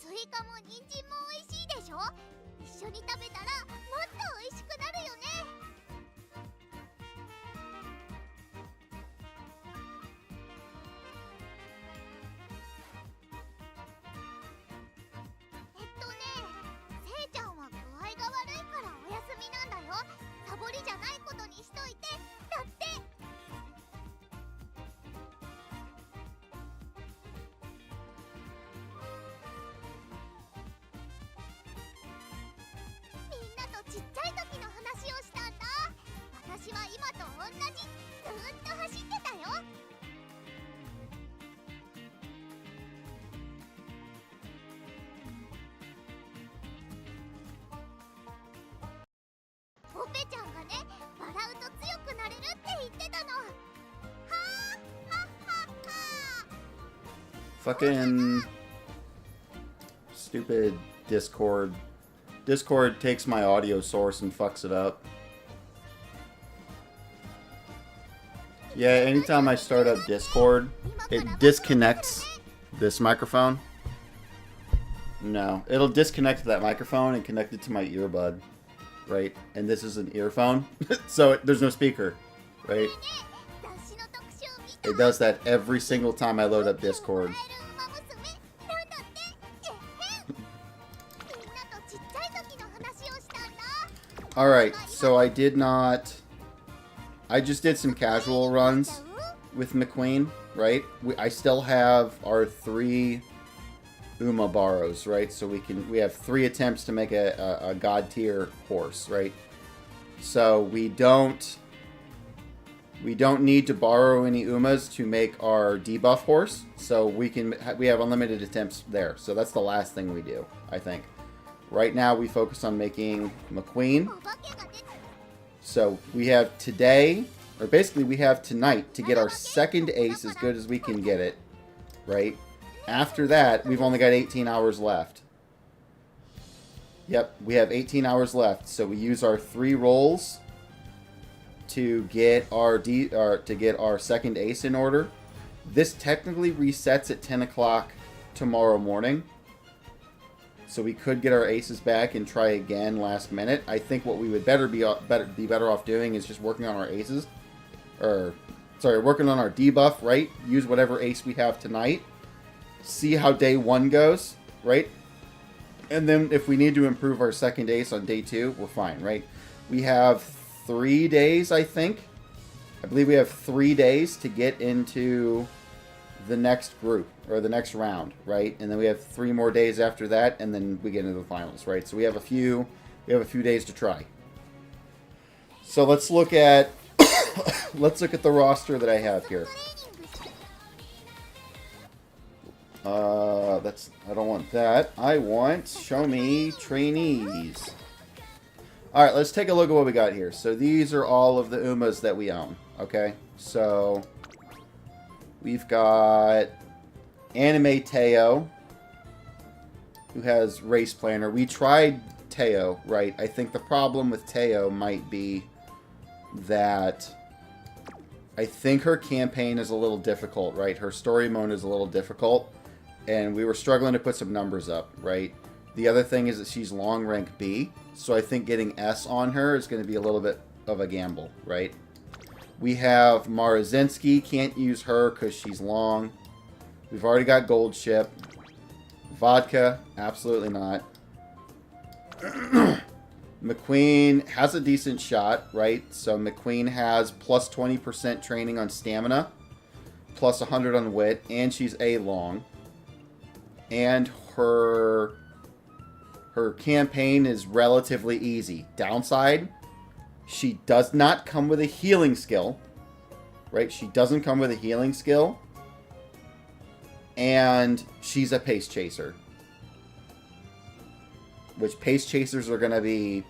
スイカも人参も美味しいでしょ。一緒に食べたらもっと美味しくなるよね。せいちゃんは具合が悪いからお休みなんだよ。サボりじゃないことにしといて。だって。ちっちゃい時の話をしたんだ。私は今と同じずーっと走ってたよ。ポペちゃんがね、笑うと強くなれるって言ってたの。はーはっはっは。 Fucking stupid Discord takes my audio source and fucks it up. Yeah, anytime I start up Discord, it disconnects this microphone. No, it'll disconnect that microphone and connect it to my earbud, right? And this is an earphone, so there's no speaker, right? It does that every single time I load up Discord. Alright, so I just did some casual runs with McQueen, right? I still have our 3 Umabaros, right? So we have 3 attempts to make a god tier horse, right? So we don't need to borrow any Umas to make our debuff horse, so we have unlimited attempts there. So that's the last thing we do, I think. Right now, we focus on making McQueen. So we have today, or basically we have tonight to get our second ace as good as we can get it, right? After that, we've only got 18 hours left. Yep, we have 18 hours left. So we use our 3 rolls to get our second ace in order. This technically resets at 10 o'clock tomorrow morning. So we could get our aces back and try again last minute. I think what we would be better off doing is just working on our aces. Working on our debuff, right? Use whatever ace we have tonight. See how day 1 goes, right? And then if we need to improve our second ace on day 2, we're fine, right? We have 3 days, I think. I believe we have 3 days to get into the next group, or the next round, right? And then we have 3 more days after that, and then we get into the finals, right? So we have a few days to try. So let's look at the roster that I have here. I don't want that. I want show me trainees. All right, let's take a look at what we got here. So these are all of the Umas that we own. Okay, so we've got Anime Teo, who has Race Planner. We tried Teo, right? I think the problem with Teo might be that I think her campaign is a little difficult, right? Her story mode is a little difficult, and we were struggling to put some numbers up, right? The other thing is that she's long rank B, so I think getting S on her is going to be a little bit of a gamble, right? We have Marazinski, can't use her because she's long. We've already got Gold Ship. Vodka, absolutely not. McQueen has a decent shot, right? So McQueen has plus 20% training on stamina, plus 100 on wit, and she's A long. And her campaign is relatively easy. Downside, she does not come with a healing skill, right? She doesn't come with a healing skill. And she's a pace chaser. Which pace chasers are going to be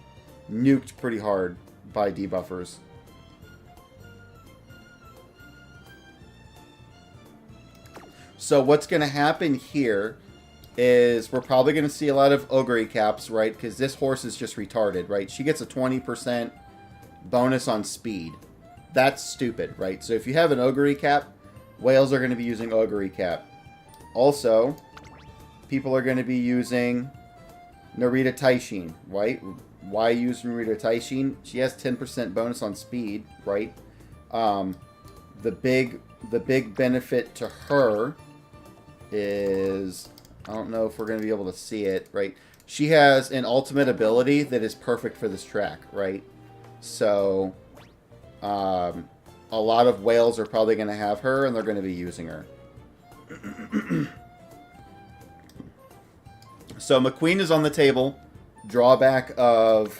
nuked pretty hard by debuffers. So what's going to happen here is we're probably going to see a lot of ogre caps, right? Because this horse is just retarded, right? She gets a 20% bonus on speed. That's stupid, right? So if you have an ogre cap, whales are going to be using ogre cap. Also, people are going to be using Narita Taishin, right? Why use Narita Taishin? She has 10% bonus on speed, right? The big benefit to her is, I don't know if we're going to be able to see it, right? She has an ultimate ability that is perfect for this track, right? So, a lot of whales are probably going to have her, and they're going to be using her. So McQueen is on the table. Drawback of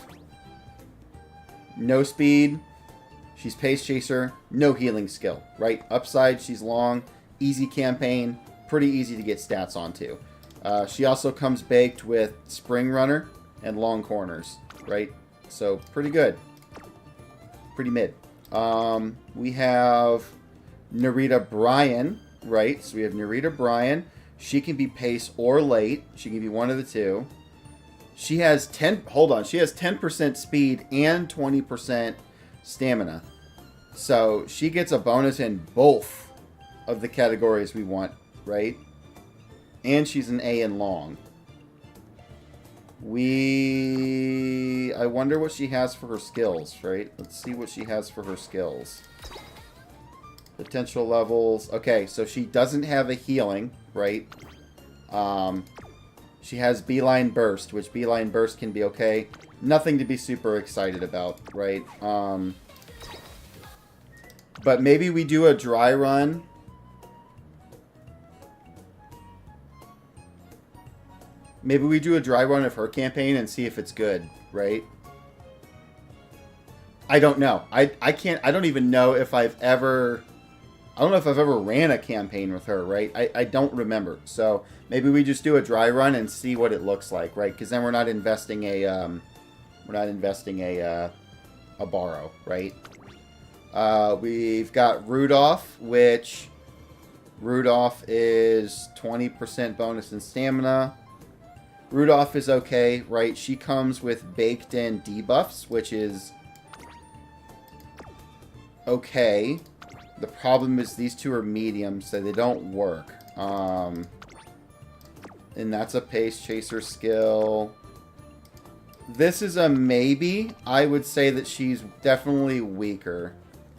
no speed. She's pace chaser. No healing skill, right? Upside, she's long. Easy campaign. Pretty easy to get stats onto. She also comes baked with Spring Runner and Long Corners, right? So pretty good. Pretty mid. We have Narita Bryan, right? So we have Narita Bryan. She can be pace or late. She can be one of the two. She has 10% speed and 20% stamina. So she gets a bonus in both of the categories we want, right? And she's an A in long. I wonder what she has for her skills, right? Let's see what she has for her skills. Potential levels. Okay, so she doesn't have a healing, right? She has Beeline Burst, which Beeline Burst can be okay. Nothing to be super excited about, right? But maybe we do a dry run. Maybe we do a dry run of her campaign and see if it's good, right? I don't know. I don't even know if I've ever... I don't know if I've ever ran a campaign with her, right? I don't remember. So maybe we just do a dry run and see what it looks like, right? Because then we're not investing a borrow, right? We've got Rudolph, which Rudolph is 20% bonus in stamina. Rudolph is okay, right? She comes with baked in debuffs, which is okay. The problem is these two are medium, so they don't work. And that's a pace chaser skill. This is a maybe. I would say that she's definitely weaker.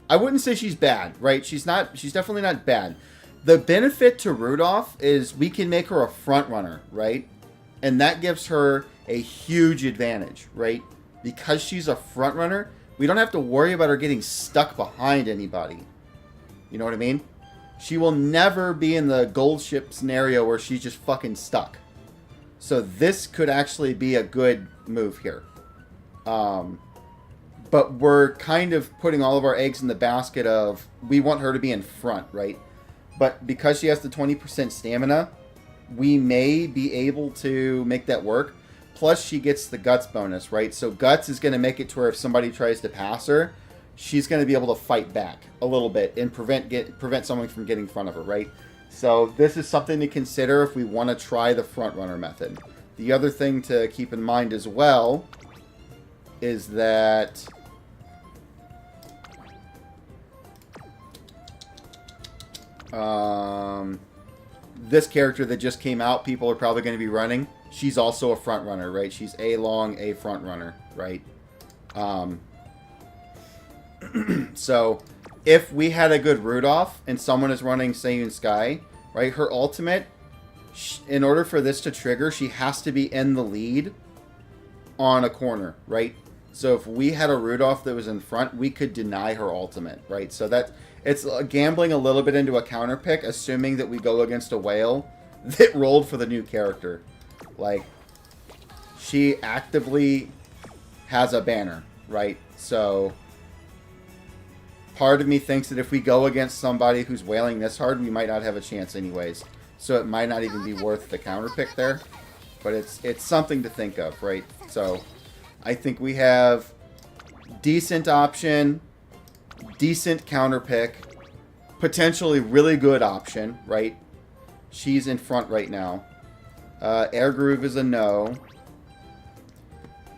I wouldn't say she's bad, right? She's definitely not bad. The benefit to Rudolph is we can make her a front runner, right? And that gives her a huge advantage, right? Because she's a front runner, we don't have to worry about her getting stuck behind anybody. You know what I mean? She will never be in the gold ship scenario where she's just fucking stuck. So this could actually be a good move here. But we're kind of putting all of our eggs in the basket of we want her to be in front, right? But because she has the 20% stamina, we may be able to make that work. Plus she gets the guts bonus, right? So guts is going to make it to where if somebody tries to pass her, she's going to be able to fight back a little bit and prevent someone from getting in front of her, right? So this is something to consider if we want to try the front runner method. The other thing to keep in mind as well is that this character that just came out, people are probably going to be running. She's also a front runner, right? She's A long, A front runner, right? So if we had a good Rudolph and someone is running Seiyun Sky, right? Her ultimate in order for this to trigger, she has to be in the lead on a corner, right? So if we had a Rudolph that was in front, we could deny her ultimate, right? So that it's gambling a little bit into a counter pick, assuming that we go against a whale that rolled for the new character. Like, she actively has a banner, right? So part of me thinks that if we go against somebody who's whaling this hard, we might not have a chance anyways. So it might not even be worth the counter pick there. But it's something to think of, right? So I think we have decent option, decent counter pick, potentially really good option, right? She's in front right now. Air Groove is a no.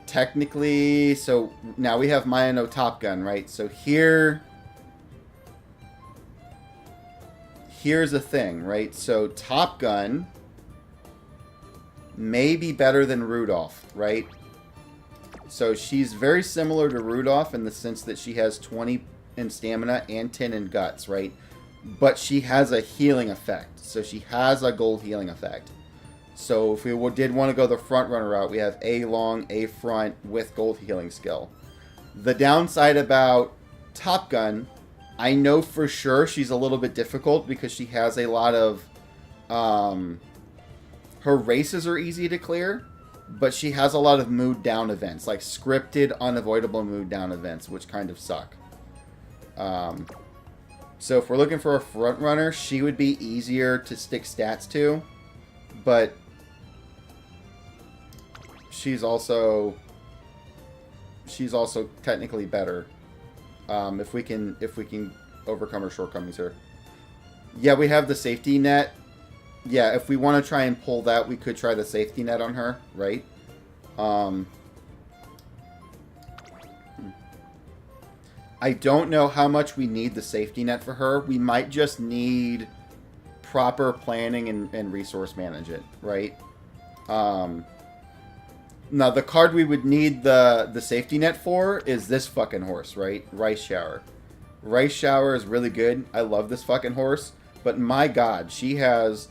Technically, so now we have Maya no Top Gun, right? So here's the thing, right? So Top Gun may be better than Rudolph, right? So she's very similar to Rudolph in the sense that she has 20 in stamina and 10 in guts, right? But she has a healing effect. So she has a gold healing effect. So if we did want to go the front runner route, we have A long, A front with gold healing skill. The downside about Top Gun, I know for sure she's a little bit difficult because she has a lot of... her races are easy to clear, but she has a lot of mood down events, like scripted, unavoidable mood down events, which kind of suck. So if we're looking for a front runner, she would be easier to stick stats to, but she's also technically better if we can overcome her shortcomings here. Yeah, we have the safety net. Yeah, if we want to try and pull that, we could try the safety net on her, right? I don't know how much we need the safety net for her. We might just need proper planning and resource management, right? Now, the card we would need the safety net for is this fucking horse, right? Rice Shower. Rice Shower is really good. I love this fucking horse. But my god, she has...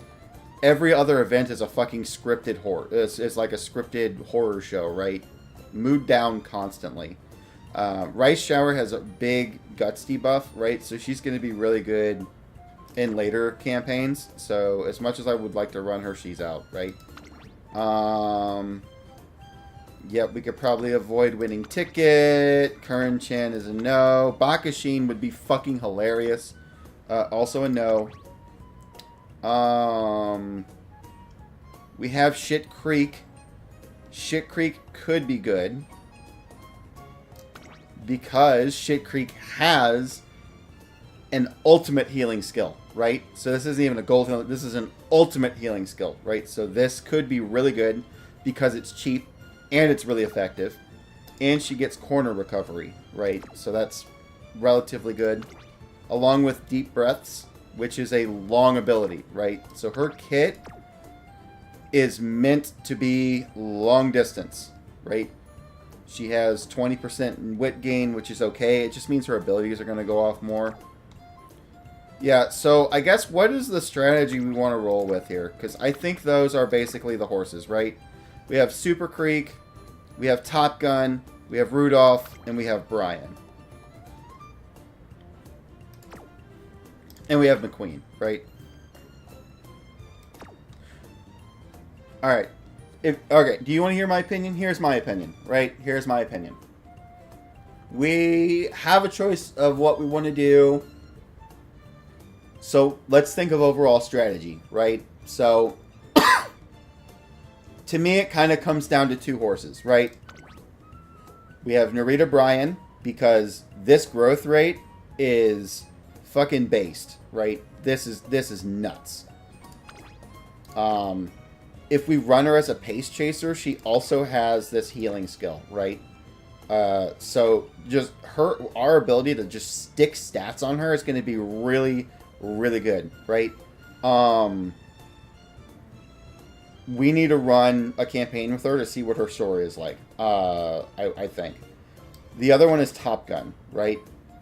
Every other event is a fucking scripted horror. It's like a scripted horror show, right? Mood down constantly. Rice Shower has a big guts debuff, right? So she's going to be really good in later campaigns. So as much as I would like to run her, she's out, right? Yep, we could probably avoid winning ticket. Curran Chan is a no. Bakashin would be fucking hilarious. Also a no. We have Shit Creek. Shit Creek could be good because Shit Creek has an ultimate healing skill, right? So this isn't even a gold healing. This is an ultimate healing skill, right? So this could be really good because it's cheap and it's really effective. And she gets corner recovery, right? So that's relatively good. Along with Deep Breaths, which is a long ability, right? So her kit is meant to be long distance, right? She has 20% in wit gain, which is okay. It just means her abilities are going to go off more. Yeah, so I guess what is the strategy we want to roll with here? Because I think those are basically the horses, right? We have Super Creek, we have Top Gun, we have Rudolph, and we have Brian. And we have McQueen, right? Alright. Okay, do you want to hear my opinion? Here's my opinion, right? Here's my opinion. We have a choice of what we want to do. So, let's think of overall strategy, right? So, to me, it kind of comes down to two horses, right? We have Narita Brian, because this growth rate is... fucking based, right? This is nuts. If we run her as a pace chaser, she also has this healing skill, right? So just our ability to just stick stats on her is going to be really, really good, right? We need to run a campaign with her to see what her story is like. I think. The other one is Top Gun, right?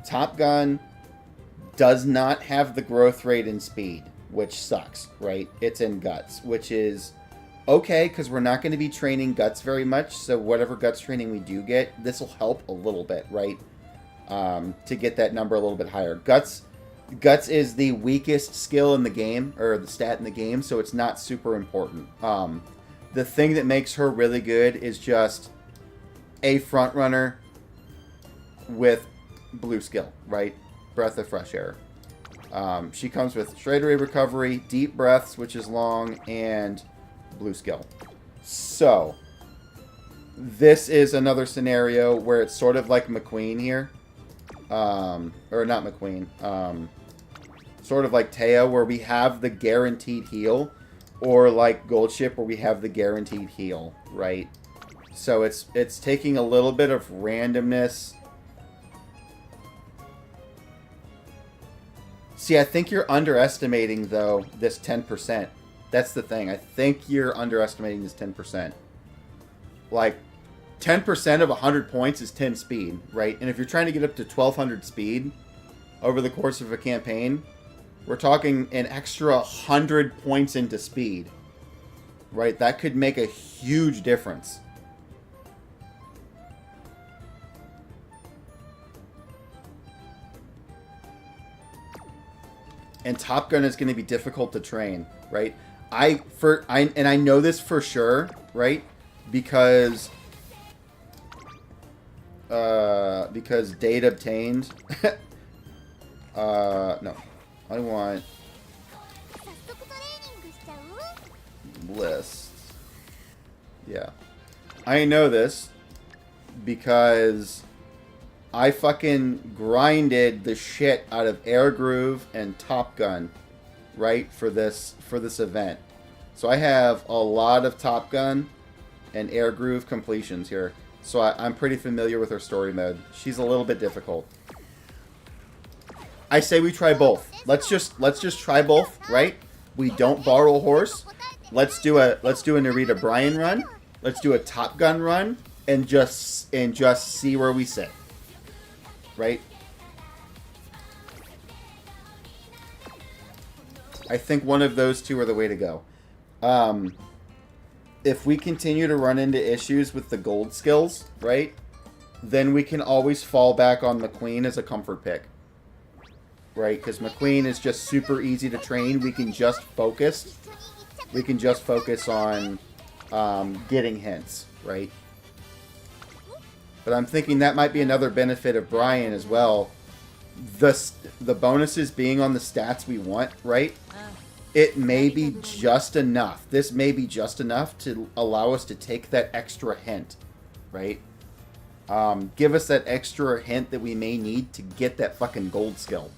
Top Gun does not have the growth rate and speed, which sucks, right? It's in Guts, which is okay, because we're not going to be training Guts very much, so whatever Guts training we do get, this will help a little bit, right? To get that number a little bit higher. Guts is the weakest skill in the game, or the stat in the game, so it's not super important. The thing that makes her really good is just a front runner with blue skill, right? Breath of fresh air. She comes with straight away recovery, deep breaths, which is long, and blue skill. So, this is another scenario where it's sort of like McQueen here. Or not McQueen. Sort of like Taya, where we have the guaranteed heal. Or like Goldship, where we have the guaranteed heal, right? So it's taking a little bit of randomness. See, I think you're underestimating, though, this 10%. That's the thing. I think you're underestimating this 10%. Like, 10% of 100 points is 10 speed, right? And if you're trying to get up to 1200 speed over the course of a campaign, we're talking an extra 100 points into speed, right? That could make a huge difference. And Top Gun is going to be difficult to train, right? I know this for sure, right? Because date obtained. No, I want lists. Yeah, I know this because I fucking grinded the shit out of Air Groove and Top Gun, right, for this event. So I have a lot of Top Gun and Air Groove completions here. So I'm pretty familiar with her story mode. She's a little bit difficult. I say we try both. Let's just try both, right? We don't borrow a horse. Let's do a Narita Bryan run. Let's do a Top Gun run and just see where we sit. Right? I think one of those two are the way to go. If we continue to run into issues with the gold skills, right, then we can always fall back on McQueen as a comfort pick. Right? Because McQueen is just super easy to train. We can just focus. We can just focus on getting hints, right? But I'm thinking that might be another benefit of Bryan as well. The bonuses being on the stats we want, right? It may be just enough. This may be just enough to allow us to take that extra hint, right? Give us that extra hint that we may need to get that fucking gold skill.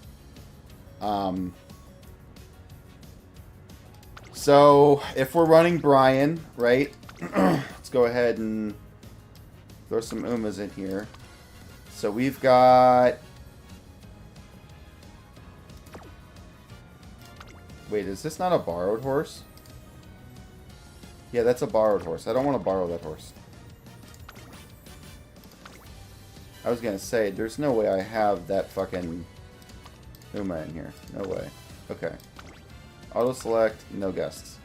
So, if we're running Bryan, right? Let's go ahead and throw some Umas in here. So we've got... Wait, is this not a borrowed horse? Yeah, that's a borrowed horse. I don't want to borrow that horse. I was going to say, there's no way I have that fucking Uma in here. No way. Okay. Auto select, no guests.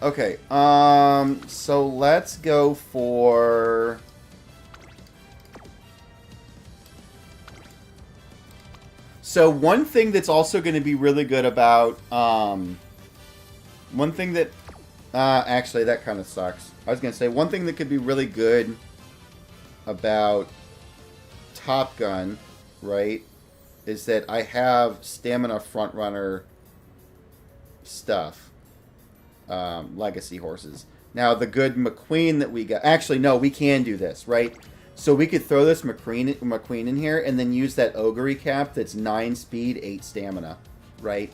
Okay, so let's go for... So one thing that's also going to be really good about, one thing that, actually that kind of sucks. I was going to say one thing that could be really good about Top Gun, right, is that I have stamina frontrunner stuff, legacy horses. Now the good McQueen that we got, actually no, we can do this, right? So we could throw this McQueen in here and then use that Ogre cap that's 9 speed, 8 stamina, right?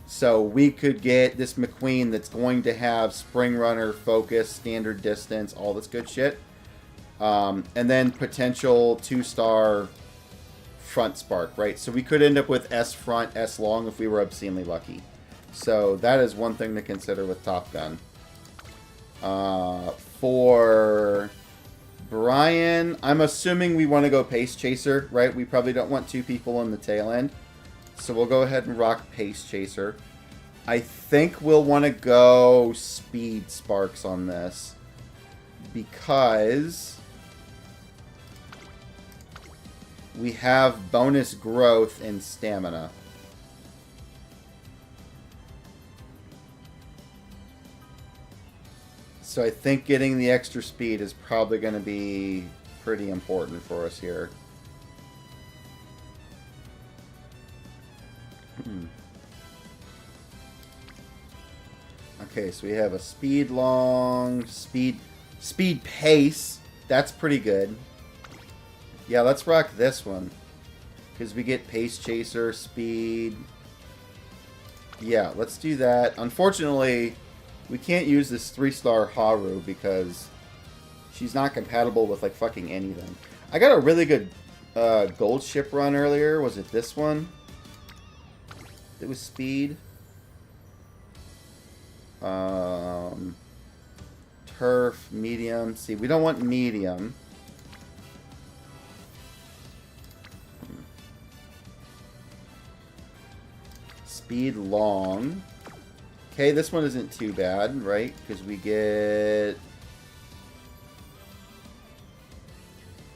So we could get this McQueen that's going to have Spring Runner, Focus, Standard Distance, all this good shit. And then potential 2-star front spark, right? So we could end up with S front, S long if we were obscenely lucky. So that is one thing to consider with Top Gun. For Bryan, I'm assuming we want to go Pace Chaser, right? We probably don't want 2 people on the tail end. So we'll go ahead and rock Pace Chaser. I think we'll want to go speed sparks on this. Because we have bonus growth and stamina. So I think getting the extra speed is probably going to be pretty important for us here. Okay, so we have a speed long, speed pace. That's pretty good. Yeah, let's rock this one. Because we get pace chaser, speed. Yeah, let's do that. Unfortunately, we can't use this 3-star Haru because she's not compatible with like fucking anything. I got a really good gold ship run earlier. Was it this one? It was speed. Turf, medium. See, we don't want medium. Speed long. Okay, this one isn't too bad, right? Because we get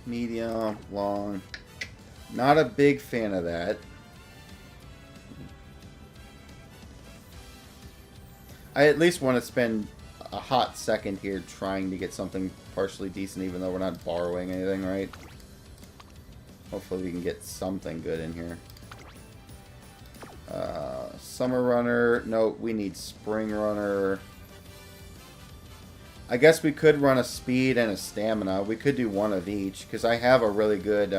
medium, long. Not a big fan of that. I at least want to spend a hot second here trying to get something partially decent, even though we're not borrowing anything, right? Hopefully we can get something good in here. Summer Runner. No, we need Spring Runner. I guess we could run a speed and a stamina. We could do one of each, because I have a really good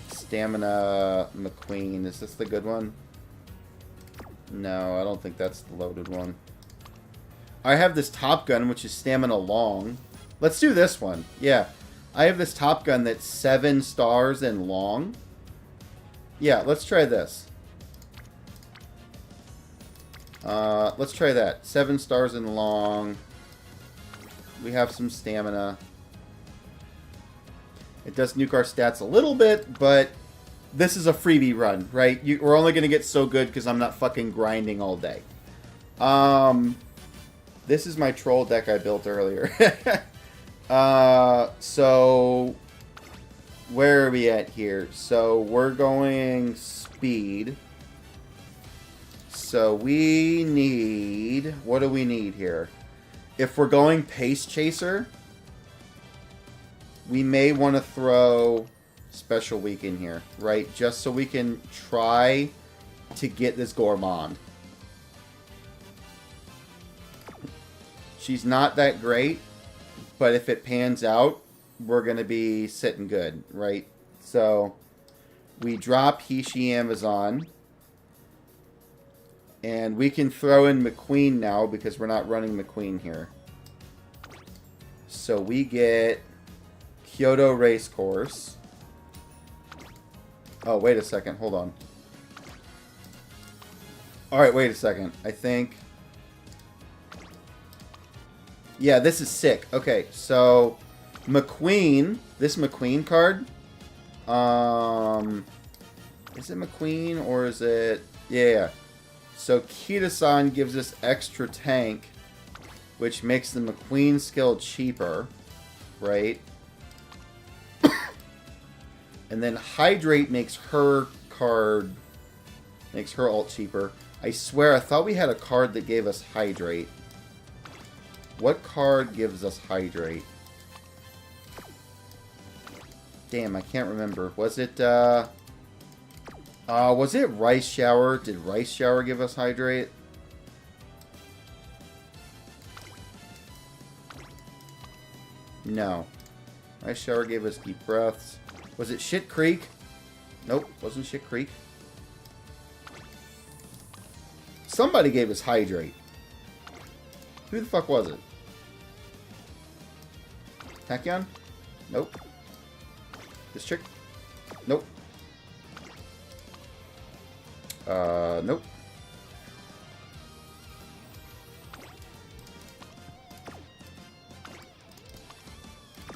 stamina McQueen. Is this the good one? No, I don't think that's the loaded one. I have this Top Gun, which is stamina long. Let's do this one. Yeah. I have this Top Gun that's 7 stars and long. Yeah, let's try this. Let's try that. 7 stars and long. We have some stamina. It does nuke our stats a little bit, but this is a freebie run, right? We're only going to get so good because I'm not fucking grinding all day. This is my troll deck I built earlier. So where are we at here? So we're going speed. So we need... What do we need here? If we're going pace chaser, we may want to throw special week in here, right? Just so we can try to get this gourmand. She's not that great, but if it pans out, we're going to be sitting good, right? So we drop Hishi Amazon. And we can throw in McQueen now because we're not running McQueen here. So we get Kyoto Racecourse. Oh, wait a second. Hold on. Alright, wait a second. I think... Yeah, this is sick. Okay, so McQueen, this McQueen card. Is it McQueen or is it... Yeah. So Kita-san gives us extra tank, which makes the McQueen skill cheaper, right? And then Hydrate makes her card, makes her ult cheaper. I swear, I thought we had a card that gave us Hydrate. What card gives us Hydrate? Damn, I can't remember. Was it Rice Shower? Did Rice Shower give us Hydrate? No. Rice Shower gave us Deep Breaths. Was it Shit Creek? Nope, wasn't Shit Creek. Somebody gave us Hydrate. Who the fuck was it? Tachyon? Nope. This chick? Nope. Nope.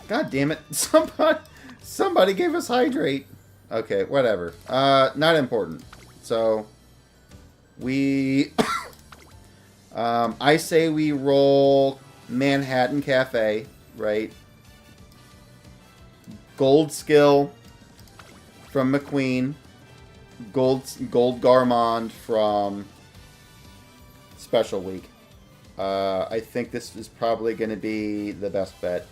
God damn it. Somebody gave us Hydrate. Okay, whatever. Not important. So, We... I say we roll Manhattan Cafe, right? Gold skill from McQueen. Gold Garmond from Special Week. I think this is probably going to be the best bet.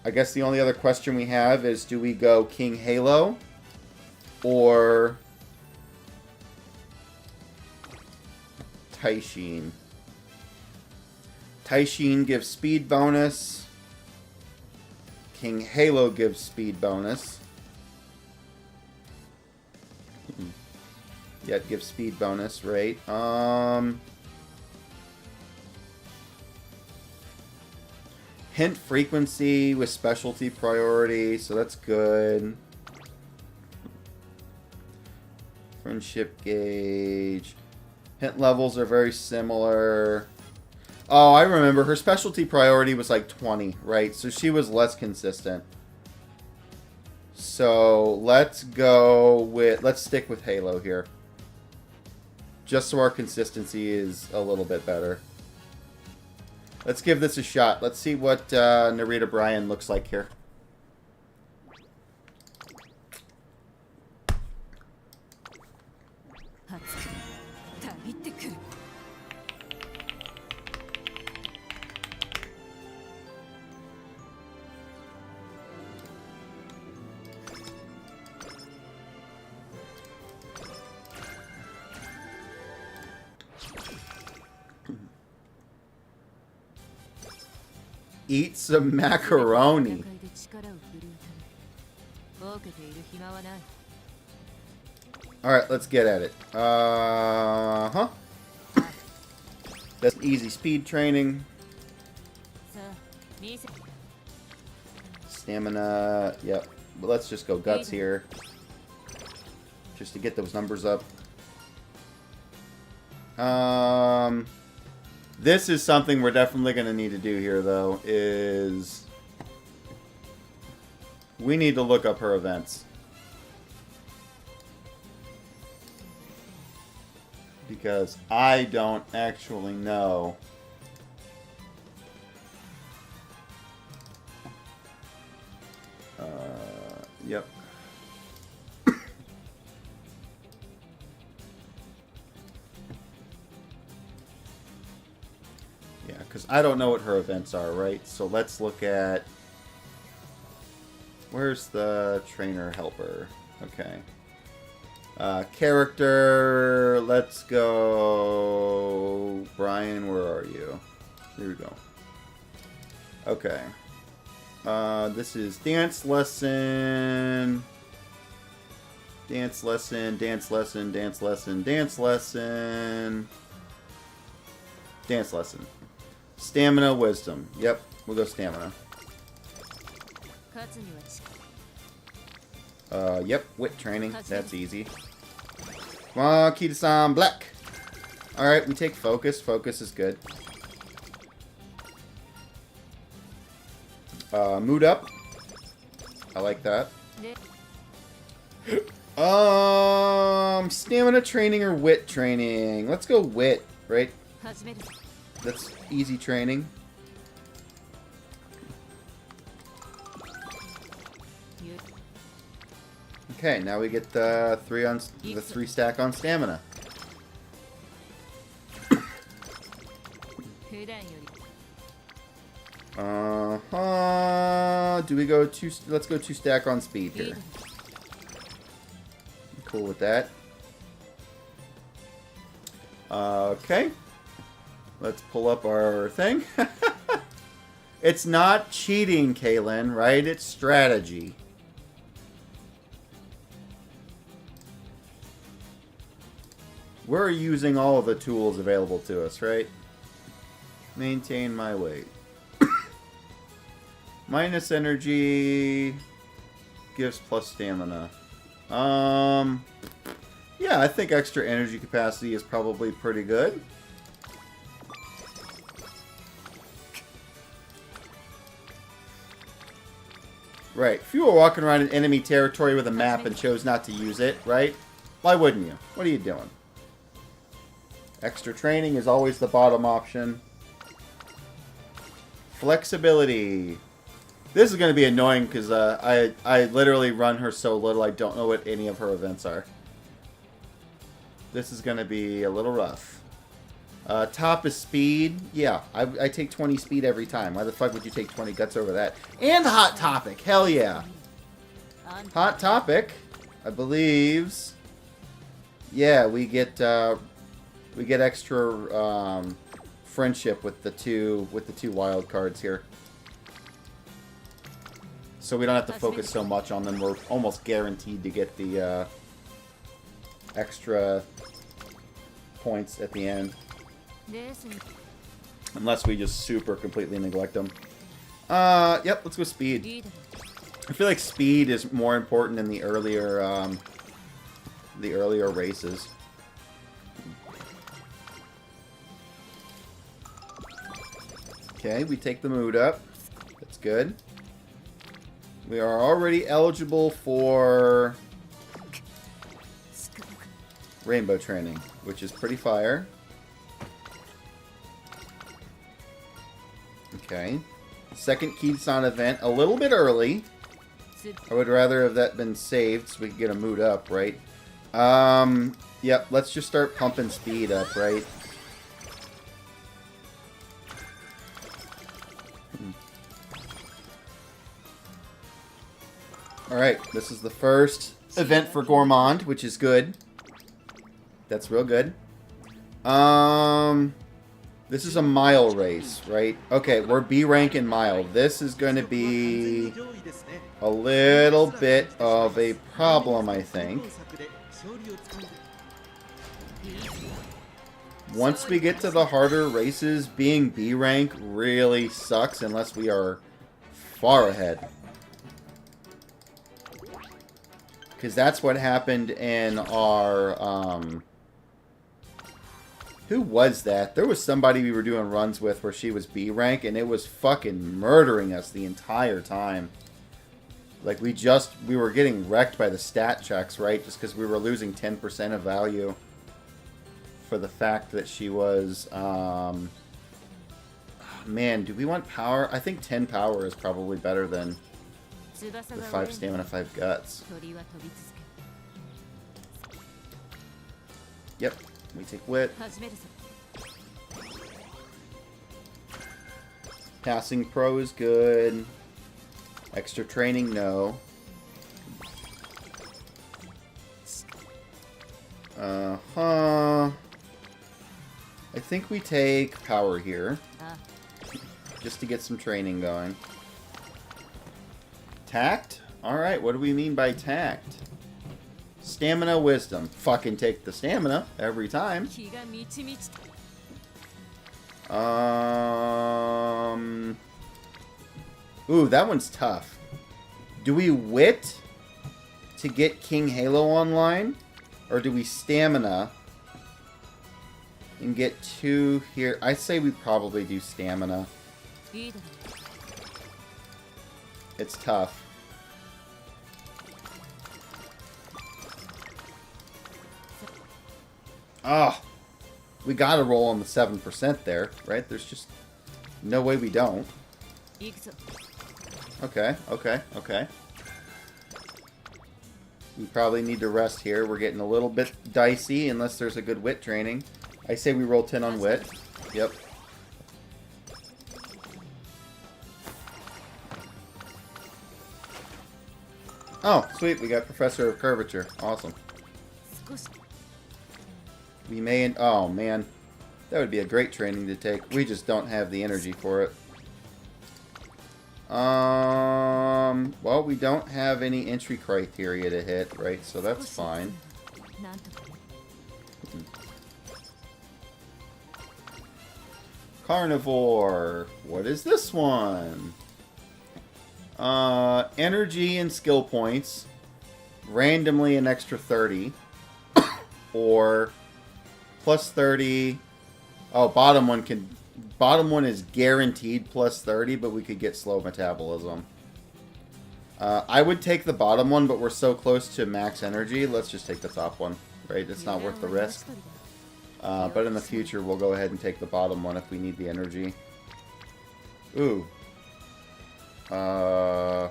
I guess the only other question we have is, do we go King Halo or Taishin? Taishin gives speed bonus. King Halo gives speed bonus. Yeah, it gives speed bonus, right? Hint frequency with specialty priority, so that's good. Friendship gauge. Hint levels are very similar. Oh, I remember. Her specialty priority was like 20, right? So she was less consistent. So let's stick with Halo here. Just so our consistency is a little bit better. Let's give this a shot. Let's see what Narita Bryan looks like here. Eat some macaroni. Alright, let's get at it. That's easy speed training. Stamina, yep. But let's just go guts here. Just to get those numbers up. This is something we're definitely going to need to do here, though, is we need to look up her events. Because I don't actually know. Yep. Yeah, because I don't know what her events are, right? So let's look at... Where's the trainer helper? Okay. Character, let's go... Brian, where are you? Here we go. Okay. This is dance lesson. Dance lesson, dance lesson, dance lesson, dance lesson. Dance lesson. Stamina, wisdom. Yep, we'll go stamina. Yep, wit training. That's easy. Come on, Kita-san, black. Alright, we take focus. Focus is good. Mood up. I like that. Stamina training or wit training? Let's go wit, right? That's easy training. Okay, now we get the 3 stack on stamina. Do we go 2? Let's go 2 stack on speed here. Cool with that. Okay. Let's pull up our thing. It's not cheating, Kaylin, right? It's strategy. We're using all of the tools available to us, right? Maintain my weight. Minus energy gives plus stamina. Yeah, I think extra energy capacity is probably pretty good. Right. If you were walking around in enemy territory with a map and chose not to use it, right? Why wouldn't you? What are you doing? Extra training is always the bottom option. Flexibility. This is going to be annoying because I literally run her so little I don't know what any of her events are. This is going to be a little rough. Top is speed. Yeah, I take 20 speed every time. Why the fuck would you take 20 guts over that? And hot topic. Hell yeah. Hot topic, I believe. Yeah, we get extra friendship with the two wild cards here. So we don't have to focus so much on them. We're almost guaranteed to get the extra points at the end. Unless we just super completely neglect them. Yep, let's go speed. I feel like speed is more important in the earlier races. Okay, we take the mood up. That's good. We are already eligible for rainbow training, which is pretty fire. Okay. Second Kisan event, a little bit early. I would rather have that been saved so we could get a mood up, right? Yep, let's just start pumping speed up, right? Alright, this is the first event for Gourmand, which is good. That's real good. This is a mile race, right? Okay, we're B rank in mile. This is going to be a little bit of a problem, I think. Once we get to the harder races, being B rank really sucks unless we are far ahead. Because that's what happened in our, who was that? There was somebody we were doing runs with where she was B rank, and it was fucking murdering us the entire time. Like, we were getting wrecked by the stat checks, right? Just because we were losing 10% of value for the fact that she was, man, do we want power? I think 10 power is probably better than the 5 stamina, 5 guts. Yep, we take wit. Passing pro is good. Extra training, no. I think we take power here. Just to get some training going. Tact? Alright, what do we mean by tact? Stamina, wisdom. Fucking take the stamina every time. Ooh, that one's tough. Do we wit to get King Halo online? Or do we stamina and get 2 here? I say we probably do stamina. It's tough. Oh, we gotta roll on the 7% there, right? There's just no way we don't. Okay. We probably need to rest here. We're getting a little bit dicey unless there's a good wit training. I say we roll 10 on wit. Yep. Oh, sweet. We got Professor of Curvature. Awesome. We may... Oh, man. That would be a great training to take. We just don't have the energy for it. Well, we don't have any entry criteria to hit, right? So that's fine. Carnivore. What is this one? Energy and skill points. Randomly an extra 30. Or plus 30. Oh, bottom one is guaranteed plus 30, but we could get slow metabolism. I would take the bottom one, but we're so close to max energy. Let's just take the top one, right? It's not worth the risk. But in the future, we'll go ahead and take the bottom one if we need the energy. Ooh. Yeah,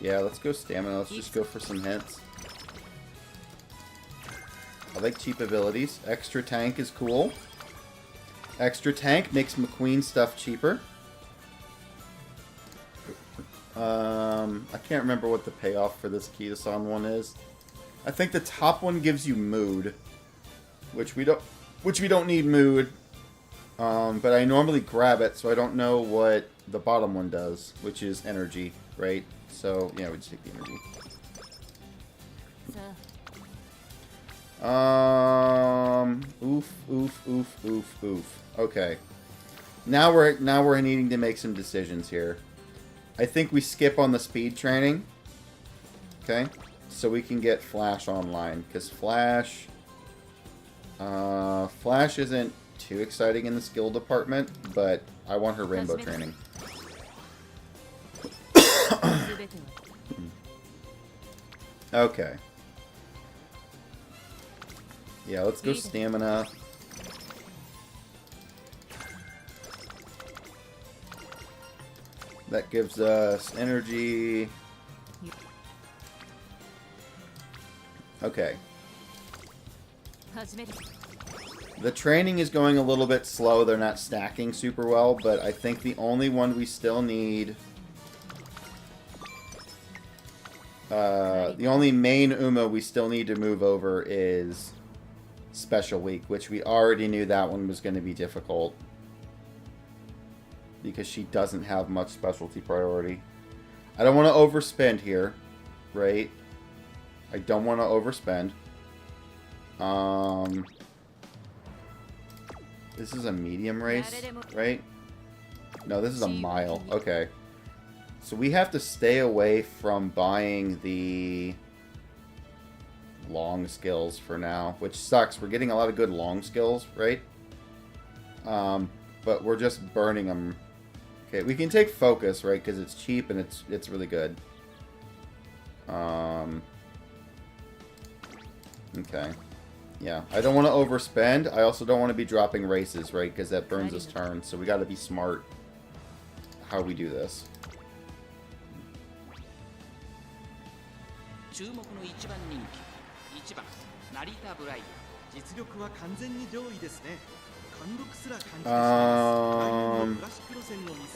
let's go stamina. Let's just go for some hints. I like cheap abilities. Extra tank is cool. Extra tank makes McQueen stuff cheaper. I can't remember what the payoff for this Kitasan one is. I think the top one gives you mood, which we don't need mood. But I normally grab it, so I don't know what the bottom one does, which is energy, right? So yeah, we just take the energy. Oof. Okay. Now we're needing to make some decisions here. I think we skip on the speed training. Okay? So we can get Flash online. Because Flash isn't too exciting in the skill department, but I want her rainbow training. Okay. Yeah, let's go stamina. That gives us energy. Okay. The training is going a little bit slow. They're not stacking super well, but I think the only one we still need... the only main Uma we still need to move over is Special Week, which we already knew that one was going to be difficult. Because she doesn't have much specialty priority. I don't want to overspend here, right? I don't want to overspend. This is a medium race, right? No, this is a mile. Okay. So we have to stay away from buying the long skills for now, which sucks. We're getting a lot of good long skills, right? But we're just burning them. Okay, we can take focus, right? Because it's cheap and it's really good. Okay. Yeah, I don't want to overspend. I also don't want to be dropping races, right? Because that burns us turns. So we got to be smart how we do this.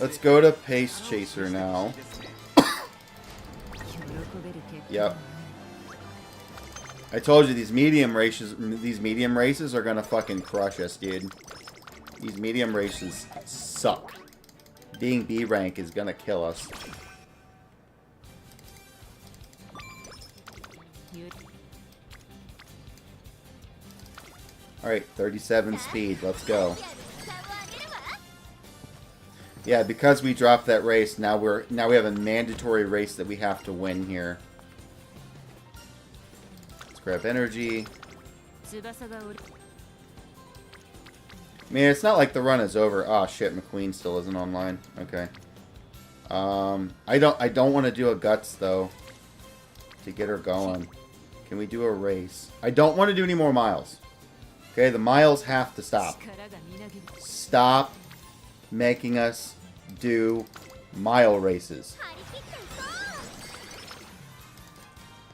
Let's go to Pace Chaser now. Yep. I told you these medium races are gonna fucking crush us, dude. These medium races suck. Being B rank is gonna kill us. Alright, 37 speed. Let's go. Yeah, because we dropped that race, now we have a mandatory race that we have to win here. Let's grab energy. I mean, it's not like the run is over. Oh shit, McQueen still isn't online. Okay. I don't want to do a guts though to get her going. Can we do a race? I don't want to do any more miles. Okay, the miles have to stop. Stop making us do mile races.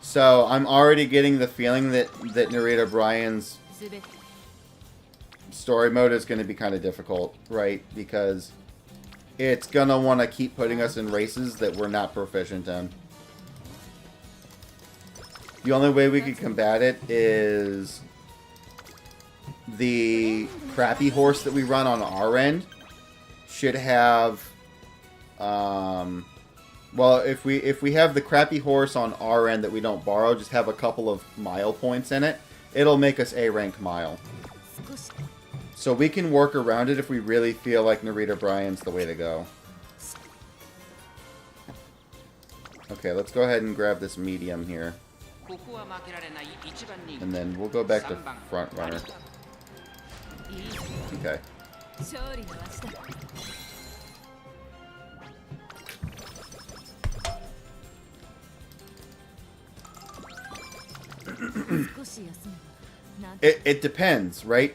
So I'm already getting the feeling that Narita Bryan's story mode is going to be kind of difficult, right? Because it's going to want to keep putting us in races that we're not proficient in. The only way we could combat it is the crappy horse that we run on our end should have well, if we have the crappy horse on our end that we don't borrow, just have a couple of mile points in it, it'll make us A rank mile. So we can work around it if we really feel like Narita Bryan's the way to go. Okay, let's go ahead and grab this medium here. And then we'll go back to front runner. Okay. It depends, right?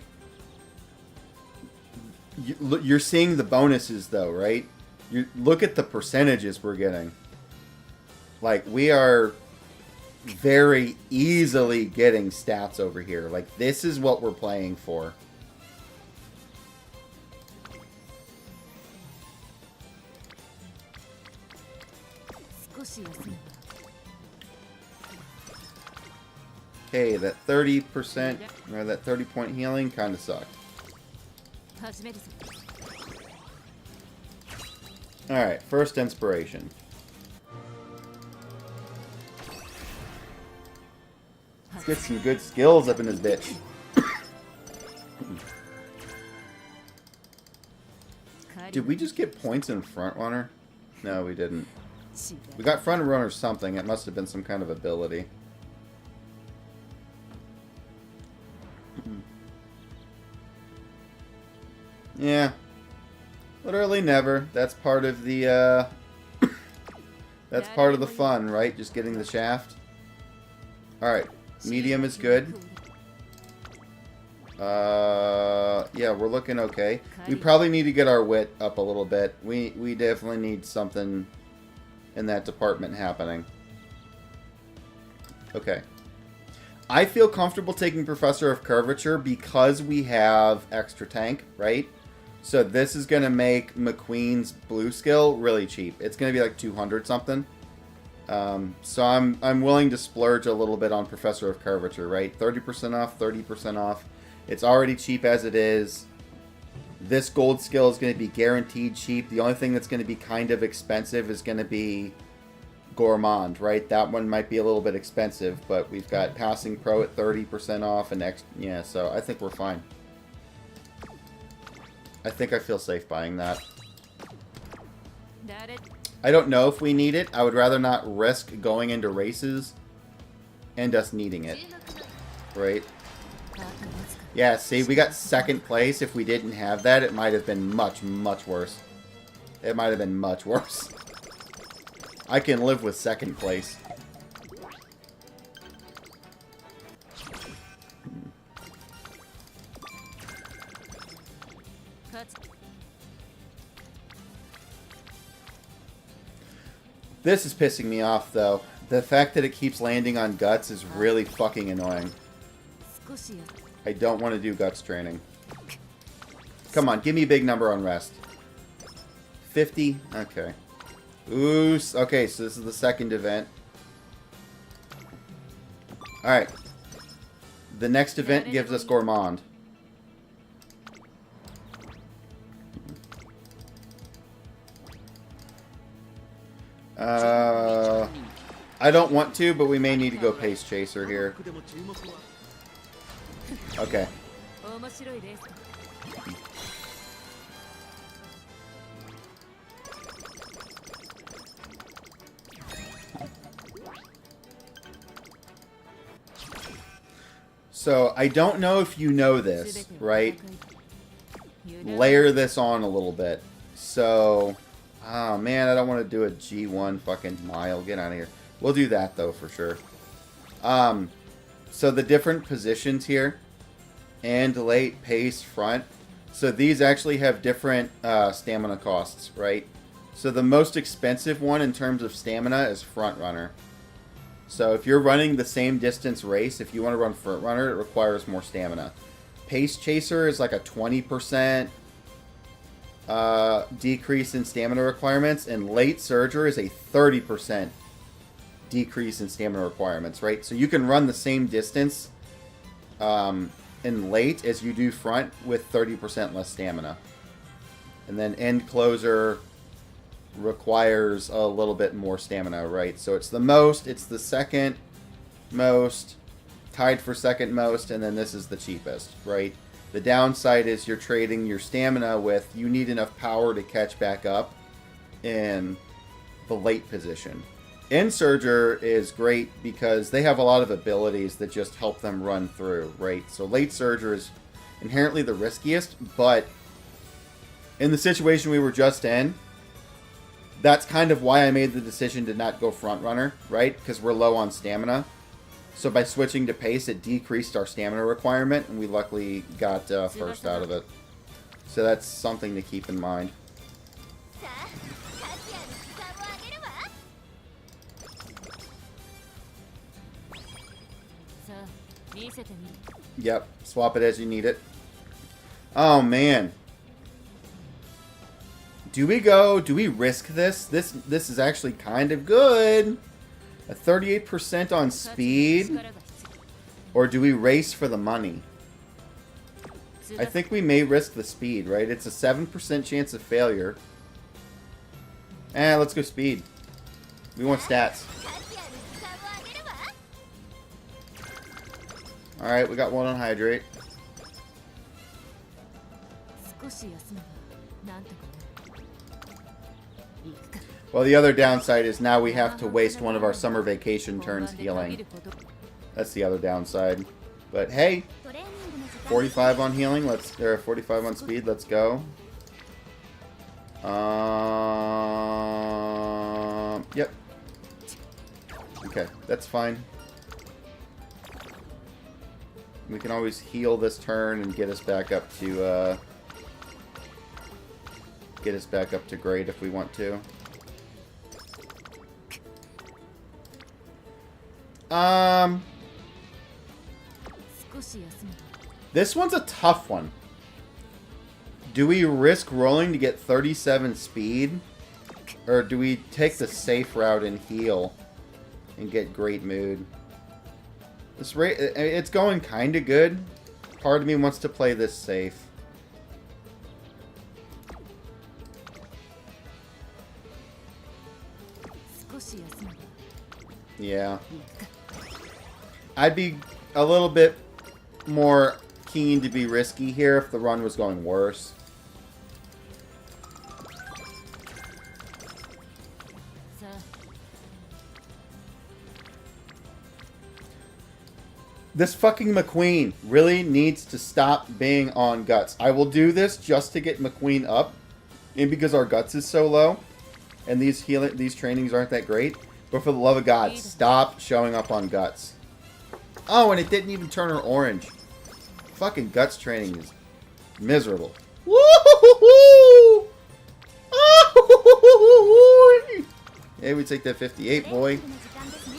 You're seeing the bonuses, though, right? Look at the percentages we're getting. Like, we are very easily getting stats over here. Like, this is what we're playing for. Okay, that 30%, or that 30-point healing kind of sucked. Alright, first inspiration. Let's get some good skills up in this bitch. Did we just get points in Front Runner? No, we didn't. We got Front Runner something. It must have been some kind of ability. Yeah. Literally never. That's part of the, that's part of the fun, right? Just getting the shaft. Alright. Medium is good. Yeah, we're looking okay. We probably need to get our wit up a little bit. We definitely need something in that department happening. Okay. I feel comfortable taking Professor of Curvature because we have extra tank, right? So this is going to make McQueen's blue skill really cheap. It's going to be like 200 something. So I'm willing to splurge a little bit on Professor of Curvature, right? 30% off, 30% off. It's already cheap as it is. This gold skill is going to be guaranteed cheap. The only thing that's going to be kind of expensive is going to be Gourmand, right? That one might be a little bit expensive, but we've got Passing Pro at 30% off and yeah, so I think we're fine. I think I feel safe buying that. I don't know if we need it. I would rather not risk going into races and us needing it. Right? Yeah, see, we got second place. If we didn't have that, it might have been much, much worse. It might have been much worse. I can live with second place. This is pissing me off, though. The fact that it keeps landing on Guts is really fucking annoying. I don't want to do Guts training. Come on, give me a big number on rest. 50? Okay. Ooh, okay, so this is the second event. Alright. The next event gives us Gourmand. I don't want to, but we may need to go Pace Chaser here. Okay. So, I don't know if you know this, right? Layer this on a little bit. So, oh man, I don't want to do a G1 fucking mile. Get out of here. We'll do that though, for sure. So the different positions here, and late, pace, front. So these actually have different stamina costs, right? So the most expensive one in terms of stamina is front runner. So if you're running the same distance race, if you want to run front runner, it requires more stamina. Pace chaser is like a 20% decrease in stamina requirements, and late surger is a 30% decrease in stamina requirements, right? So you can run the same distance in late as you do front with 30% less stamina. And then end closer requires a little bit more stamina, right? So it's the most, it's the second most, tied for second most, and then this is the cheapest, right? The downside is you're trading your stamina with, you need enough power to catch back up in the late position. Insurger is great because they have a lot of abilities that just help them run through, right? So late surger is inherently the riskiest, but in the situation we were just in, that's kind of why I made the decision to not go front runner, right? Because we're low on stamina. So by switching to pace, it decreased our stamina requirement, and we luckily got first out of it. So that's something to keep in mind. さあ達也に時間をあげるわ。さあ見せてみる。 Yep, swap it as you need it. Oh man. Do we risk this? This is actually kind of good. A 38% on speed. Or do we race for the money? I think we may risk the speed, right? It's a 7% chance of failure. Let's go speed. We want stats. 達也に時間をあげるわ。 Alright, we got one on hydrate. 少し休めばなんとかなる。行くか。 Well, the other downside is now we have to waste one of our summer vacation turns healing. That's the other downside. But hey, トレーニングの時間 45 on healing. Or 45 on speed. Let's go. Yep. Okay, that's fine. We can always heal this turn and get us back up to grade if we want to. This one's a tough one. Do we risk rolling to get 37 speed? Or do we take the safe route and heal and get great mood? This rate, it's going kind of good. Part of me wants to play this safe. Yeah. I'd be a little bit more keen to be risky here if the run was going worse. This fucking McQueen really needs to stop being on Guts. I will do this just to get McQueen up, and because our Guts is so low, and these trainings aren't that great. But for the love of God, stop showing up on Guts. Oh, and it didn't even turn her orange. Fucking Guts training is miserable. Woo-hoo-hoo-hoo! Ah-hoo-hoo-hoo-hoo! Yeah, we take that 58, boy. の時間ですね。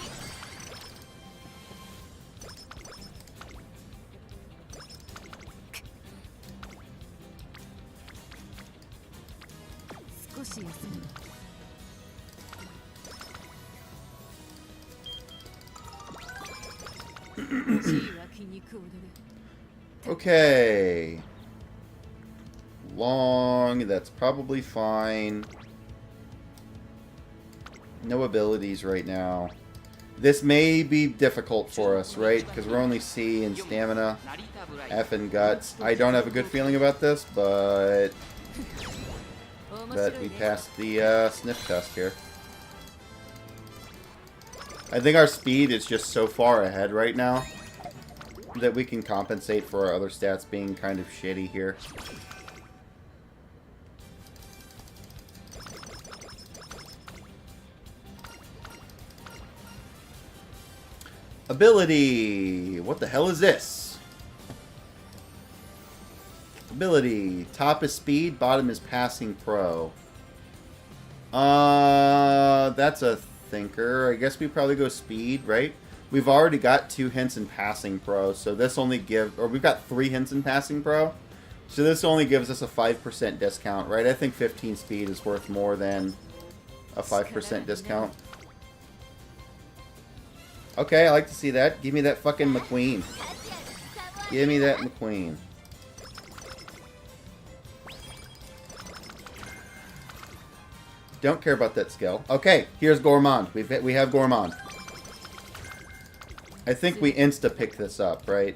Okay. Long, that's probably fine. No abilities right now. This may be difficult for us, right? Because we're only C in stamina, F in guts. I don't have a good feeling about this, but we passed the sniff test here. I think our speed is just so far ahead right now that we can compensate for our other stats being kind of shitty here. Ability! What the hell is this? Ability. Top is speed, bottom is passing pro. That's a thinker. I guess we probably go speed, right? We've already got 2 hints in passing pro, so this only gives, or we've got 3 hints in passing pro, so this only gives us a 5% discount, right? I think 15 speed is worth more than a 5% discount. Okay, I like to see that. Give me that fucking McQueen. Give me that McQueen. Don't care about that skill. Okay, here's Gourmand. We have Gourmand. I think we insta-pick this up, right?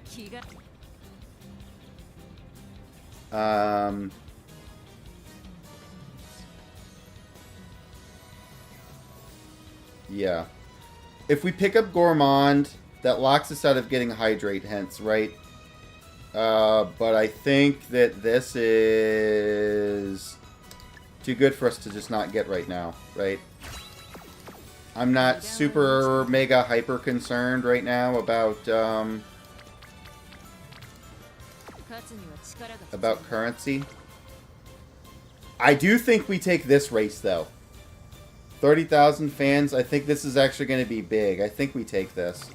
Yeah. If we pick up Gourmand, that locks us out of getting Hydrate hints, right? But I think that this is too good for us to just not get right now, right? I'm not super mega hyper concerned right now about currency. I do think we take this race, though. 30,000 fans. I think this is actually going to be big. I think we take this.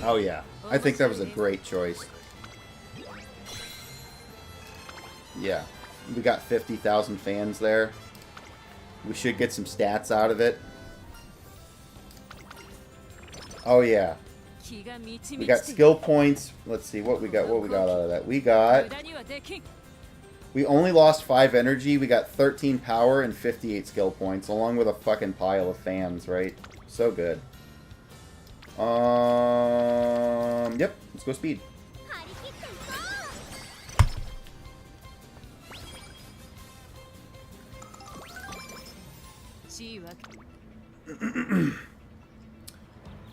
Oh, yeah. I think that was a great choice. Yeah. We got 50,000 fans there. We should get some stats out of it. Oh, yeah. We got skill points. Let's see what we got. What we got out of that. We only lost 5 energy. We got 13 power and 58 skill points, along with a fucking pile of fans, right? So good. Yep. Let's go speed.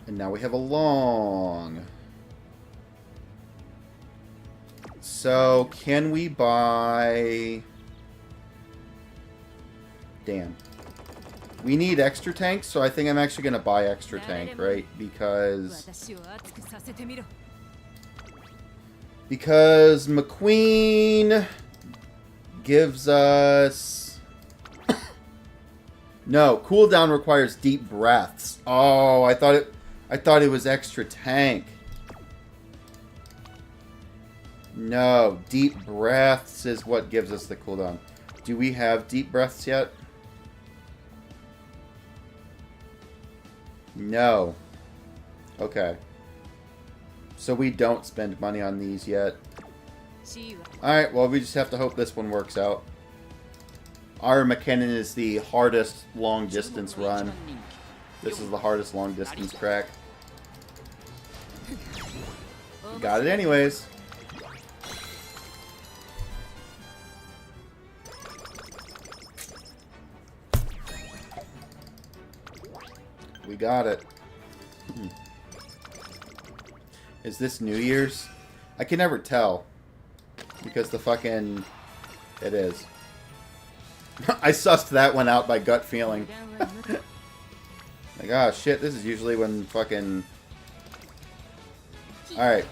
And now we have a long. So, can we buy... Damn. We need extra tanks, so I think I'm actually going to buy extra tank, right? Because McQueen gives us... No, cooldown requires deep breaths. Oh, I thought it was extra tank. No, deep breaths is what gives us the cooldown. Do we have deep breaths yet? No. Okay. So we don't spend money on these yet. Alright, well, we just have to hope this one works out. Our McKinnon is the hardest long distance run. This is the hardest long distance crack. Got it anyways. We got it. Is this New Year's? I can never tell. Because the fucking... It is. I sussed that one out by gut feeling. Like, ah, shit, this is usually when fucking... Alright.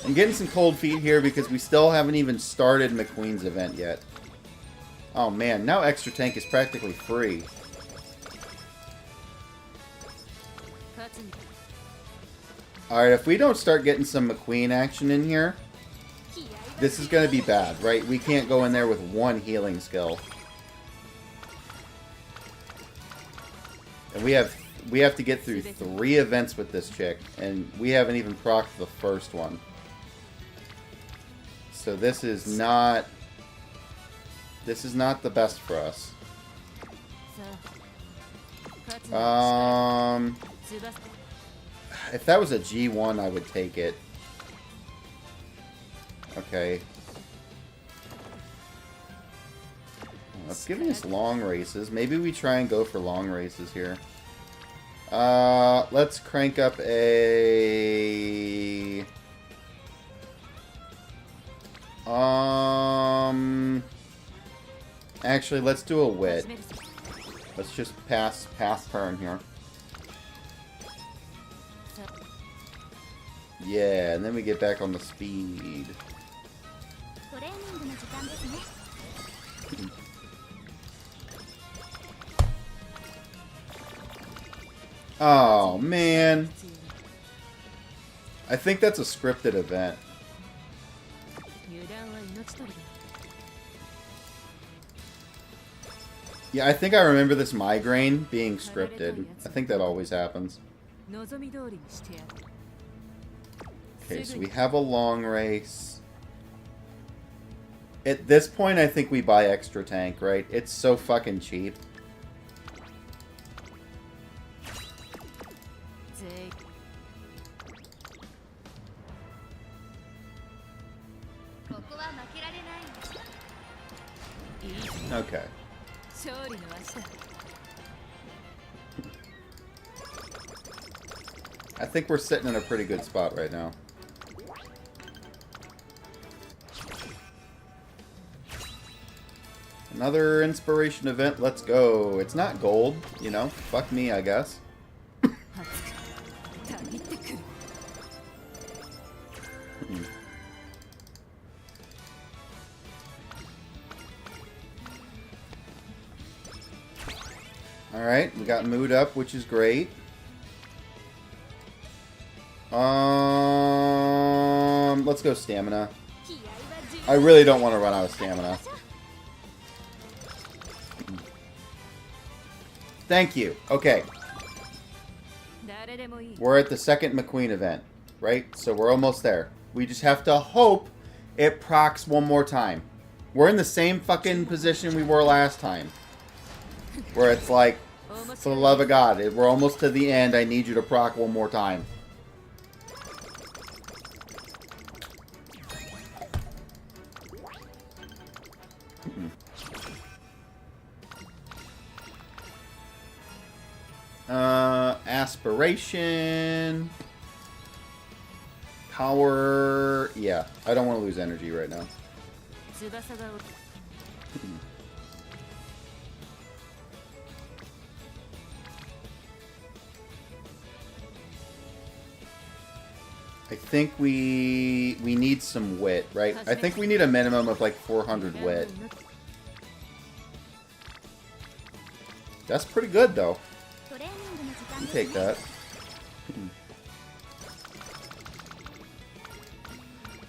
I'm getting some cold feet here because we still haven't even started McQueen's event yet. Oh man, now extra tank is practically free. Alright, if we don't start getting some McQueen action in here, this is going to be bad, right? We can't go in there with one healing skill. And we have to get through 3 events with this chick, and we haven't even procced the first one. So this is not the best for us. If that was a G1, I would take it. Okay. It's giving us long races. Maybe we try and go for long races here. Let's crank up a... Actually, let's do a wit. Let's just pass turn here. Yeah, and then we get back on the speed. Oh, man. I think that's a scripted event. Yeah, I think I remember this migraine being scripted. I think that always happens. Okay, so we have a long race. At this point, I think we buy extra tank, right? It's so fucking cheap. Okay. I think we're sitting in a pretty good spot right now. Another inspiration event, let's go. It's not gold, you know. Fuck me, I guess. Alright, we got mood up, which is great. Let's go stamina. I really don't want to run out of stamina. Thank you. Okay. We're at the second McQueen event, right? So we're almost there. We just have to hope it procs one more time. We're in the same fucking position we were last time. Where it's like, for the love of God, we're almost to the end. I need you to proc one more time. Aspiration. Power. Yeah, I don't want to lose energy right now. I think we need some wit, right? I think we need a minimum of like 400 wit. That's pretty good though. You take that.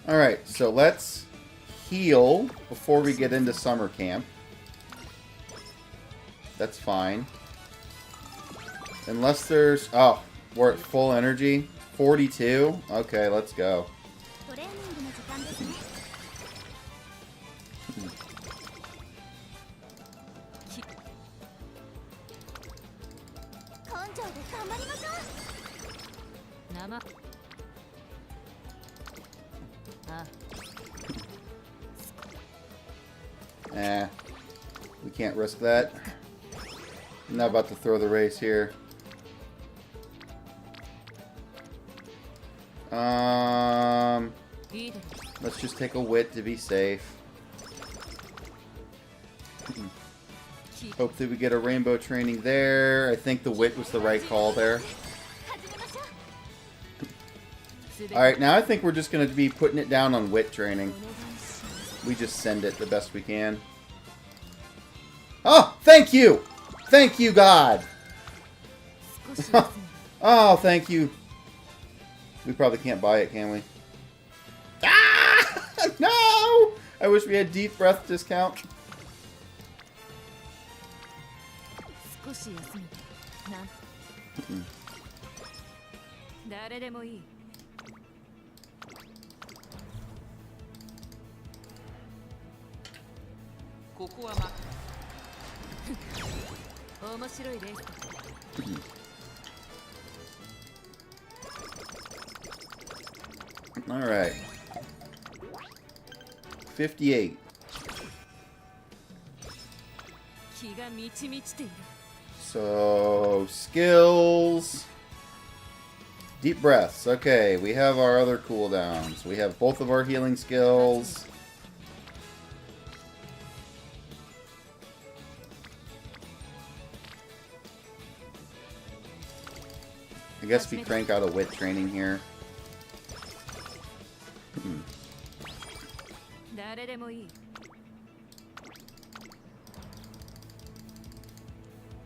Alright, so let's heal before we get into summer camp. That's fine. Unless there's... Oh, we're at full energy. 42? Okay, let's go. We can't risk that. I'm not about to throw the race here. Let's just take a wit to be safe. Hope that we get a rainbow training there. I think the wit was the right call there. Alright, now I think we're just going to be putting it down on wit training. We just send it the best we can. Oh, thank you! Thank you, God! Oh, thank you. We probably can't buy it, can we? Ah! No! I wish we had deep breath discount. Alright. 58. So, skills. Deep breaths. Okay, we have our other cooldowns. We have both of our healing skills. I guess we crank out a wit training here.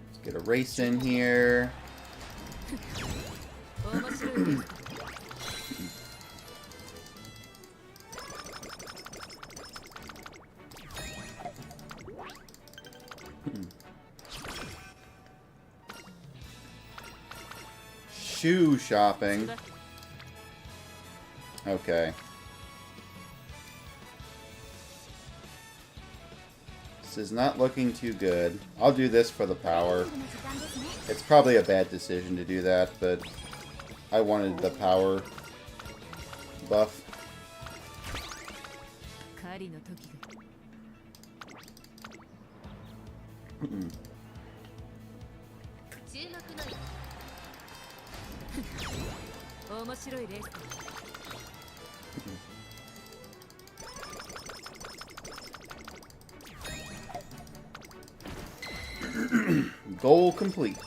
Let's get a race in here. Shoe shopping. Okay. This is not looking too good. I'll do this for the power. It's probably a bad decision to do that, but I wanted the power buff. Goal complete.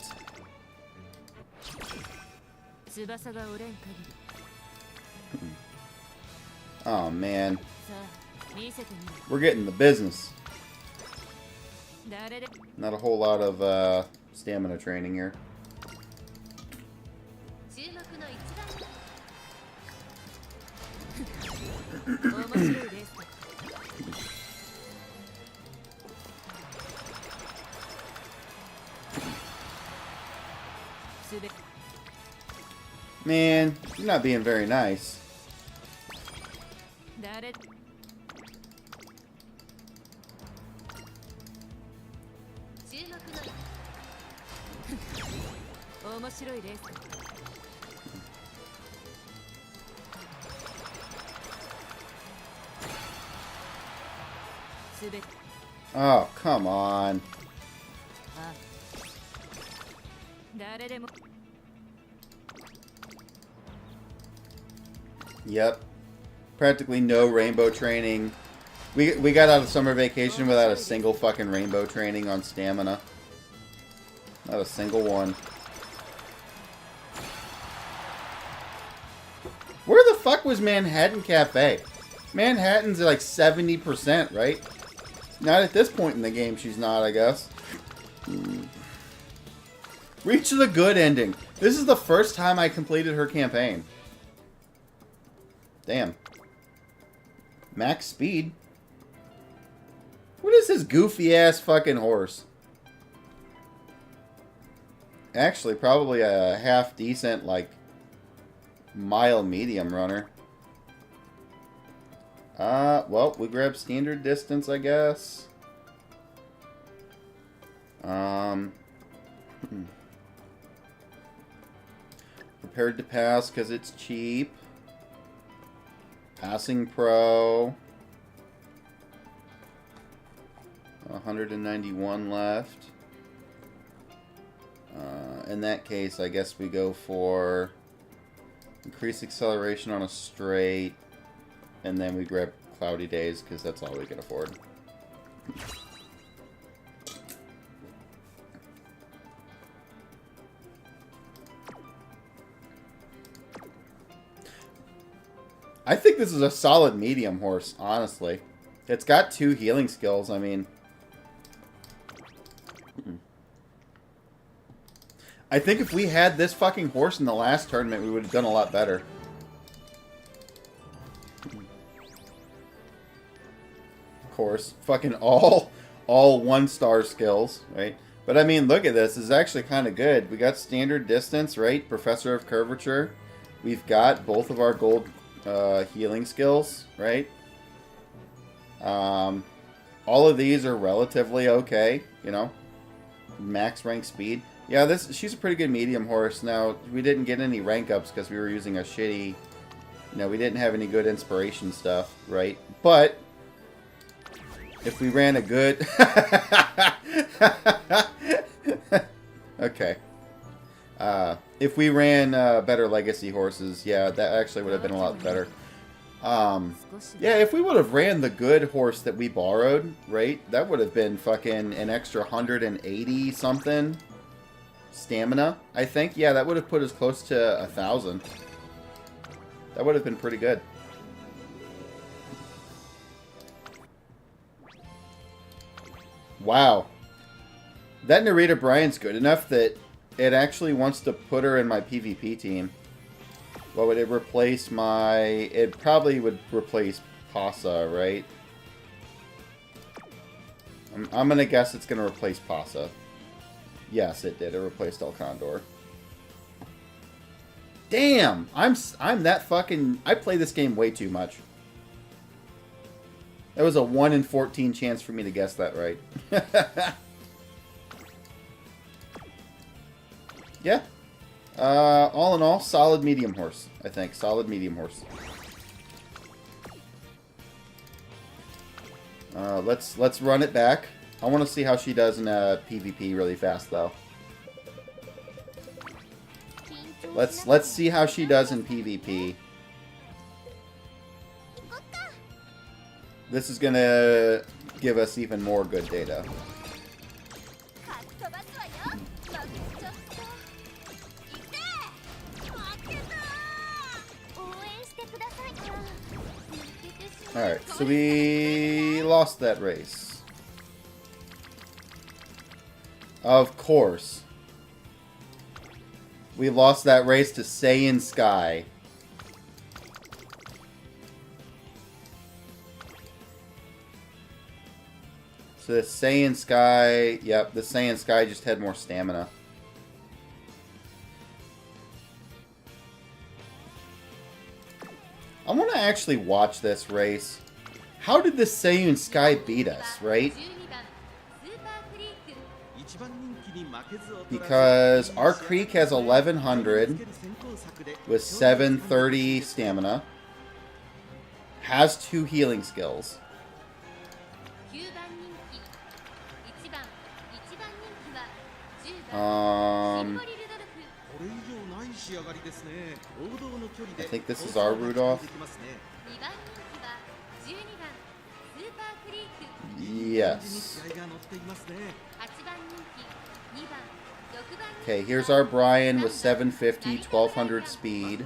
Oh, man. さあ見せてみろ We're getting the business. 誰で Not a whole lot of stamina training here. 注目の一番面白いレースだ すべ Man, you're not being very nice. 誰注目の面白いレースだ すべて Oh, come on. ああ誰でも Yep. Practically no rainbow training. We got out of summer vacation without a single fucking rainbow training on stamina. Not a single one. Where the fuck was Manhattan Cafe? Manhattan's like 70%, right? Not at this point in the game, she's not, I guess. Reach the good ending. This is the first time I completed her campaign. Damn. Max speed? What is this goofy ass fucking horse? Actually, probably a half decent, like, mile medium runner. Well, we grab standard distance, I guess. Prepared to pass because it's cheap. Passing Pro. 191 left. In that case, I guess we go for increased acceleration on a straight. And then we grab Cloudy Days because that's all we can afford. I think this is a solid medium horse, honestly. It's got 2 healing skills, I mean. I think if we had this fucking horse in the last tournament, we would have done a lot better. Of course. Fucking all 1-star skills, right? But I mean, look at this. This is actually kind of good. We got standard distance, right? Professor of Curvature. We've got both of our gold healing skills, right? All of these are relatively okay, you know. Max rank speed. Yeah, she's a pretty good medium horse. Now, we didn't get any rank ups because we were using a shitty... You know, we didn't have any good inspiration stuff, right? But if we ran a good... Okay. If we ran better legacy horses, yeah, that actually would have been a lot better. Yeah, if we would have ran the good horse that we borrowed, right, that would have been fucking an extra 180 something stamina, I think. Yeah, that would have put us close to 1,000. That would have been pretty good. Wow. That Narita Bryant's good enough that it actually wants to put her in my PvP team. What would it replace my... It probably would replace Pasa, right? I'm going to guess it's going to replace Pasa. Yes, it did. It replaced El Condor. Damn! I'm that fucking... I play this game way too much. That was a 1 in 14 chance for me to guess that right. Yeah. All in all, solid medium horse, I think. Solid medium horse. Let's run it back. I want to see how she does in PvP really fast, though. Let's see how she does in PvP. This is gonna give us even more good data. Alright, so we lost that race. Of course. We lost that race to Saiyan Sky. So the Saiyan Sky... Yep, the Saiyan Sky just had more stamina. I want to actually watch this race. How did the Saiyan Sky beat us, right? Because our Creek has 1100 with 730 stamina. Has 2 healing skills. I think this is our Rudolph. Yes. Okay, here's our Brian with 750, 1200 speed.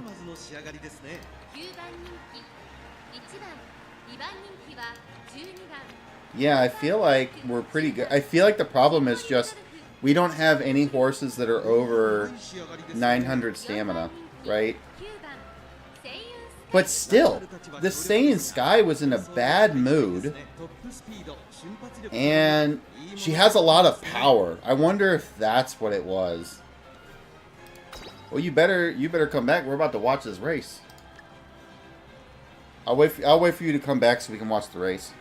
Yeah, I feel like we're pretty good. I feel like the problem is just we don't have any horses that are over 900 stamina, right? But still, the Saiyan Sky was in a bad mood, and she has a lot of power. I wonder if that's what it was. Well, you better come back. We're about to watch this race. I'll wait for you to come back so we can watch the race.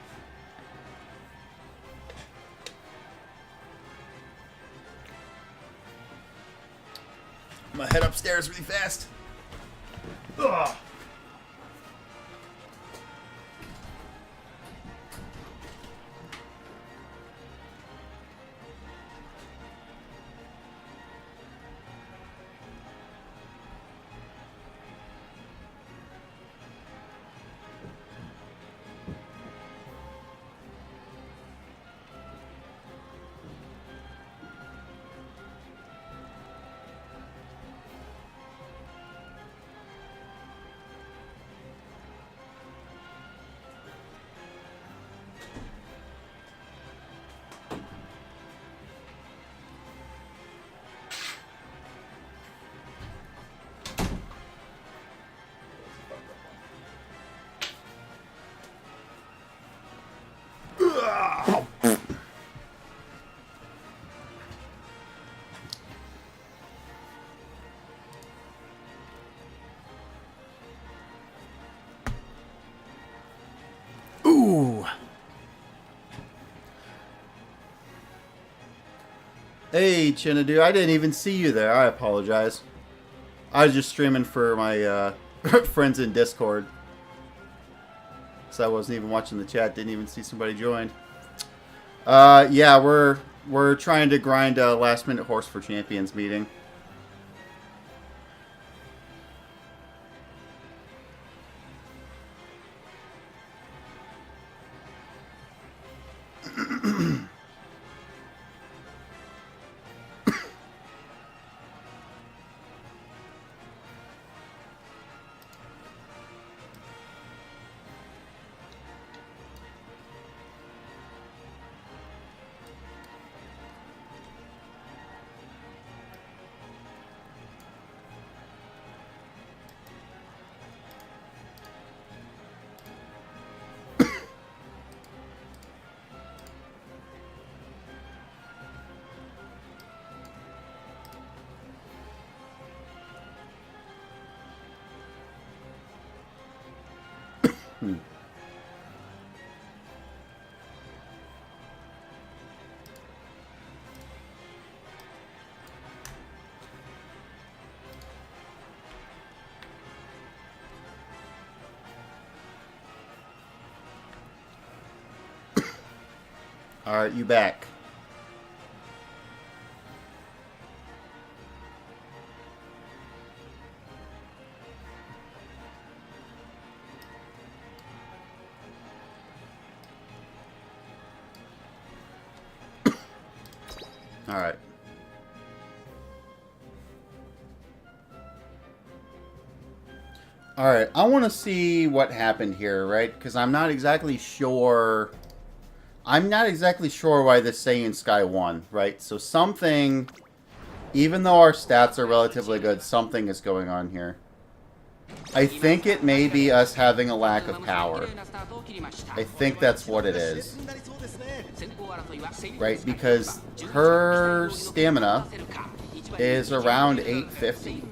I'm gonna head upstairs really fast. Ugh. Ooh. Hey, Chinadu, I didn't even see you there. I apologize. I was just streaming for my friends in Discord. So I wasn't even watching the chat. Didn't even see somebody join. Yeah, we're trying to grind a last-minute Horse for Champions meeting. Alright, you back. Alright. Alright, I want to see what happened here, right? Because I'm not exactly sure... I'm not exactly sure why this Saiyan Sky won, right? So something... Even though our stats are relatively good, something is going on here. I think it may be us having a lack of power. I think that's what it is. Right? Because her stamina is around 850.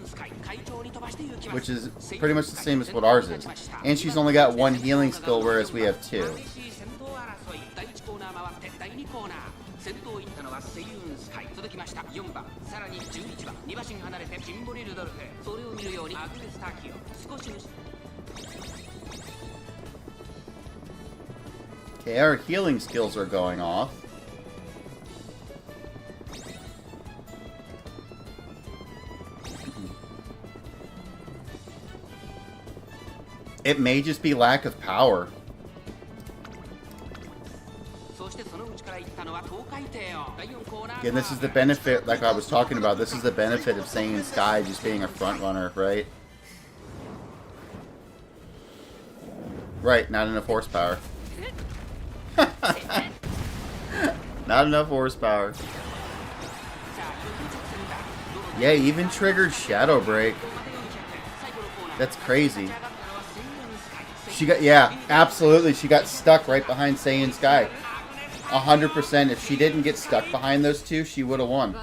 Which is pretty much the same as what ours is. And she's only got one healing skill, whereas we have two. Okay, our healing skills are going off. It may just be lack of power. Again, this is the benefit, like I was talking about, this is the benefit of Saiyan Sky just being a front runner, right? Right, not enough horsepower. Not enough horsepower. Yeah, even triggered Shadow Break. That's crazy. She got, yeah, absolutely. She got stuck right behind Saiyan Sky. 100%. If she didn't get stuck behind those two, she would have won.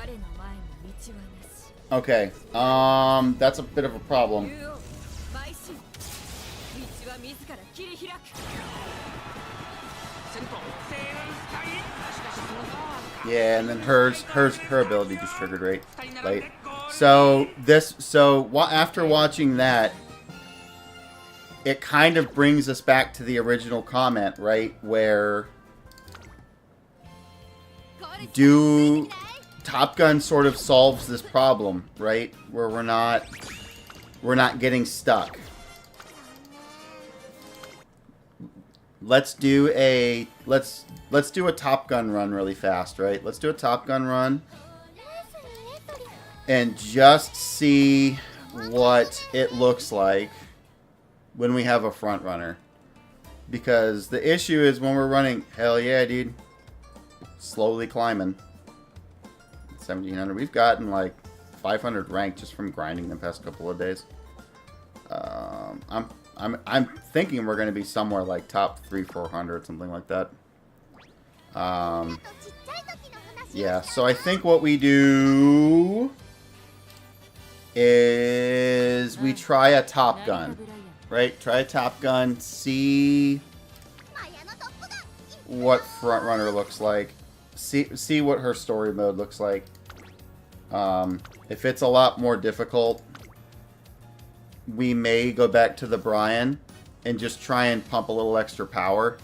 Okay. That's a bit of a problem. Yeah, and then her ability just triggered right late. So after watching that, it kind of brings us back to the original comment, right? Where Top Gun sort of solves this problem, right? Where we're not getting stuck. Let's do a Top Gun run really fast, right? Let's do a Top Gun run and just see what it looks like when we have a front runner. Because the issue is when we're running, hell yeah, dude, slowly climbing. 1700. We've gotten like 500 rank just from grinding the past couple of days. I'm thinking we're going to be somewhere like top 300-400, something like that. Yeah, so I think what we do is we try a Top Gun. Right? Try a Top Gun, see what front runner looks like. See what her story mode looks like. If it's a lot more difficult, we may go back to the Brian and just try and pump a little extra power.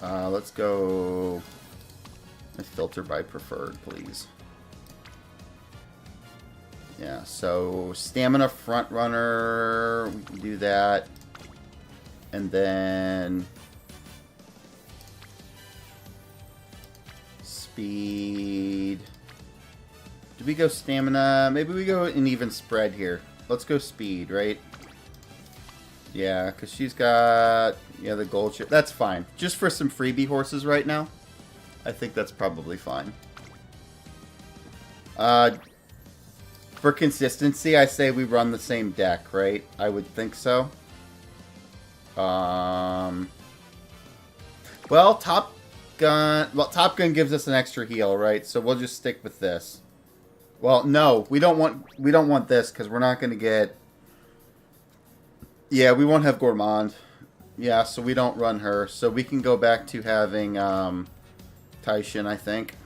Let's go filter by preferred, please. Yeah, so stamina front runner, we can do that. And then speed. Do we go stamina? Maybe we go an even spread here. Let's go speed, right? Yeah, because she's got, yeah, the gold chip. That's fine. Just for some freebie horses right now. I think that's probably fine. For consistency, I say we run the same deck, right? I would think so. Well, Top Gun gives us an extra heal, right? So we'll just stick with this. Well, no, we don't want this because we're not going to get. Yeah, we won't have Gourmand. Yeah, so we don't run her. So we can go back to having Taishin, I think.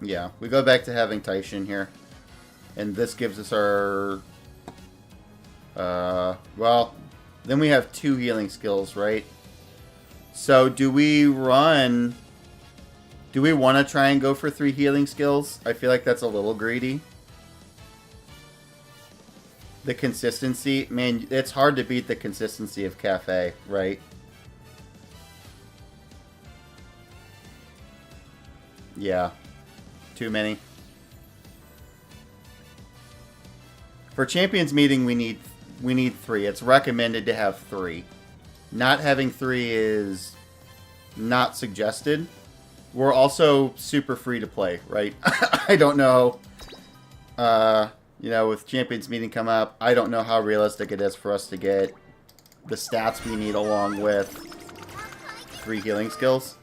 Yeah, we go back to having Taishin here. And this gives us our... well, then we have 2 healing skills, right? So do we run... Do we want to try and go for 3 healing skills? I feel like that's a little greedy. The consistency... Man, it's hard to beat the consistency of Cafe, right? Yeah. Too many. For champions meeting, we need 3. It's recommended to have 3. Not having 3 is not suggested. We're also super free to play, right? I don't know. You know, with champions meeting come up, I don't know how realistic it is for us to get the stats we need along with 3 healing skills.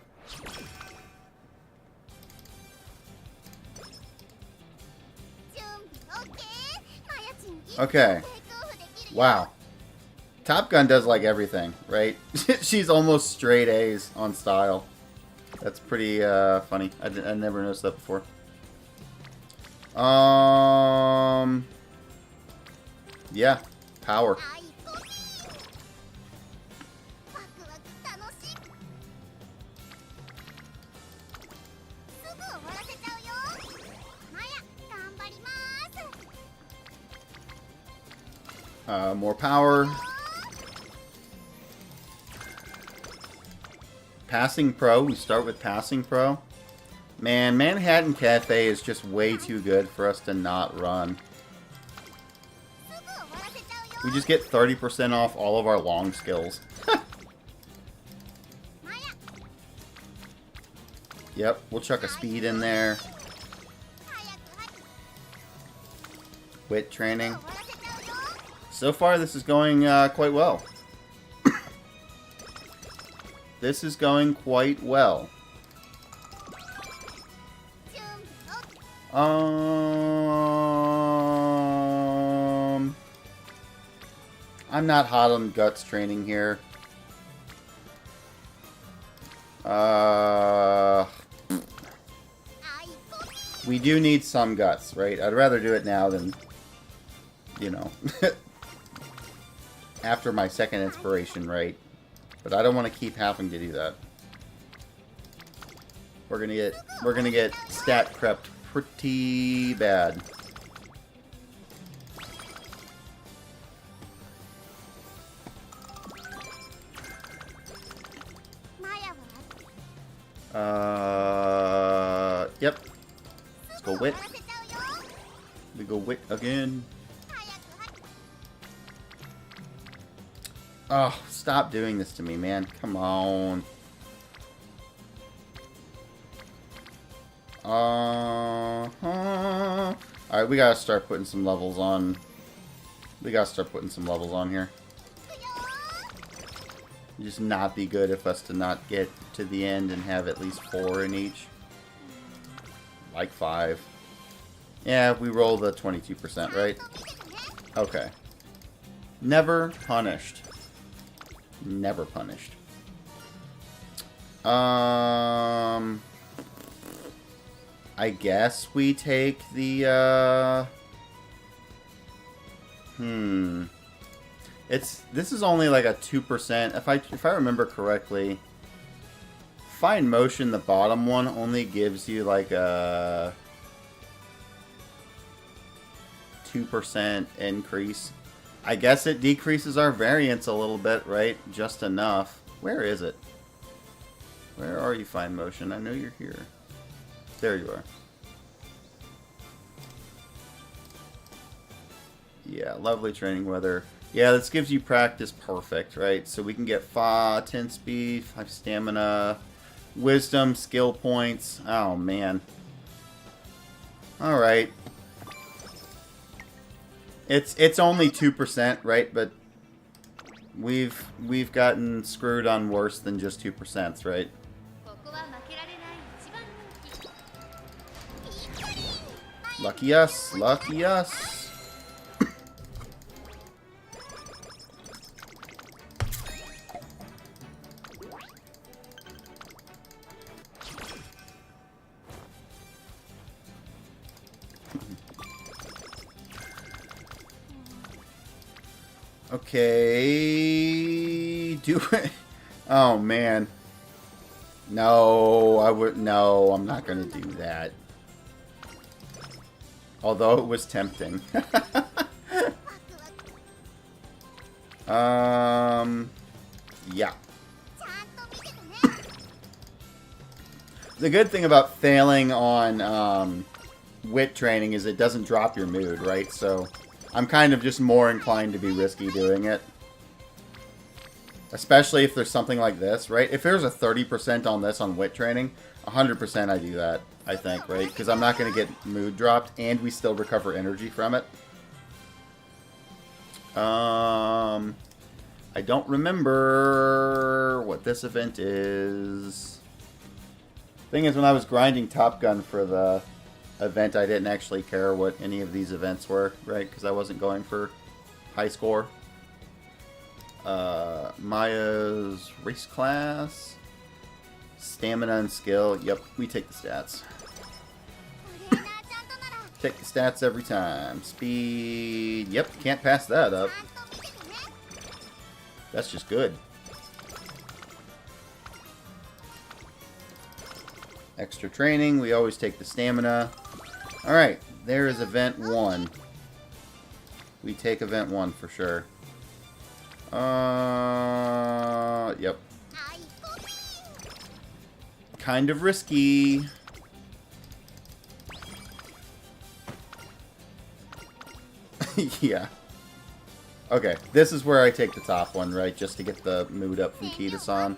Okay. Wow. Top Gun does like everything, right? She's almost straight A's on style. That's pretty funny. I never noticed that before. Yeah. Power. More power. Passing Pro. We start with Passing Pro. Man, Manhattan Cafe is just way too good for us to not run. We just get 30% off all of our long skills. Yep, we'll chuck a speed in there. Wit training. So far, this is going quite well. This is going quite well. I'm not hot on guts training here. We do need some guts, right? I'd rather do it now than, you know, after my second inspiration, right? But I don't want to keep having to do that. We're gonna get stat crept pretty bad. Yep. Let's go wit. We go wit again. Oh, stop doing this to me, man. Come on. Alright, we gotta start putting some levels on. We gotta start putting some levels on here. It'd just not be good if us to not get to the end and have at least 4 in each. Like 5. Yeah, we roll the 22%, right? Okay. Never punished. Never punished. I guess we take the, this is only like a 2%. If I remember correctly, Fine Motion, the bottom one, only gives you like a 2% increase. I guess it decreases our variance a little bit, right? Just enough. Where is it? Where are you, Fine Motion? I know you're here. There you are. Yeah, lovely training weather. Yeah, this gives you practice perfect, right? So we can get 10 speed, 5 stamina, wisdom, skill points. Oh, man. Alright. It's only 2%, right? But we've gotten screwed on worse than just 2%, right? Lucky us, lucky us. Okay, do it. Oh man. No, no, I'm not gonna do that. Although it was tempting. Yeah. The good thing about failing on wit training is it doesn't drop your mood, right? So I'm kind of just more inclined to be risky doing it. Especially if there's something like this, right? If there's a 30% on this on wit training, 100% I do that, I think, right? Because I'm not going to get mood dropped, and we still recover energy from it. I don't remember what this event is. Thing is, when I was grinding Top Gun for the event, I didn't actually care what any of these events were, right? Because I wasn't going for high score. Maya's race class, stamina and skill. Yep, we take the stats. Take the stats every time. Speed. Yep, can't pass that up. That's just good. Extra training. We always take the stamina. Alright, there is event 1. We take event 1 for sure. Yep. Kind of risky. Yeah. Okay, this is where I take the top one, right? Just to get the mood up from Kita-san.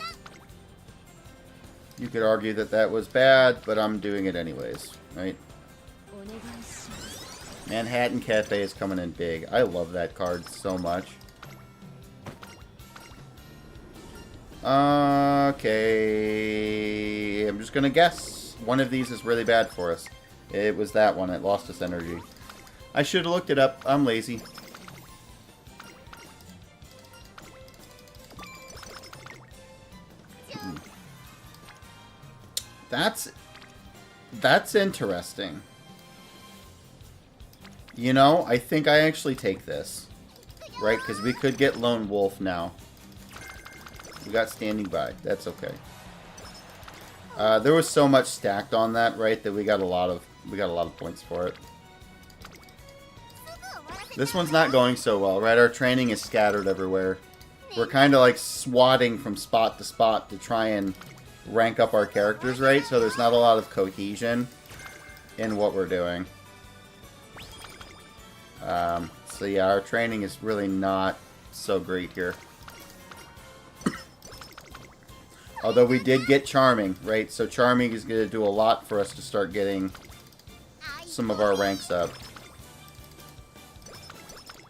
You could argue that that was bad, but I'm doing it anyways, right? Manhattan Cafe is coming in big. I love that card so much. Okay, I'm just gonna guess. One of these is really bad for us. It was that one. It lost us energy. I should have looked it up. I'm lazy. That's interesting. You know, I think I actually take this. Right? Because we could get Lone Wolf now. We got standing by. That's okay. There was so much stacked on that, right, that we got a lot of points for it. This one's not going so well, right? Our training is scattered everywhere. We're kind of like swatting from spot to spot to try and rank up our characters, right? So there's not a lot of cohesion in what we're doing. So yeah, our training is really not so great here. Although we did get Charming, right? So Charming is going to do a lot for us to start getting some of our ranks up.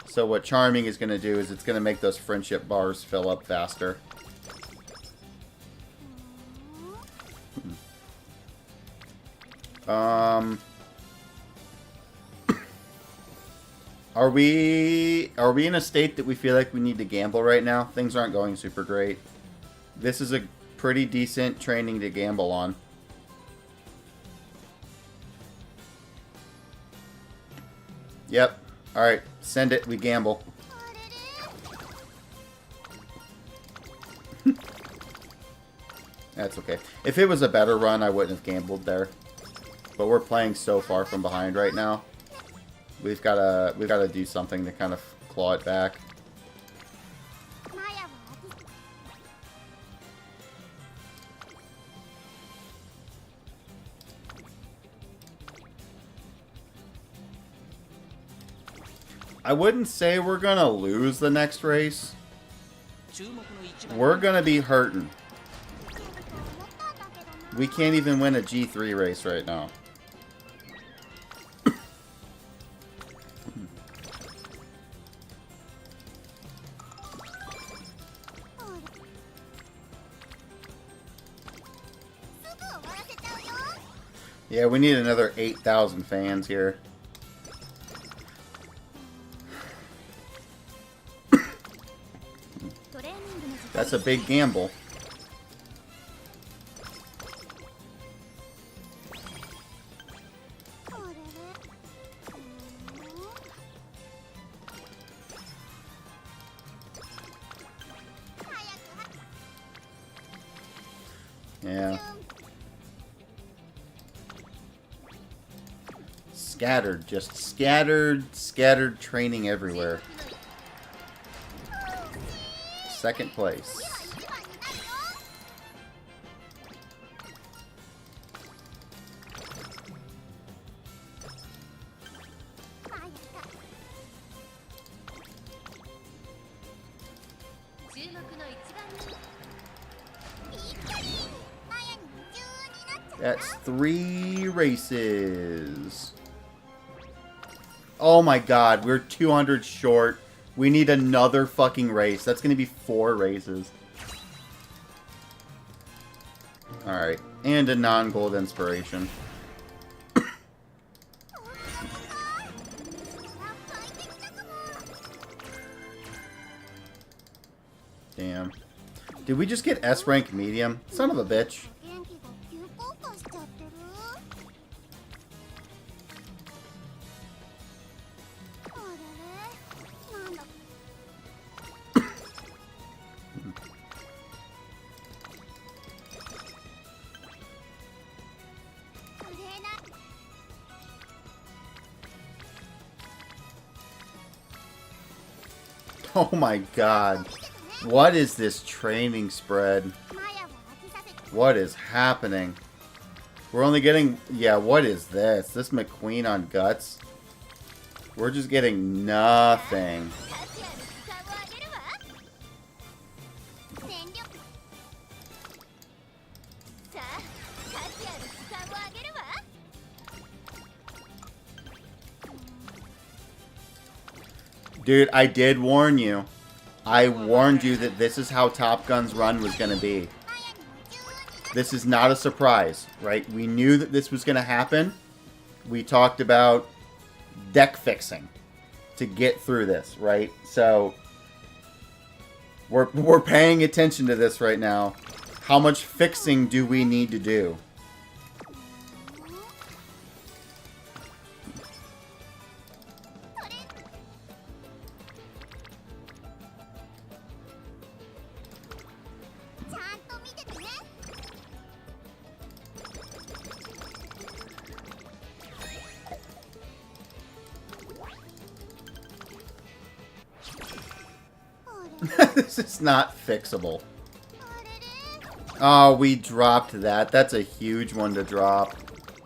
So what Charming is going to do is it's going to make those friendship bars fill up faster. Are we in a state that we feel like we need to gamble right now? Things aren't going super great. This is a pretty decent training to gamble on. Yep. Alright, send it. We gamble. That's okay. If it was a better run, I wouldn't have gambled there. But we're playing so far from behind right now. We've gotta do something to kind of claw it back. I wouldn't say we're gonna lose the next race. We're gonna be hurting. We can't even win a G3 race right now. Yeah, we need another 8,000 fans here. That's a big gamble. Yeah. Scattered, just scattered training everywhere. Second place. That's 3 races. Oh my god, we're 200 short. We need another fucking race. That's gonna be 4 races. Alright, and a non-gold inspiration. Damn. Did we just get S rank medium? Son of a bitch. 元気が急降下しちゃってる。あれれ、なんだ。トレーナー。 Oh my god. What is this training spread? マヤを飽きさせて。 What is happening? We're only getting... Yeah, what is this? This McQueen on guts? We're just getting nothing. 価値ある時間をあげるわ。全力。さあ、価値ある時間をあげるわ。 Dude, I did warn you. I warned you that this is how Top Gun's run was going to be. マヤに夢中になっ This is not a surprise, right? We knew that this was going to happen. We talked about deck fixing to get through this, right? So we're paying attention to this right now. How much fixing do we need to do? それ。ちゃんと見ててね。 This is not fixable. あれれ。 Oh, we dropped that. That's a huge one to drop.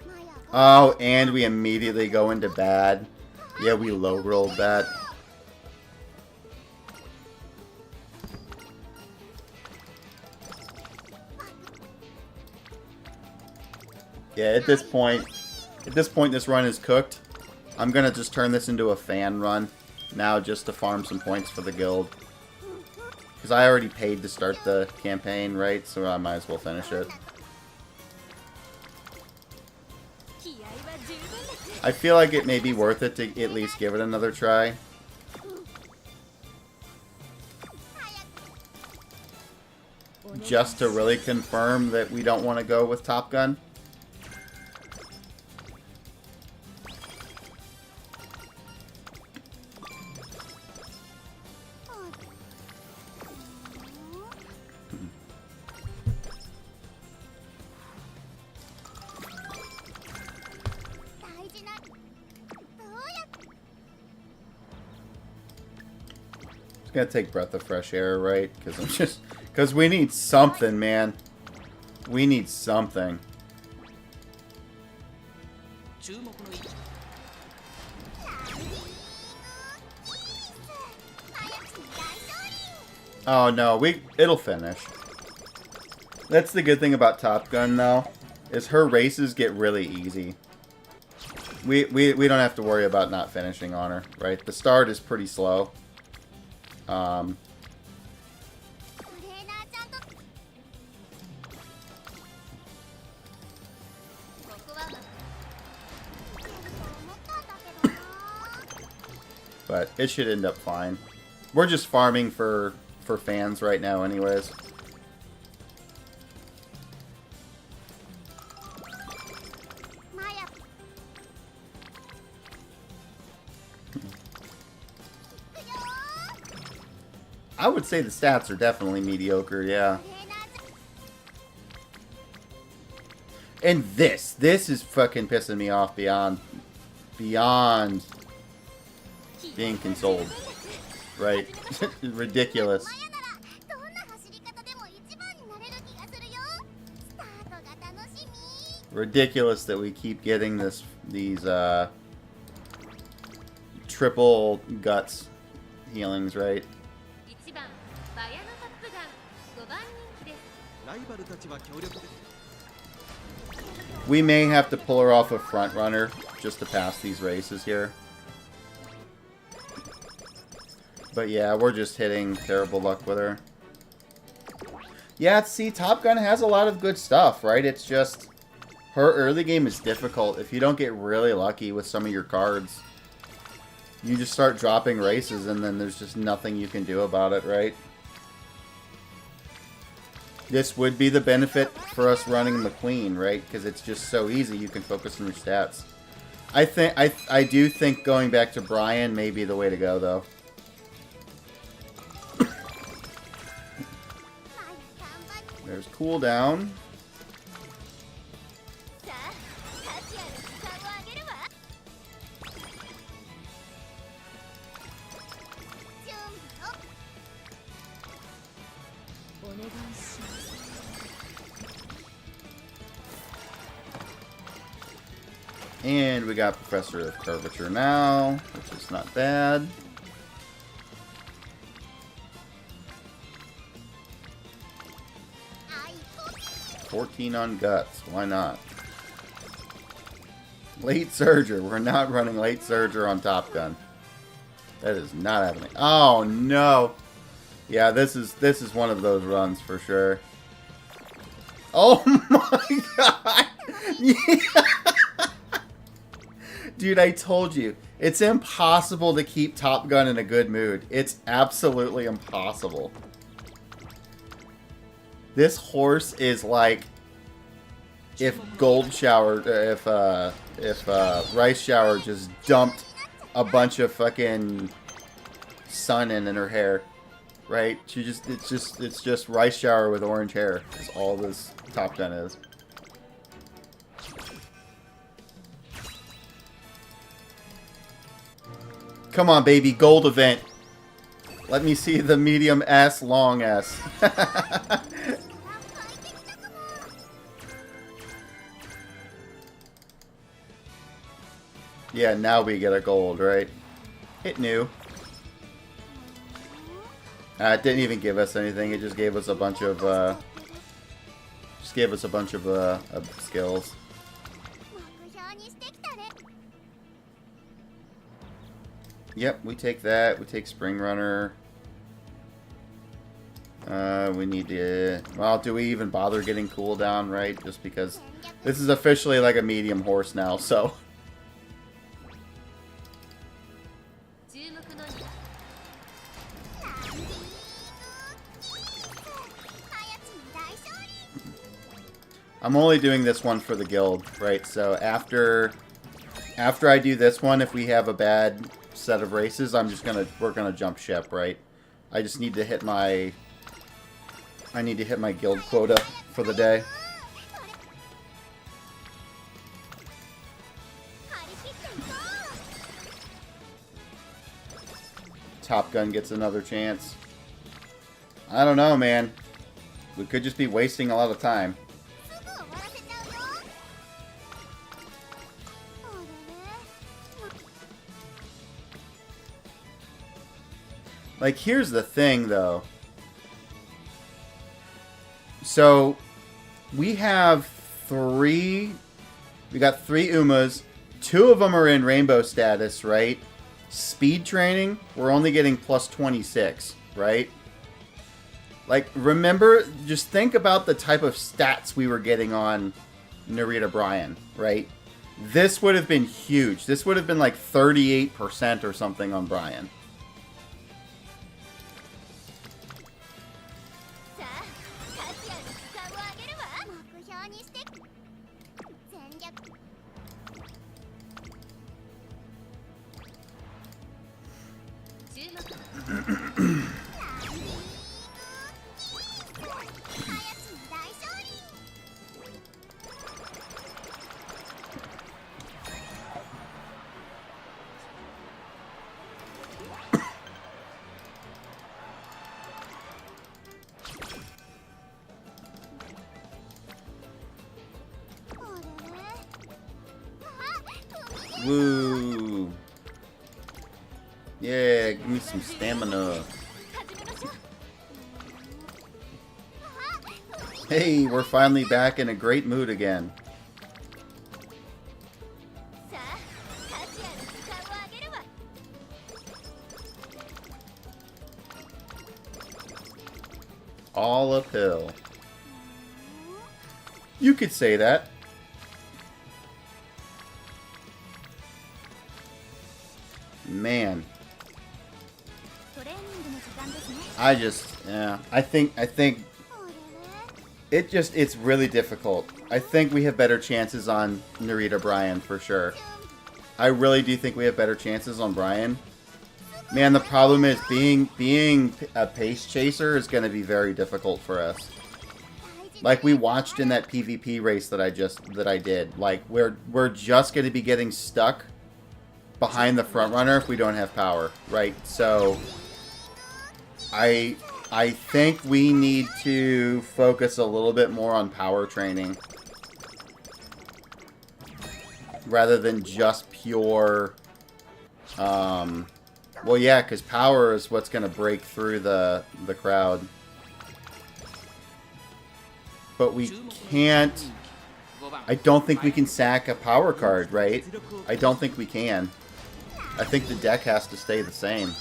マヤが。 Oh, and we immediately go into bad. Yeah, we low rolled that. Yeah, at this point, this run is cooked. I'm gonna just turn this into a fan run now, just to farm some points for the guild. Because I already paid to start the campaign, right? So I might as well finish it. 気合は十分です。 I feel like it may be worth it to at least give it another try. 早く。 Just to really confirm that we don't want to go with Top Gun. Just gonna take breath of fresh air, right? Because we need something, man. We need something. 注目の位置。 Oh no, it'll finish. That's the good thing about Top Gun, though, is her races get really easy. We don't have to worry about not finishing on her, right? The start is pretty slow. トレーナーちゃんと。ここは。やると思ったんだけどな。 But it should end up fine. We're just farming for fans right now anyways. マヤ。行くよー。 I would say the stats are definitely mediocre, yeah. トレーナーちゃん。 And this is fucking pissing me off beyond being consoled. Right? Ridiculous. マヤならどんな走り方でも一番になれる気がするよ。スタートが楽しみ。 Ridiculous that we keep getting these triple guts healings, right? 1番バヤノタップガン5番人気です。ライバルたちは強力です。We may have to pull her off a front runner just to pass these races here. But yeah, we're just hitting terrible luck with her. Yeah, see, Top Gun has a lot of good stuff, right? It's just her early game is difficult. If you don't get really lucky with some of your cards, you just start dropping races and then there's just nothing you can do about it, right? This would be the benefit for us running the Queen, right? Because it's just so easy. You can focus on your stats. I do think going back to Brian may be the way to go, though. There's cooldown. And we got Professor of Curvature now, which is not bad. $14 on Guts, why not? Late Surger, we're not running Late Surger on Top Gun. That is not happening. Oh no! Yeah, this is one of those runs for sure. Oh my god! Yeah. Dude, I told you. It's impossible to keep Top Gun in a good mood. It's absolutely impossible. This horse is like if Gold Shower, if Rice Shower just dumped a bunch of fucking sun in her hair, right? It's just Rice Shower with orange hair. Is all this Top Gun is. Come on, baby, gold event. Let me see the medium S, long S. Yeah, now we get a gold, right? It knew. It didn't even give us anything. It just gave us a bunch of skills. Yep, we take that. We take Spring Runner. We need to... Well, do we even bother getting cooldown, right? Just because this is officially like a medium horse now, so... I'm only doing this one for the guild, right? So after I do this one, if we have a bad set of races, we're gonna jump ship, right? I just need to hit my guild quota for the day. Top Gun gets another chance. I don't know, man. We could just be wasting a lot of time. Like, here's the thing, though. So, we have we got 3 Umas. 2 of them are in rainbow status, right? Speed training, we're only getting plus 26, right? Like, remember, just think about the type of stats we were getting on Narita Bryan, right? This would have been huge. This would have been like 38% or something on Bryan. Woo! Yeah, give me some stamina. Hey, we're finally back in a great mood again. all uphill. You could say that. Man. Yeah, I think it's really difficult. I think we have better chances on Narita Bryan for sure. I really do think we have better chances on Bryan. Man, the problem is being a pace chaser is going to be very difficult for us. Like we watched in that PvP race that I did. Like we're just going to be getting stuck behind the front runner if we don't have power, right? So I think we need to focus a little bit more on power training rather than just pure well, yeah, because power is what's going to break through the crowd. But we can't... I don't think we can sack a power card, right? I don't think we can. I think the deck has to stay the same.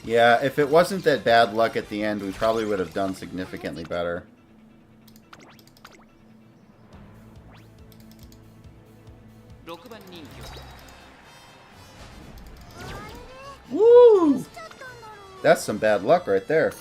Yeah, if it wasn't that bad luck at the end, we probably would have done significantly better. Woo! That's some bad luck right there.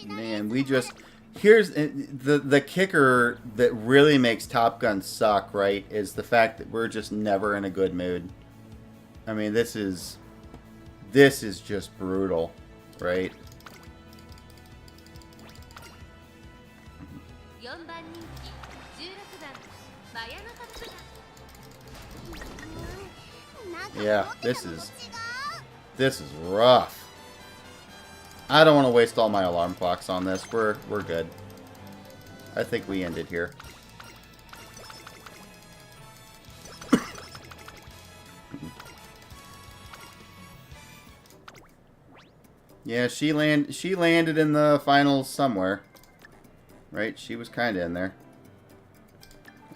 Man, we just... Here's the kicker that really makes Top Gun suck, right, is the fact that we're just never in a good mood. I mean, this is just brutal, right? Yeah, this is rough. I don't want to waste all my alarm clocks on this. We're good. I think we ended here. Yeah, she landed in the finals somewhere. Right? She was kind of in there.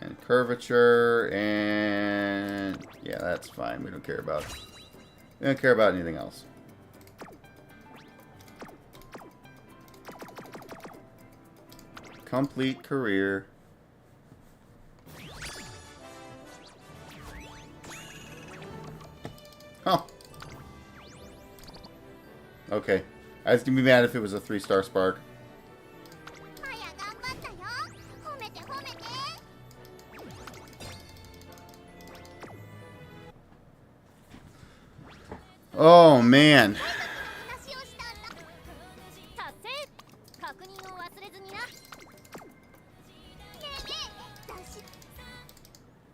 And curvature and yeah, that's fine. We don't care about anything else. Complete career. Huh. Okay. I was gonna be mad if it was a 3-star spark. Oh man.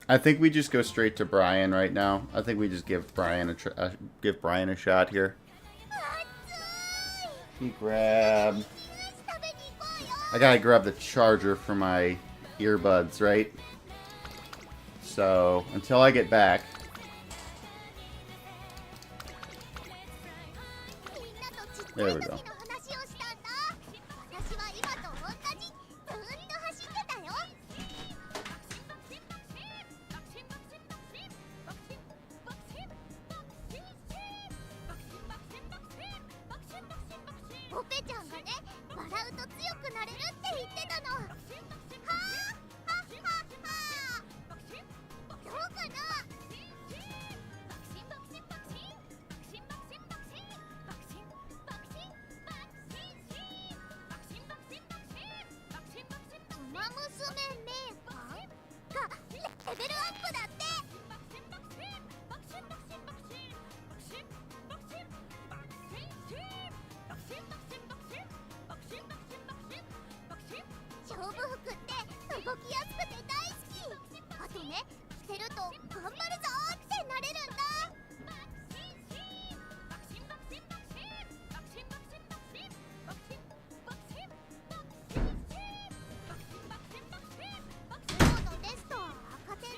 I think we just go straight to Bryan right now. I think we just give Bryan a shot here. He grabbed. I gotta grab the charger for my earbuds, right? So until I get back. There we go.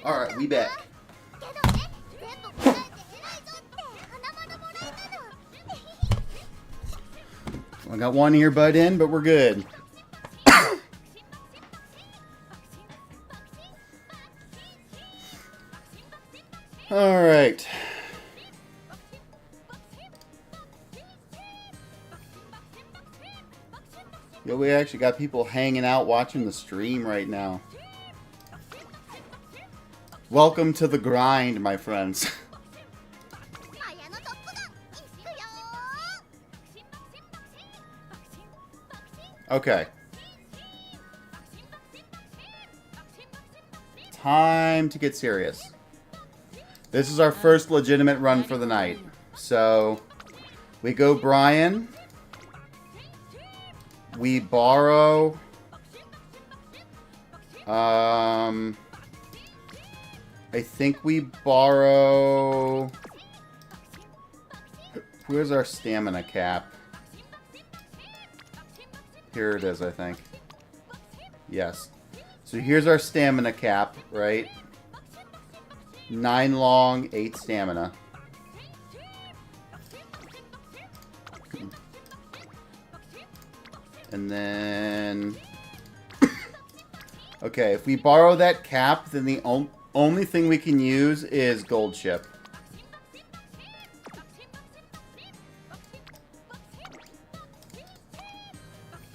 Alright, we back. けどね、全部答えて偉いぞって花丸もらえたの。 I got one earbud in, but we're good. Alright. Yo, we actually got people hanging out watching the stream right now. Welcome to the grind, my friends. 綾のトップガン、いくよー。 Okay. Time to get serious. This is our first legitimate run for the night. So, we go Brian. We borrow. I think we borrow. Where's our stamina cap? Here it is, I think. Yes. So here's our stamina cap, right? 9 long, 8 stamina. And then... okay, if we borrow that cap, then the only thing we can use is gold ship.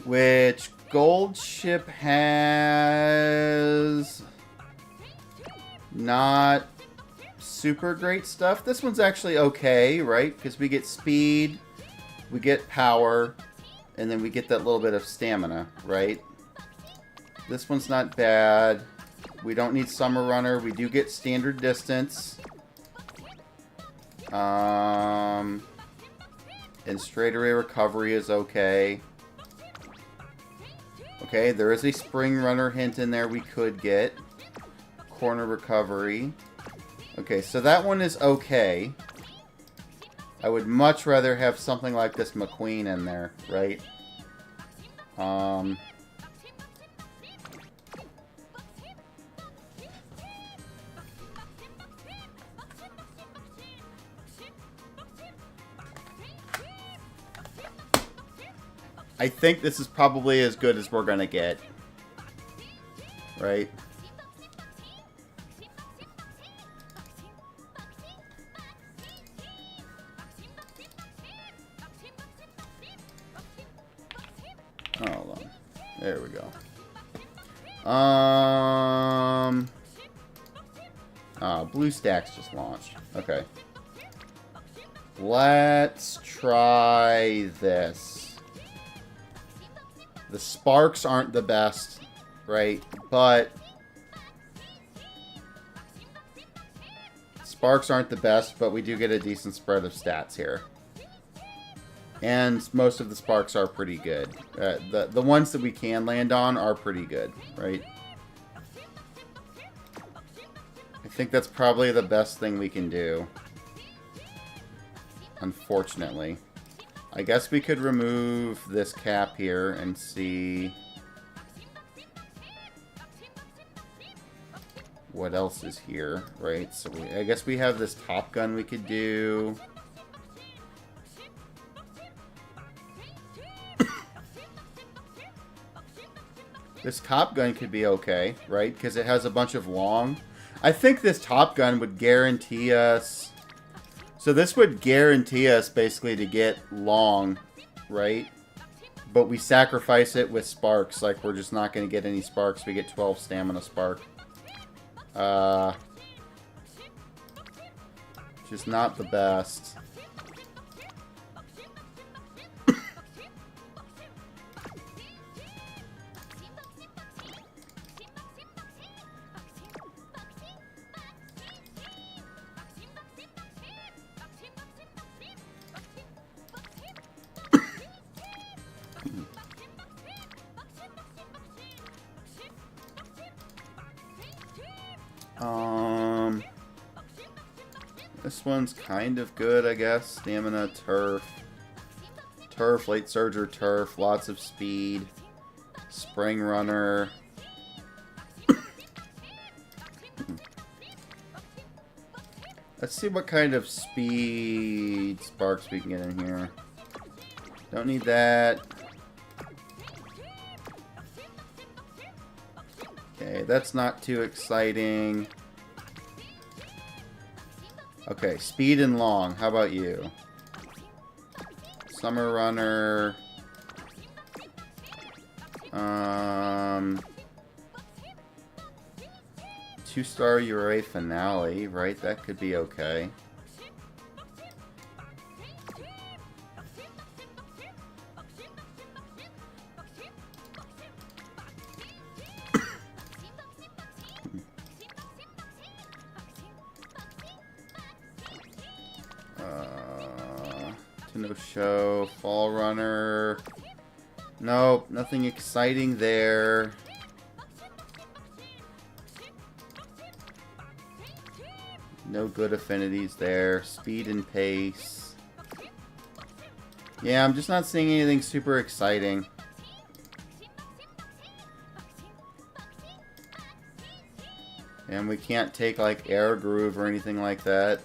Which gold ship has not super great stuff. This one's actually okay, right? Because we get speed, we get power, and then we get that little bit of stamina, right? This one's not bad. We don't need Summer Runner. We do get standard distance. And straight array recovery is okay. Okay, there is a Spring Runner hint in there we could get. Corner recovery. Okay, so that one is okay. I would much rather have something like this McQueen in there, right? I think this is probably as good as we're gonna get. Right? Oh, hold on. There we go. BlueStacks just launched. Okay. Let's try this. The sparks aren't the best, right? But sparks aren't the best, but we do get a decent spread of stats here. And most of the sparks are pretty good. The ones that we can land on are pretty good, right? I think that's probably the best thing we can do. Unfortunately. I guess we could remove this cap here and see what else is here, right? So I guess we have this Top Gun we could do. This Top Gun could be okay, right? Because it has a bunch of long. I think this Top Gun would guarantee us... So this would guarantee us basically to get long, right? But we sacrifice it with sparks. Like, we're just not going to get any sparks. We get 12 stamina spark. Just not the best. This one's kind of good, I guess. Stamina, turf. Turf, late surger, turf. Lots of speed. Spring runner. Let's see what kind of speed sparks we can get in here. Don't need that. Okay, that's not too exciting. Okay, speed and long. How about you? Summer Runner. 2-star URA finale, right? That could be okay. To no show, Fall Runner. Nope, nothing exciting there. No good affinities there. Speed and pace. Yeah, I'm just not seeing anything super exciting. And we can't take like Air Groove or anything like that.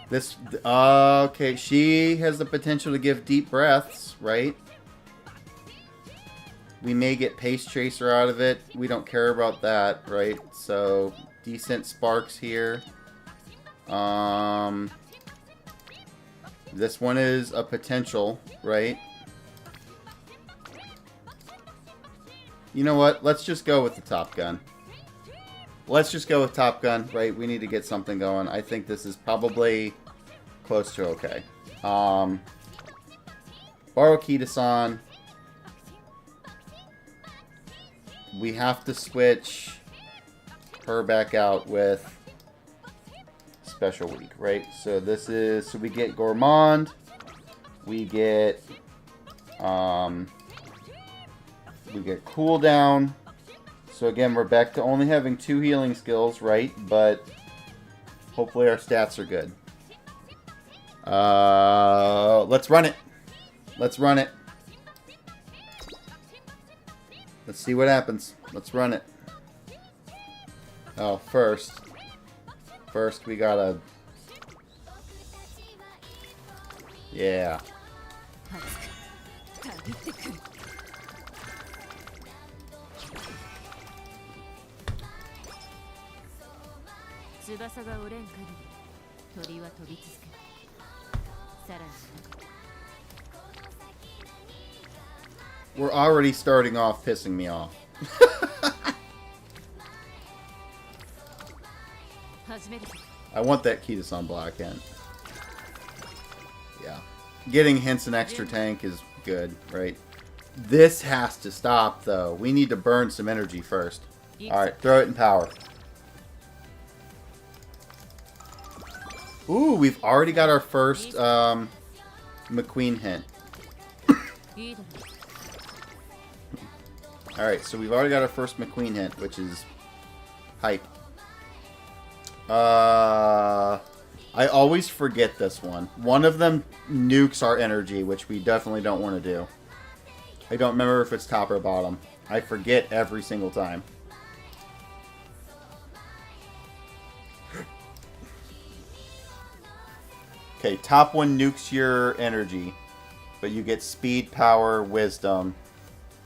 This, okay, she has the potential to give deep breaths, right? We may get Pace Chaser out of it. We don't care about that, right? So, decent sparks here. This one is a potential, right? You know what? Let's just go with the Top Gun. Let's just go with Top Gun, right? We need to get something going. I think this is probably close to okay. Borrow Kita-san. We have to switch her back out with Special Week, right? So this is, so we get Gourmand. We get Cooldown. So again, we're back to only having 2 healing skills, right? But hopefully our stats are good. Let's run it. Let's run it. Let's see what happens. Let's run it. Oh, first we gotta... Yeah. 翼が折れん限り鳥は飛び続ける。さらに We're already starting off pissing me off. I want that Kita-san Black Hint. Yeah. Getting hints an extra tank is good, right? This has to stop, though. We need to burn some energy first. Alright, throw it in power. Ooh, we've already got our first McQueen hint. Alright, so we've already got our first McQueen hint, which is hype. I always forget this one. One of them nukes our energy, which we definitely don't want to do. I don't remember if it's top or bottom. I forget every single time. Okay, top one nukes your energy, but you get speed, power, wisdom.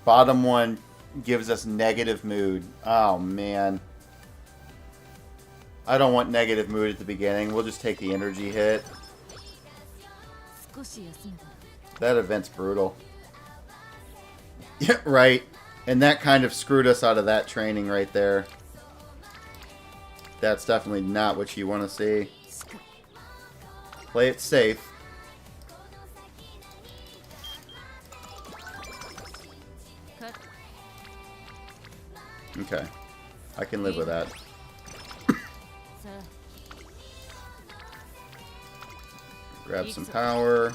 Bottom one gives us negative mood. Oh, man. I don't want negative mood at the beginning. We'll just take the energy hit. That event's brutal. Yeah, right. And that kind of screwed us out of that training right there. That's definitely not what you want to see. Play it safe. Okay. I can live with that. Grab some power.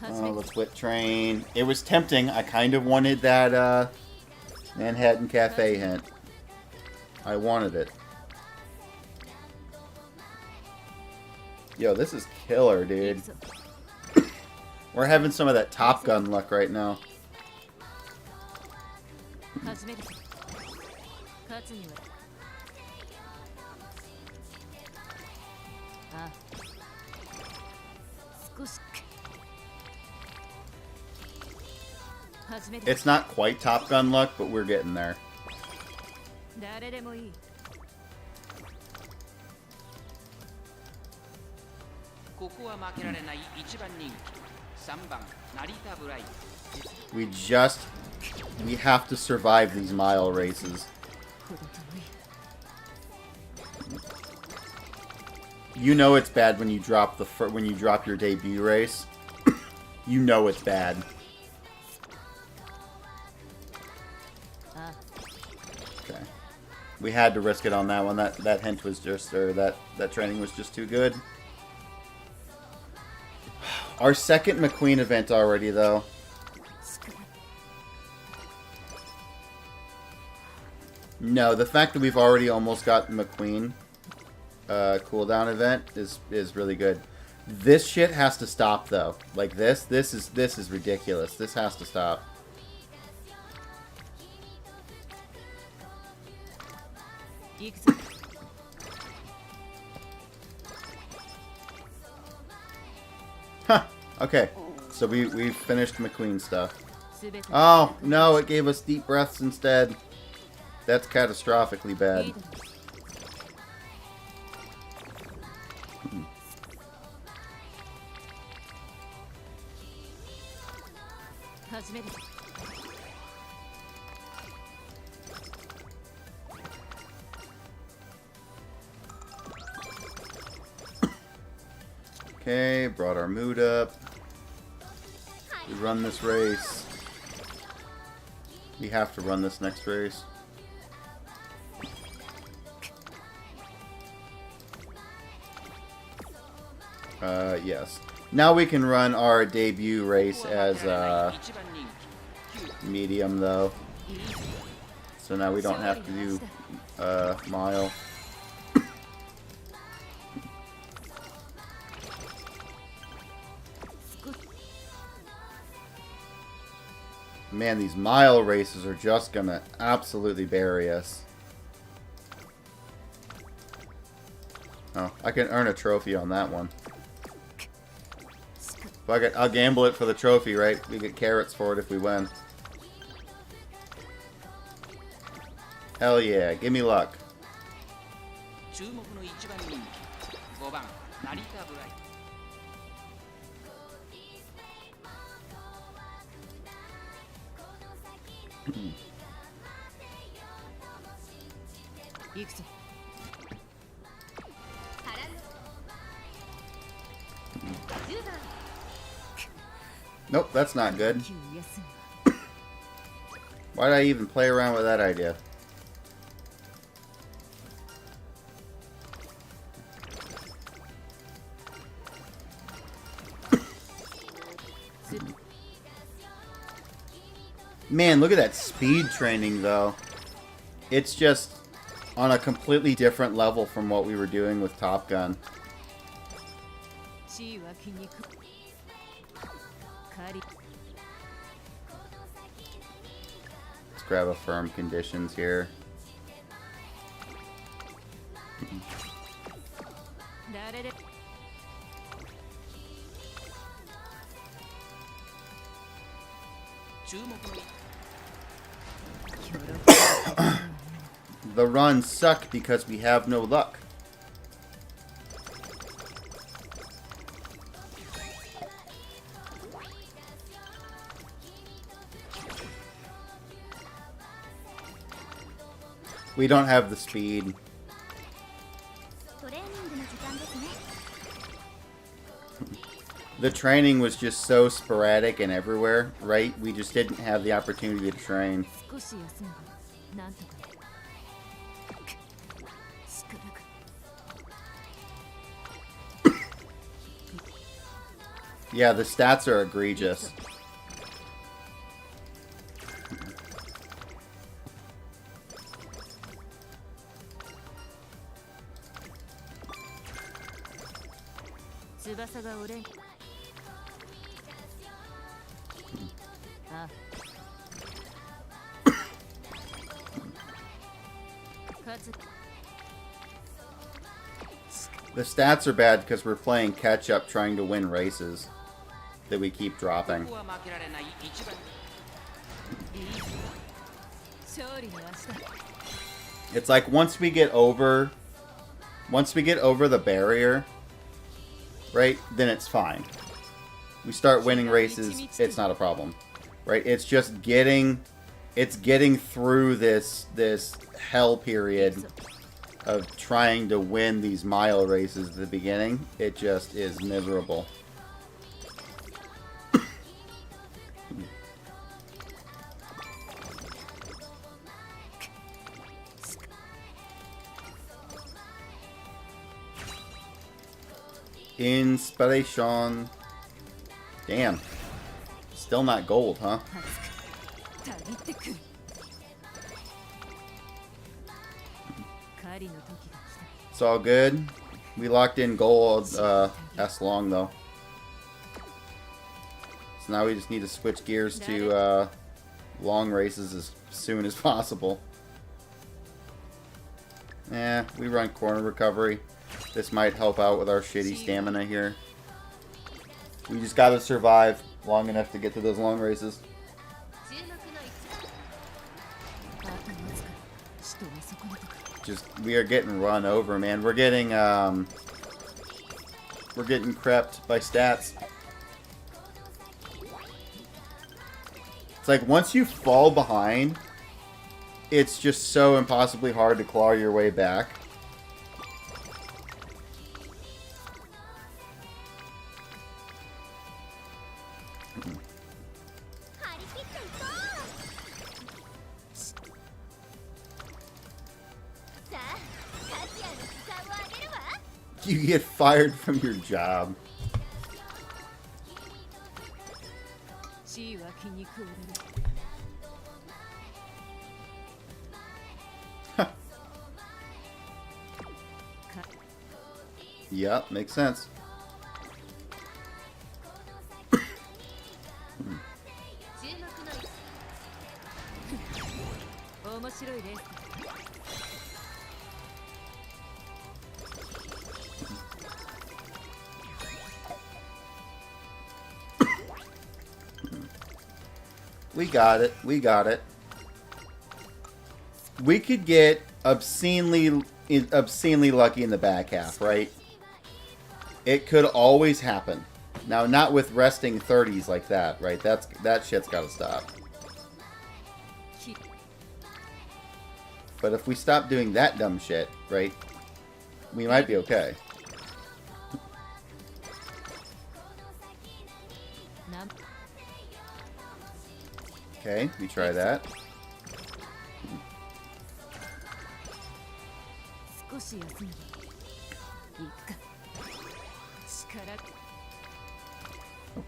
Oh, let's whip train. It was tempting. I kind of wanted that Manhattan Cafe hint. I wanted it. Yo, this is killer, dude. 行くぞ We're having some of that Top Gun luck right now. 始めるぞ勝つにはあ少し始める It's not quite Top Gun luck, but we're getting there. 誰でもいい ここは負けられない一番人気3番成田ブライ We have to survive these mile races. ほど遠い You know it's bad when you drop when you drop your debut race. You know it's bad. あ Okay. We had to risk it on that one. That hint was just, or that training was just too good. Our second McQueen event already, though. しか No, the fact that we've already almost got McQueen cooldown event is really good. This shit has to stop, though. Like this is ridiculous. This has to stop. 行くぞ Huh. Okay. So we've finished McQueen stuff. すべて Oh, no, it gave us deep breaths instead. That's catastrophically いい bad. だろう 始めるぞ Okay, brought our mood up. We run this race. We have to run this next race. Yes. Now we can run our debut race as 一番人気 medium, though. いいぞ So now we don't have to do mile. Man, these mile races are just gonna absolutely bury us. Oh, I can earn a trophy on that one. Fuck it, I'll gamble it for the trophy, right? We get carrots for it if we win. Hell yeah, give me luck. 注目の一番人気5番成田ブライ 行くぞ Nope, that's not good. 休休む Why did I even play around with that idea? Man, look at that speed training, though. It's just on a completely different level from what we were doing with Top Gun. 地位は気にく狩り Let's grab a firm conditions here. 誰で 注目の The runs suck because we have no luck. We don't have the speed. トレーニングの時間ですね The training was just so sporadic and everywhere, right? We just didn't have the opportunity to train. 少し休めばなんとかしかなく Yeah, the stats are egregious. 翼が折れんあ勝つ The stats are bad because we're playing catch up trying to win races that we keep dropping. ここは負けられない一番 勝利の足だ It's like once we get over the barrier, right, then it's fine. We start winning races, it's not a problem. Right? It's just getting through this hell period of trying to win these mile races at the beginning. It just is miserable. Inspiration. Damn. Still not gold, huh? たぎってくる狩りの時が来た It's all good. We locked in gold S long though. So now we just need to switch gears to long races as soon as possible. We run corner recovery. This might help out with our shitty stamina here. We just gotta survive long enough to get to those long races. あとわずか死と見損ねたか Just we are getting run over, man. We're getting crept by stats. It's like once you fall behind, it's just so impossibly hard to claw your way back. You get fired from your job. 地位は気に食われる Yep, makes sense. 面白いレース We got it. We got it. We could get obscenely lucky in the back half, right? It could always happen. Now, not with resting 30s like that, right? That shit's got to stop. But if we stop doing that dumb shit, right, we might be okay. Okay, we try that. 少し休めば行くか力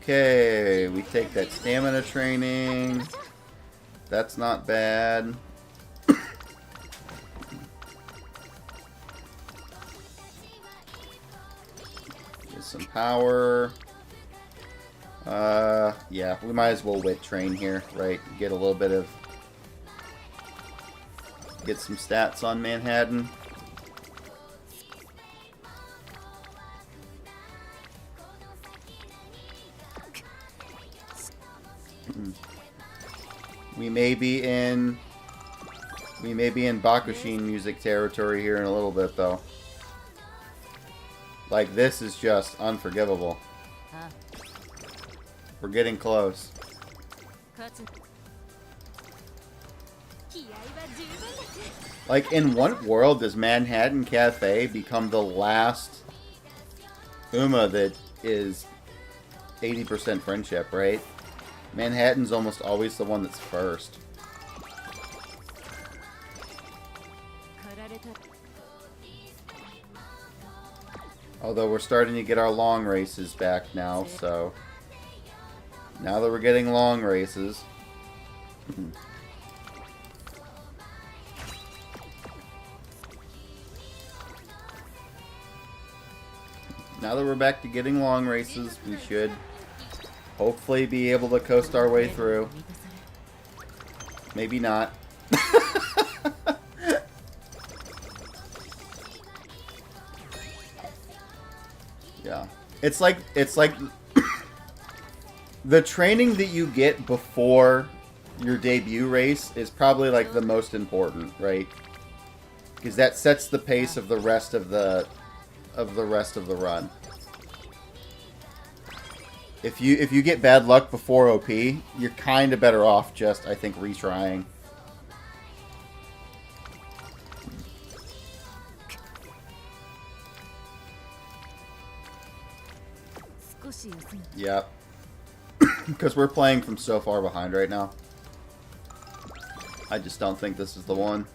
Okay, we take that stamina training. That's not bad. Get some power. Yeah, we might as well wit train here, right? Get a little bit of... Get some stats on Manhattan. We may be in Bakushin music territory here in a little bit, though. Like, this is just unforgivable. We're getting close. 勝つ Like, in what world does Manhattan Cafe become the last Uma that is 80% friendship, right? Manhattan's almost always the one that's first. 駆られた Although we're starting to get our long races back now, so... Now that we're getting long races... Now that we're back to getting long races, we should hopefully be able to coast our way through. Maybe not. Yeah. It's like the training that you get before your debut race is probably like the most important, right? Because that sets the pace of the rest of the run. If you get bad luck before OP, you're kind of better off just, I think, retrying. Yep. Because we're playing from so far behind right now. I just don't think this is the one.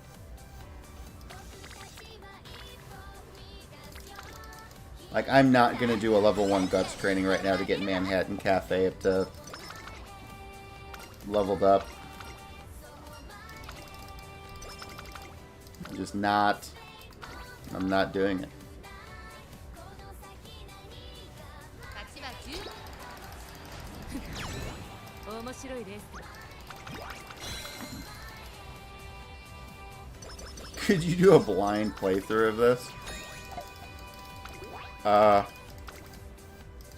Like, I'm not going to do a level 1 guts training right now to get Manhattan Cafe up to leveled up. I'm just not. I'm not doing it. Could you do a blind playthrough of this? I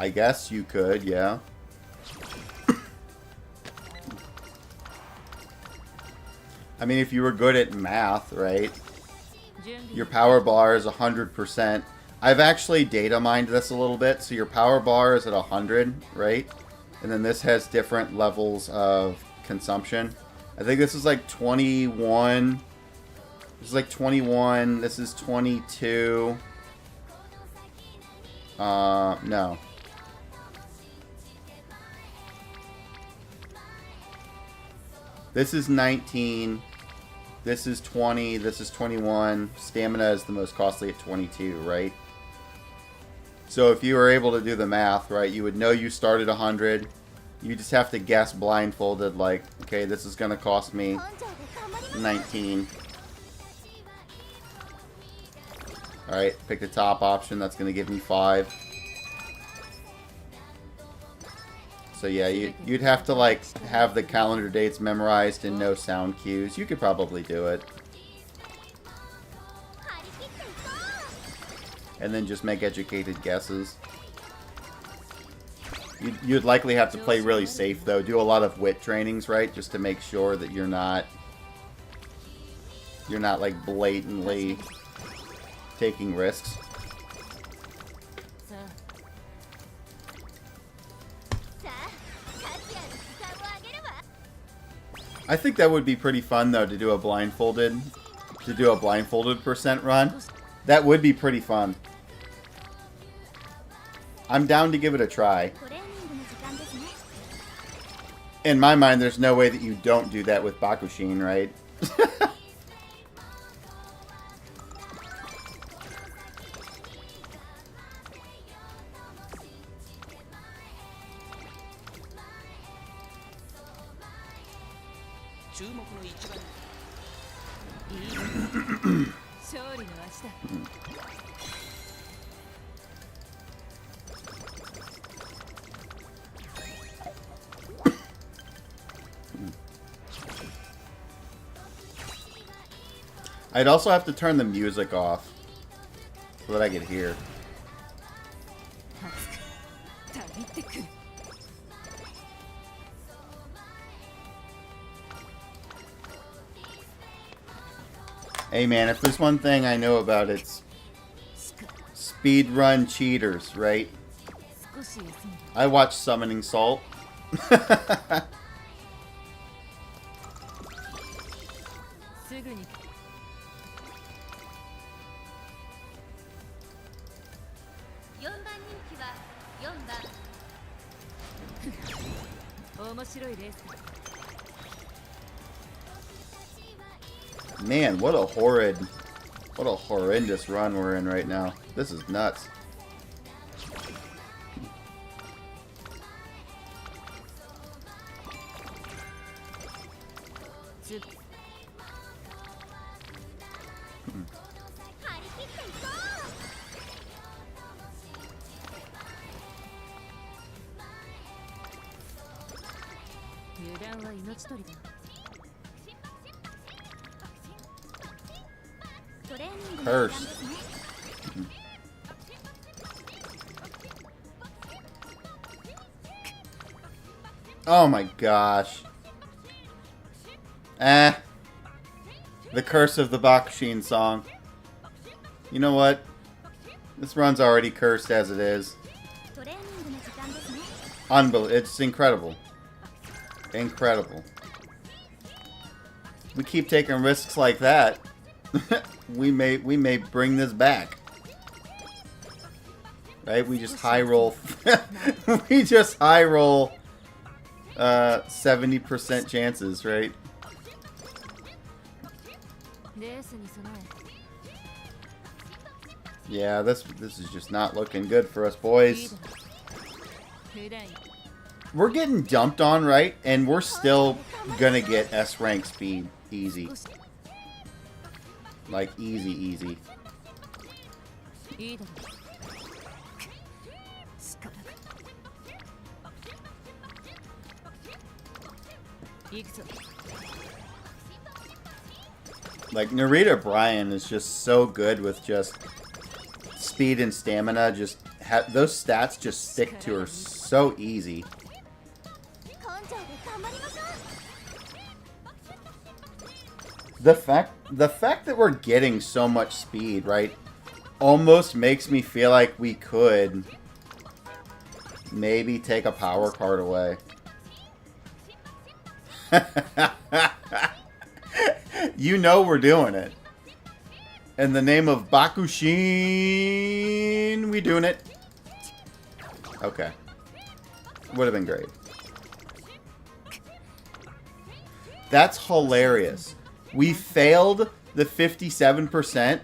guess you could, yeah. I mean, if you were good at math, right? Your power bar is 100%. I've actually data mined this a little bit, so your power bar is at 100, right? And then this has different levels of consumption. I think this is like 21. This is like 21. This is 22. No. This is 19. This is 20. This is 21. Stamina is the most costly at 22, right? So if you were able to do the math, right, you would know you started 100. You just have to guess blindfolded, like, okay, this is going to cost me 19. Alright, pick the top option. That's going to give me 5. So yeah, you'd have to, like, have the calendar dates memorized and no sound cues. You could probably do it. And then just make educated guesses. You'd likely have to play really safe, though. Do a lot of wit trainings, right? Just to make sure that you're not, like, blatantly taking risks. I think that would be pretty fun, though, to do a blindfolded percent run. That would be pretty fun. I'm down to give it a try. In my mind, there's no way that you don't do that with Bakushin, right? I'd also have to turn the music off so that I could hear. Hey man, if there's one thing I know about, it's speedrun cheaters, right? I watch Summoning Salt. Man, what a horrendous run we're in right now. This is nuts. 断は命取りだ。トレーニングの Curse. 時間ですね。Oh my gosh. Eh. The curse of the Bakushin song. You know what? This run's already cursed as it is. トレーニングの時間ですね。Unbelievable. It's incredible. Incredible. We keep taking risks like that. we may bring this back. Right? We just high roll. We just high roll 70% chances, right? レースに備え。 Yeah, this is just not looking good for us, boys. 普段 We're getting dumped on, right? And we're still gonna get S rank speed easy. Like easy. いいだろう。仕方が。行くぞ。 Like Narita Bryan is just so good with just speed and stamina. Just those stats just stick to her so easy. 根性で頑張りましょう。 The fact that we're getting so much speed, right, almost makes me feel like we could maybe take a power card away. You know we're doing it. In the name of Bakushin, we doing it. Okay. Would have been great. That's hilarious. We failed the 57%.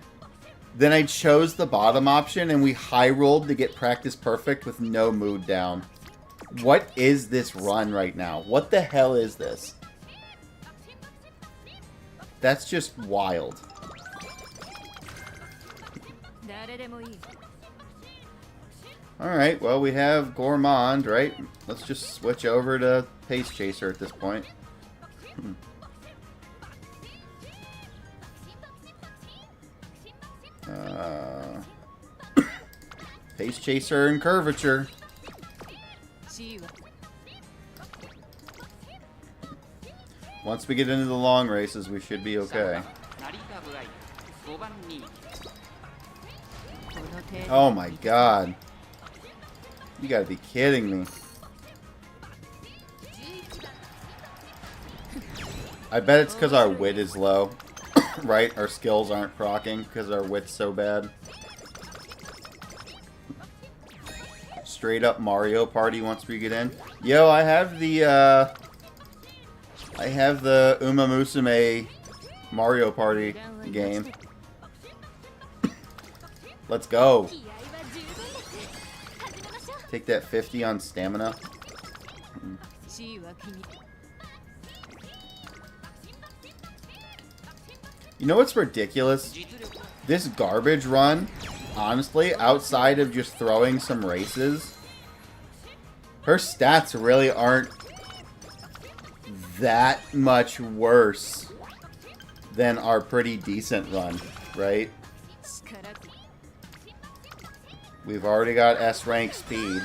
Then I chose the bottom option and we high rolled to get practice perfect with no mood down. What is this run right now? What the hell is this? That's just wild. 誰でもいい。 Alright, well, we have Gourmand, right? Let's just switch over to Pace Chaser at this point. Pace Chaser and Curvature. 地位は Once we get into the long races, we should be okay. 成田ブライ5番にこの程度。 Oh my god. You gotta be kidding me. I bet it's because our wit is low. Right? Our skills aren't proccing because our wit's so bad. Straight up Mario Party once we get in. Yo, I have the Umamusume Mario Party game. Let's go. 気合は十分です。始めましょう。 Take that 50 on stamina. 地位は君。 You know what's ridiculous? 実力 This garbage run, honestly, outside of just throwing some races, her stats really aren't that much worse than our pretty decent run, right? 力く We've already got S rank speed.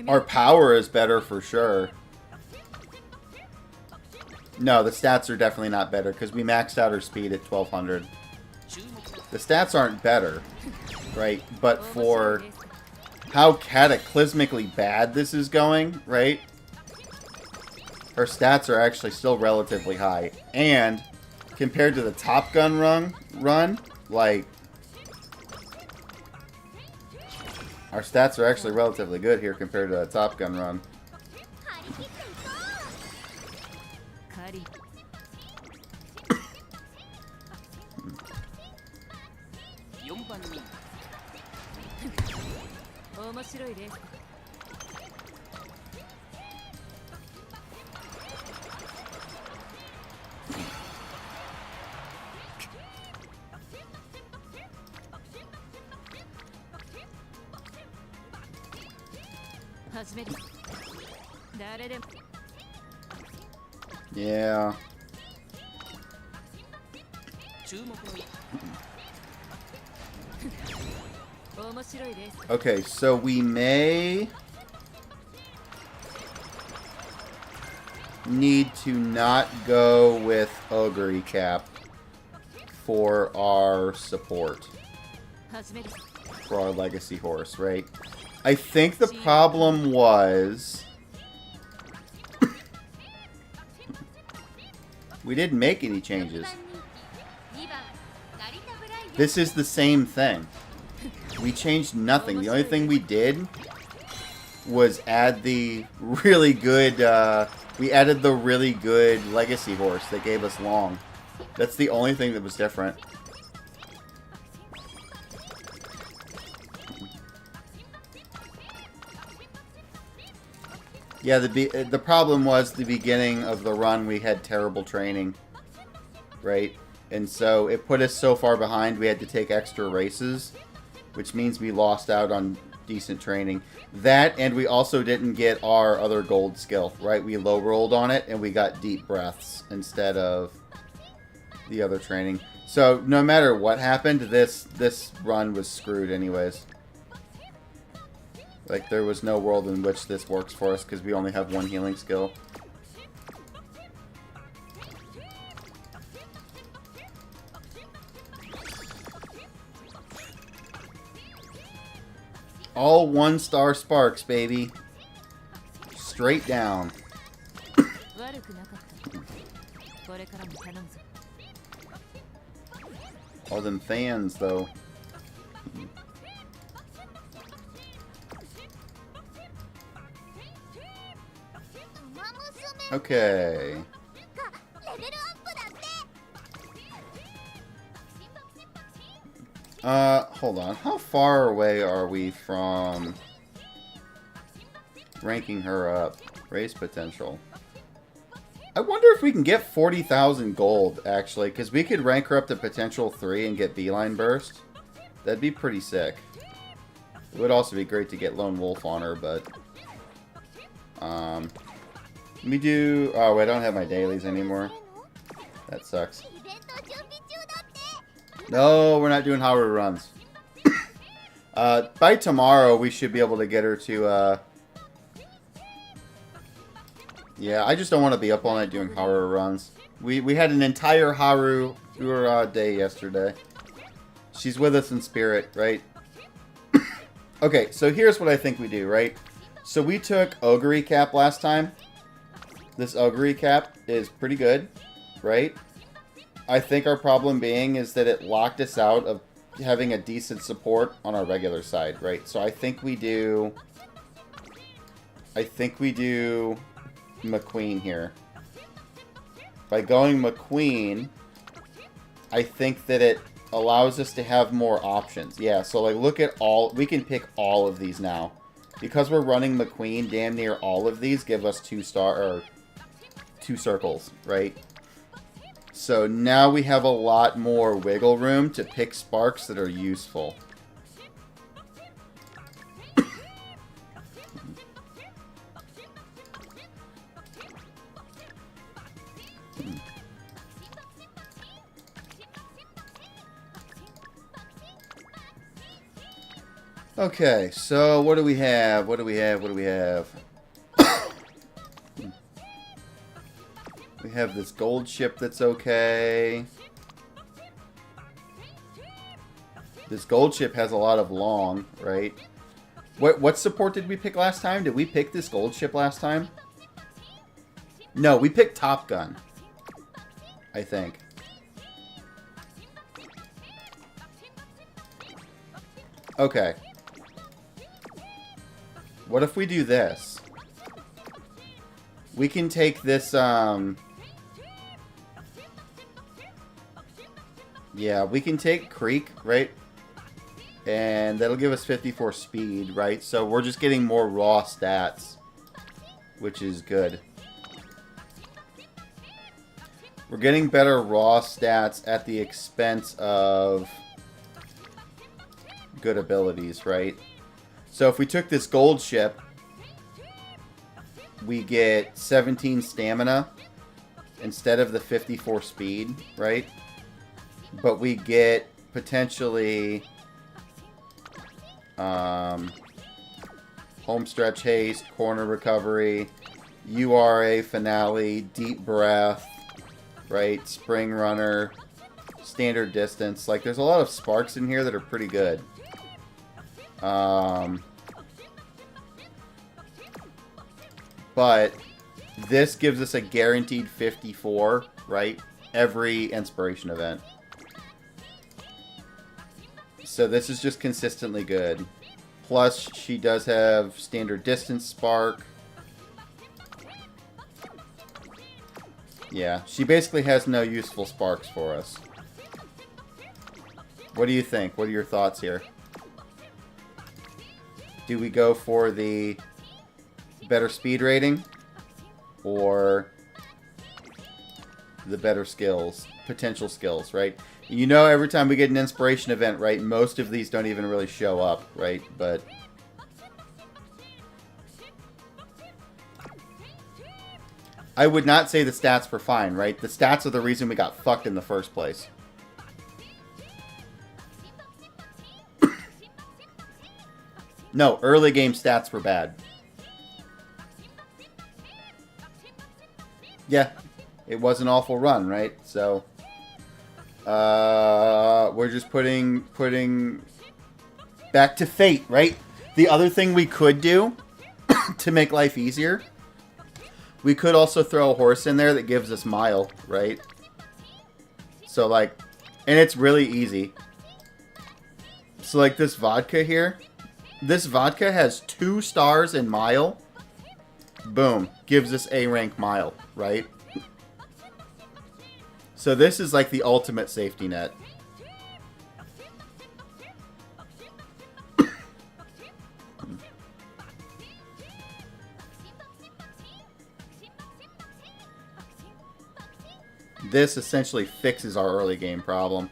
Our power is better for sure. No, the stats are definitely not better because we maxed out our speed at 1200. 注目 The stats aren't better, right? But for how cataclysmically bad this is going, right? Her stats are actually still relatively high. And compared to the Top Gun run, like, our stats are actually relatively good here compared to the Top Gun run. 張り切っていこう。カリ4番に面白いレース。始める誰でも Yeah. 注目の一 面白いレース Okay, so we may need to not go with Ogre Cap for our support, 始める for our legacy horse, right? I think the problem was we didn't make any changes. This is the same thing. We changed nothing. The only thing we did was add the really good, we added the really good legacy horse that gave us long. That's the only thing that was different. Yeah, the problem was the beginning of the run we had terrible training, right? And so it put us so far behind we had to take extra races, which means we lost out on decent training. That, and we also didn't get our other gold skill, right? We low rolled on it and we got deep breaths instead of the other training. So no matter what happened, this run was screwed anyways. Like, there was no world in which this works for us because we only have one healing skill. All 1-star sparks, baby. Straight down. 悪くなかったこれからも頼むぞ All them fans, though. Okay. レベルアップだって Hold on. How far away are we from ranking her up? Race potential. I wonder if we can get 40,000 gold, actually, because we could rank her up to potential 3 and get beeline burst. That'd be pretty sick. It would also be great to get lone wolf on her, but let me do. Oh, I don't have my dailies anymore. That sucks. イベント準備中だって No, we're not doing Haru runs. By tomorrow, we should be able to get her to, Yeah, I just don't want to be up all night doing Haru runs. We had an entire Haru day yesterday. She's with us in spirit, right? Okay, so here's what I think we do, right? So we took Ogre Cap last time. This Ogre Cap is pretty good, right? I think our problem being is that it locked us out of having a decent support on our regular side, right? So I think we do McQueen here. By going McQueen, I think that it allows us to have more options. Yeah, so like look at all, we can pick all of these now. Because we're running McQueen, damn near all of these give us 2-star or 2 circles, right? So now we have a lot more wiggle room to pick sparks that are useful. Okay, so what do we have? What do we have? What do we have? We have this gold ship that's okay. This gold ship has a lot of long, right? What support did we pick last time? Did we pick this gold ship last time? No, we picked Top Gun. I think. Okay. What if we do this? We can take this, yeah, we can take Creek, right? And that'll give us 54 speed, right? So we're just getting more raw stats, which is good. We're getting better raw stats at the expense of good abilities, right? So if we took this gold ship, we get 17 stamina instead of the 54 speed, right? But we get potentially home stretch haste, corner recovery, URA finale, deep breath, right? Spring runner, standard distance. Like, there's a lot of sparks in here that are pretty good. But this gives us a guaranteed 54, right? Every inspiration event. So this is just consistently good. Plus, she does have standard distance spark. Yeah, she basically has no useful sparks for us. What do you think? What are your thoughts here? Do we go for the better speed rating? Or the better skills? Potential skills, right? You know, every time we get an inspiration event, right, most of these don't even really show up, right? But I would not say the stats were fine, right? The stats are the reason we got fucked in the first place. No, early game stats were bad. Yeah, it was an awful run, right? So we're just putting back to fate, right? The other thing we could do to make life easier, we could also throw a horse in there that gives us mile, right? So like, and it's really easy. So like this vodka here, this vodka has 2 stars in mile. Boom, gives us A rank mile, right? So this is like the ultimate safety net. This essentially fixes our early game problem.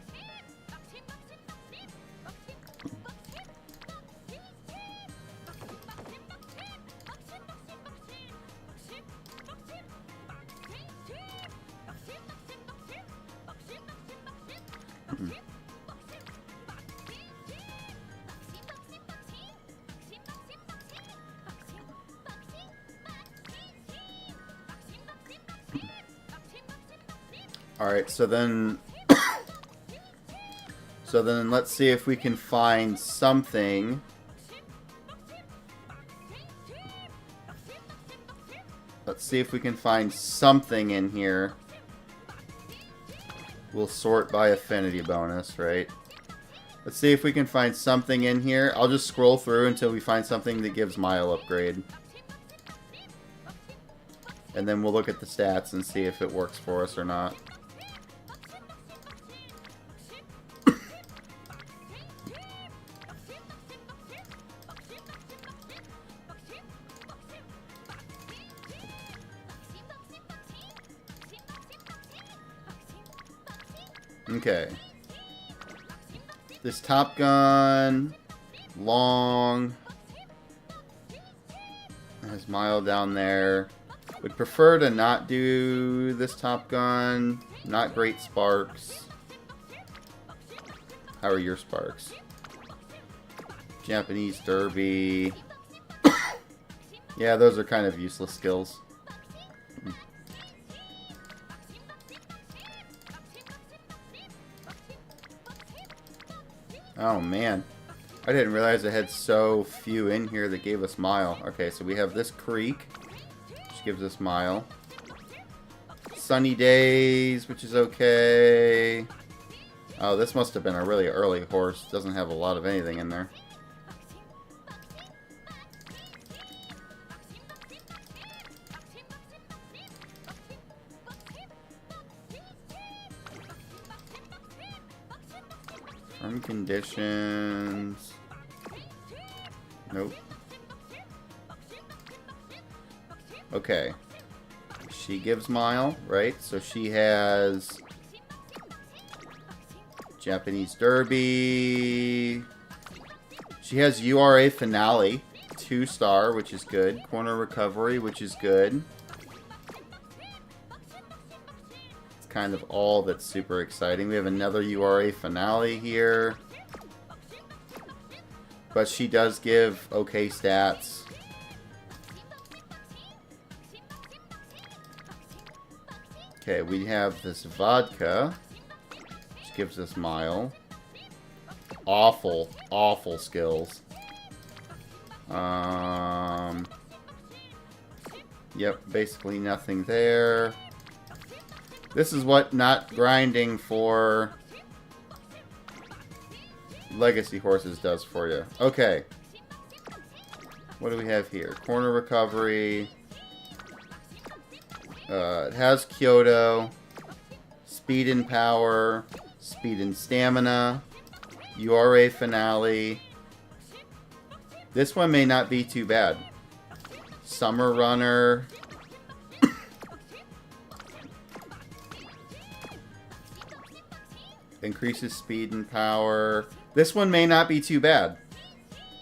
Alright, so then let's see if we can find something. Let's see if we can find something in here. We'll sort by affinity bonus, right? Let's see if we can find something in here. I'll just scroll through until we find something that gives mile upgrade. And then we'll look at the stats and see if it works for us or not. Okay. This Top Gun, long, has mile down there. Would prefer to not do this Top Gun. Not great sparks. How are your sparks? Japanese Derby. Yeah, those are kind of useless skills. Oh man, I didn't realize I had so few in here that gave us mile. Okay, so we have this creek, which gives us mile. Sunny days, which is okay. Oh, this must have been a really early horse. Doesn't have a lot of anything in there. Farm conditions. Nope. Okay. She gives mile, right? So she has Japanese Derby. She has URA finale, 2-star, which is good. Corner recovery, which is good. It's kind of all that's super exciting. We have another URA finale here. But she does give okay stats. Okay, we have this vodka, which gives us mile. Awful, awful skills. Yep, basically nothing there. This is what not grinding for legacy horses does for you. Okay. What do we have here? Corner recovery. It has Kyoto. Speed and power. Speed and stamina. URA finale. This one may not be too bad. Summer runner. Increases speed and power. This one may not be too bad.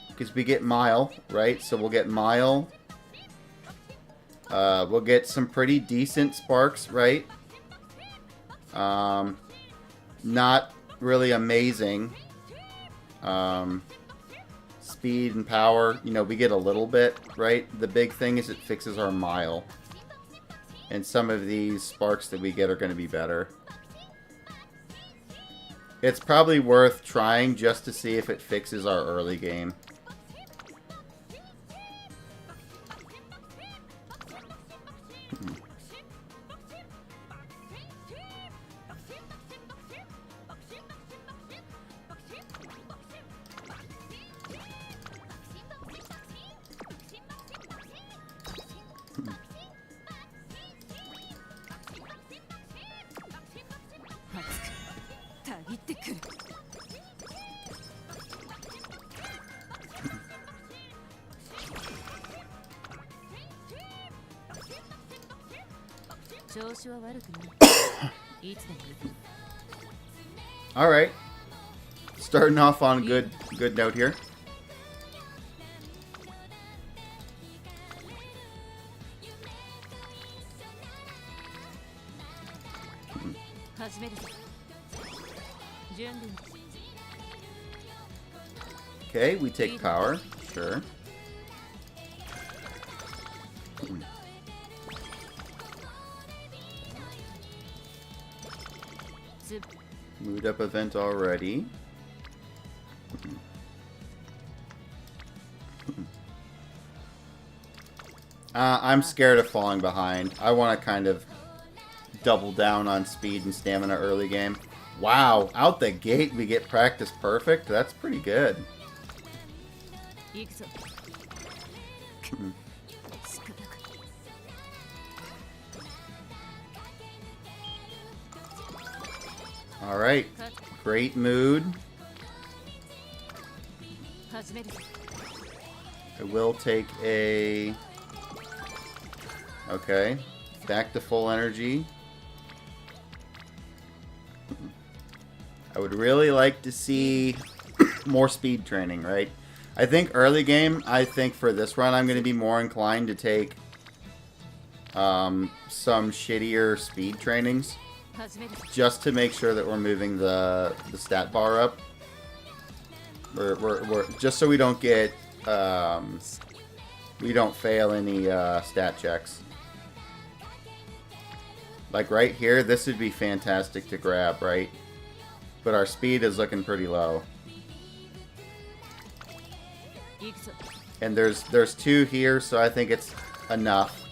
Because we get mile, right? So we'll get mile. We'll get some pretty decent sparks, right? Not really amazing. Speed and power, you know, we get a little bit, right? The big thing is it fixes our mile. And some of these sparks that we get are going to be better. It's probably worth trying just to see if it fixes our early game. All right, starting off on a good note here. Okay, we take power, sure. Mood up event already. I'm scared of falling behind. I want to kind of double down on speed and stamina early game. Wow, out the gate we get practice perfect. That's pretty good. All right, great mood. I will take a... Okay, back to full energy. I would really like to see more speed training, right? I think early game, I think for this run, I'm going to be more inclined to take some shittier speed trainings. Just to make sure that we're moving the stat bar up. We're just so we don't get we don't fail any stat checks. Like right here, this would be fantastic to grab, right? But our speed is looking pretty low. And there's 2 here, so I think it's enough.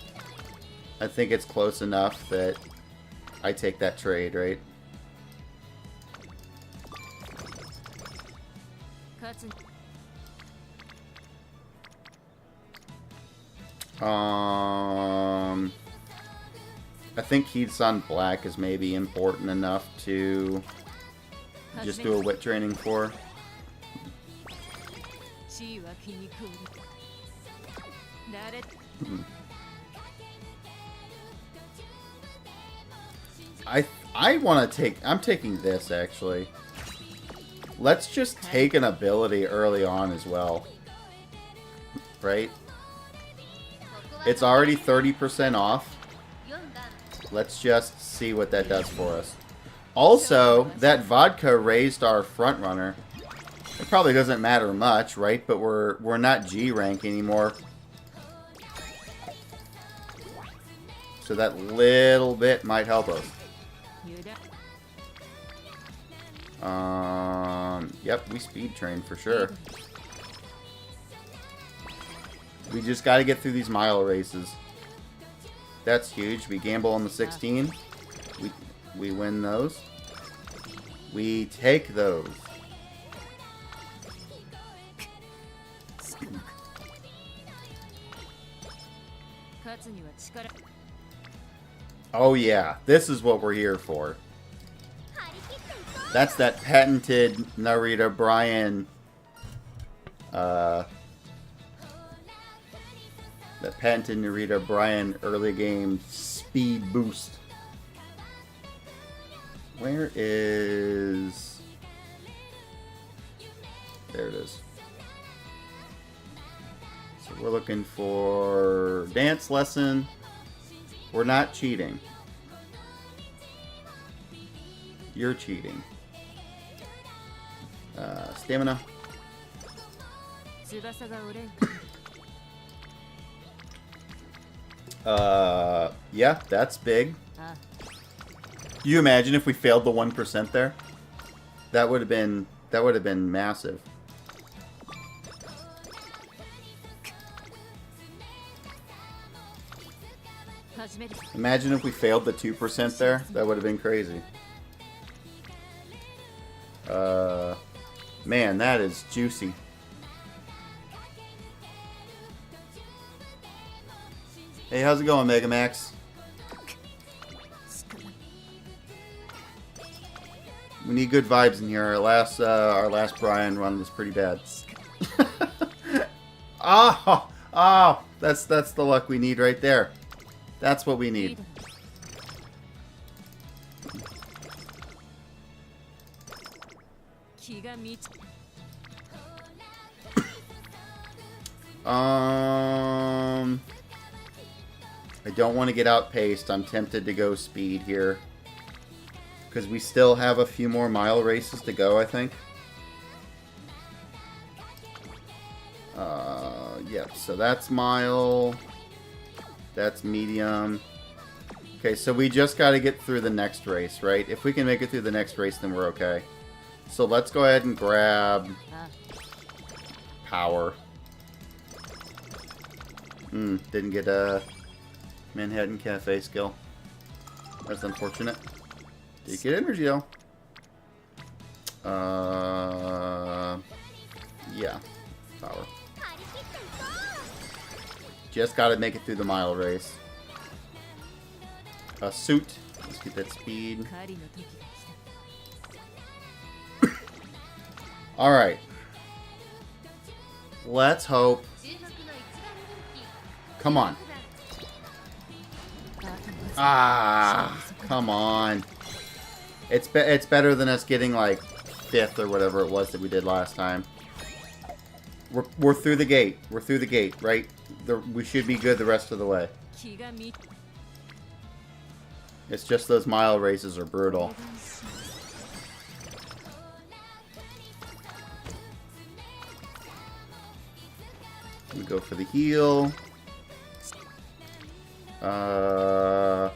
I think it's close enough that I take that trade, right? I think Heat's on black is maybe important enough to just do a wit training for. I want to take... I'm taking this, actually. Let's just take an ability early on as well. right? It's already 30% off. Let's just see what that does for us. Also, that vodka raised our front runner. It probably doesn't matter much, right? But we're not G rank anymore. So that little bit might help us. Yep, we speed train for sure. We just got to get through these mile races. That's huge. We gamble on the 16. We win those. We take those. Oh yeah, this is what we're here for. That's that patented Narita Bryan that patented Narita Bryan early game speed boost. Where is... There it is. So we're looking for dance lesson. We're not cheating. You're cheating. Stamina. Yeah, that's big. Do you imagine if we failed the 1% there? That would have been massive. Imagine if we failed the 2% there. That would have been crazy. Man, that is juicy. Hey, how's it going, Mega Max? We need good vibes in here. Our last Brian run was pretty bad. Oh, that's the luck we need right there. That's what we need. I don't want to get outpaced. I'm tempted to go speed here. Because we still have a few more mile races to go, I think. Yep, so that's mile. That's medium. Okay, so we just got to get through the next race, right? If we can make it through the next race, then we're okay. So let's go ahead and grab power. Didn't get a Manhattan Cafe skill. That's unfortunate. Did get energy though. Yeah, power. Just gotta make it through the mile race. A suit. Let's get that speed. Alright. Let's hope. Come on. Ah, come on. It's better than us getting like 5th or whatever it was that we did last time. We're through the gate. We're through the gate, right? We should be good the rest of the way. It's just those mile races are brutal. We go for the heal. I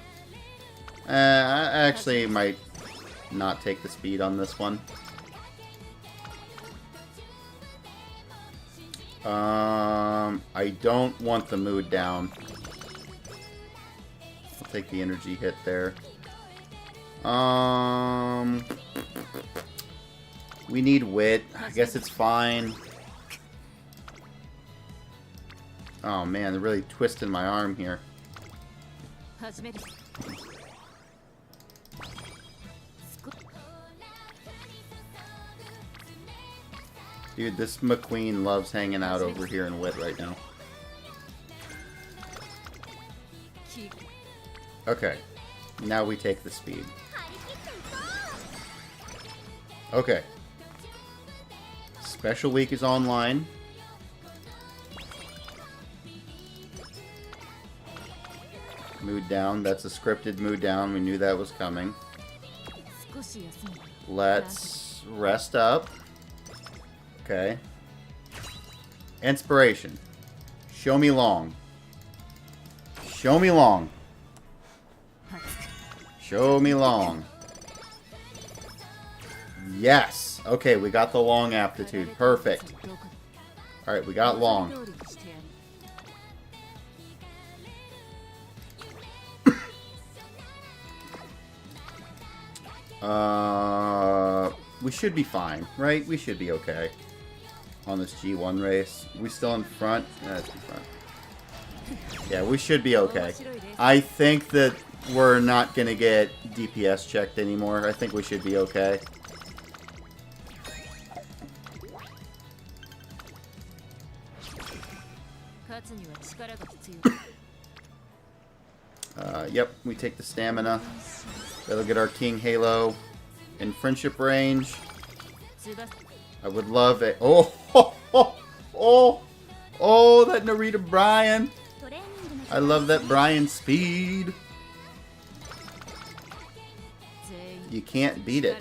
actually might not take the speed on this one. I don't want the mood down. I'll take the energy hit there. We need wit. I guess it's fine. Oh man, they're really twisting my arm here. Dude, this McQueen loves hanging out over here in wit right now. Okay. Now we take the speed. Okay. Special week is online. Mood down. That's a scripted mood down. We knew that was coming. 少し休めば Let's rest up. Okay. Inspiration. Show me long. Show me long. Show me long. Yes. Okay, we got the long aptitude. Perfect. Alright, we got long. We should be fine, right? We should be okay on this G1 race. We still in front? Yeah, let's be front. Yeah, we should be okay. I think that we're not going to get DPS checked anymore. I think we should be okay. Yep, we take the stamina. That'll get our King Halo in friendship range. I would love it. Oh, oh, oh, oh, oh, that Narita Bryan. I love that Bryan speed. You can't beat it.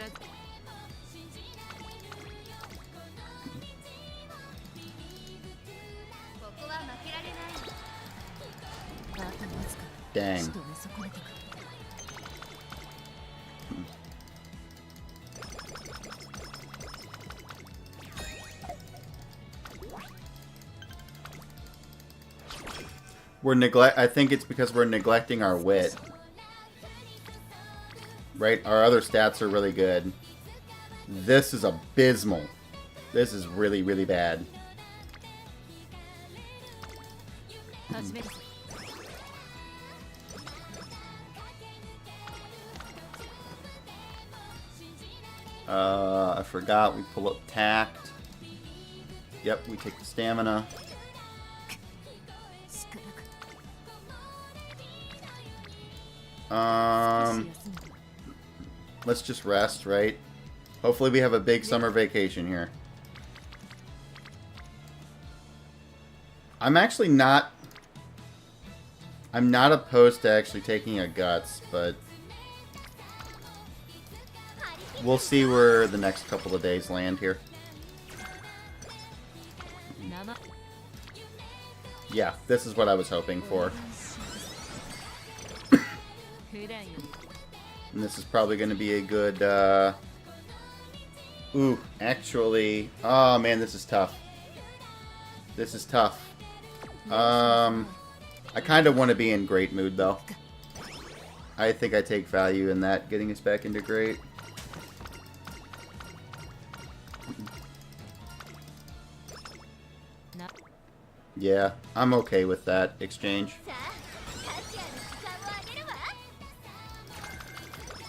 Dang. I think it's because we're neglecting our wit. Right? Our other stats are really good. This is abysmal. This is really, really bad. I forgot we pull up tact. Yep, we take the stamina. Let's just rest, right? Hopefully we have a big summer vacation here. I'm not opposed to actually taking a guts, but we'll see where the next couple of days land here. Yeah, this is what I was hoping for. And this is probably going to be a good, ooh, actually, oh man, this is tough. This is tough. I kind of want to be in great mood, though. I think I take value in that, getting us back into great. Yeah, I'm okay with that exchange.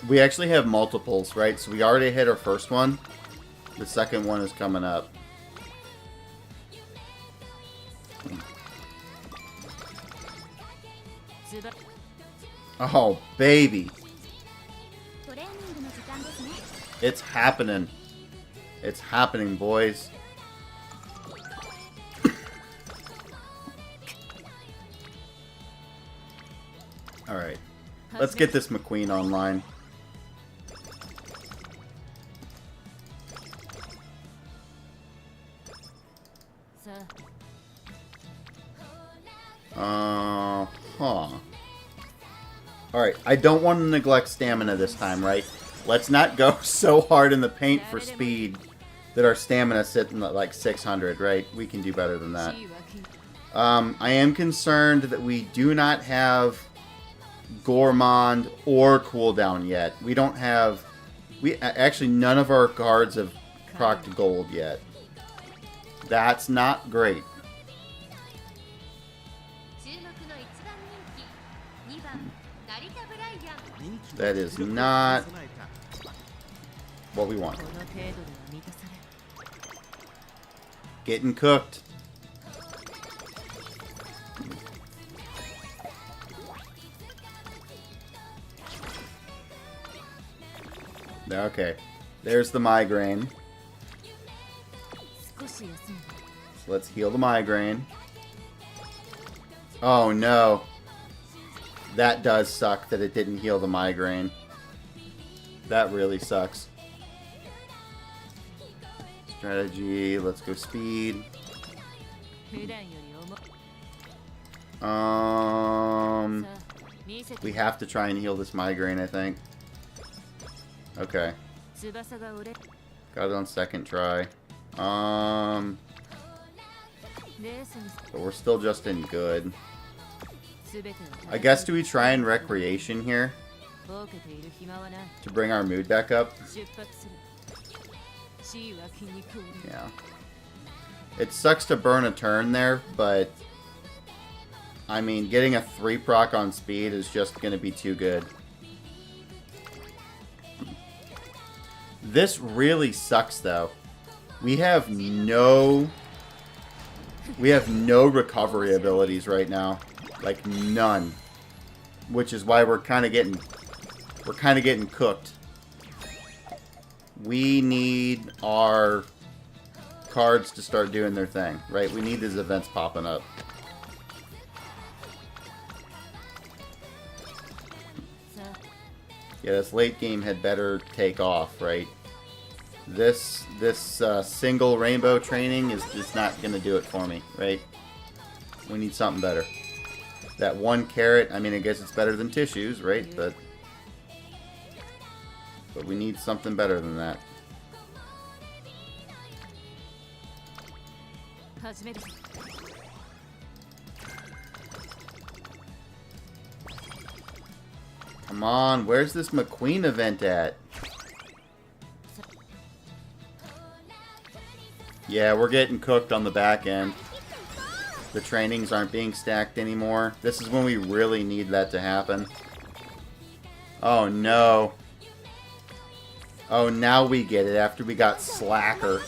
We actually have multiples, right? So we already hit our first one. The second one is coming up. Oh, baby. It's happening. It's happening, boys. Alright. Let's get this McQueen online. Alright, I don't want to neglect stamina this time, right? Let's not go so hard in the paint for speed that our stamina sitting at like 600, right? We can do better than that. I am concerned that we do not have Gourmand or cooldown yet. We don't have... Actually, none of our guards have procced gold yet. That's not great. That is not what we want. Getting cooked. Okay. There's the migraine. So let's heal the migraine. Oh no. That does suck that it didn't heal the migraine. That really sucks. Strategy, let's go speed. 普段より重さ 見せて We have to try and heal this migraine, I think. Okay. 翼が折れ Got it on second try. レースに But we're still just in good. 全てを I guess, do we try and recreation here ボケている暇はない to bring our mood back up? 出発する C は筋肉を折る Yeah. It sucks to burn a turn there, but I mean, getting a 3 proc on speed is just going to be too good. This really sucks, though. We have no recovery abilities right now, like none, which is why we're kind of getting cooked. We need our cards to start doing their thing, right? We need these events popping up. Yeah, this late game had better take off, right? This single rainbow training is just not going to do it for me, right? We need something better. That 1 carrot, I mean, I guess it's better than tissues, right? But we need something better than that. 始める Come on, where's this McQueen event at? Yeah, we're getting cooked on the back end. The trainings aren't being stacked anymore. This is when we really need that to happen. Oh no. Oh, now we get it after we got Slacker.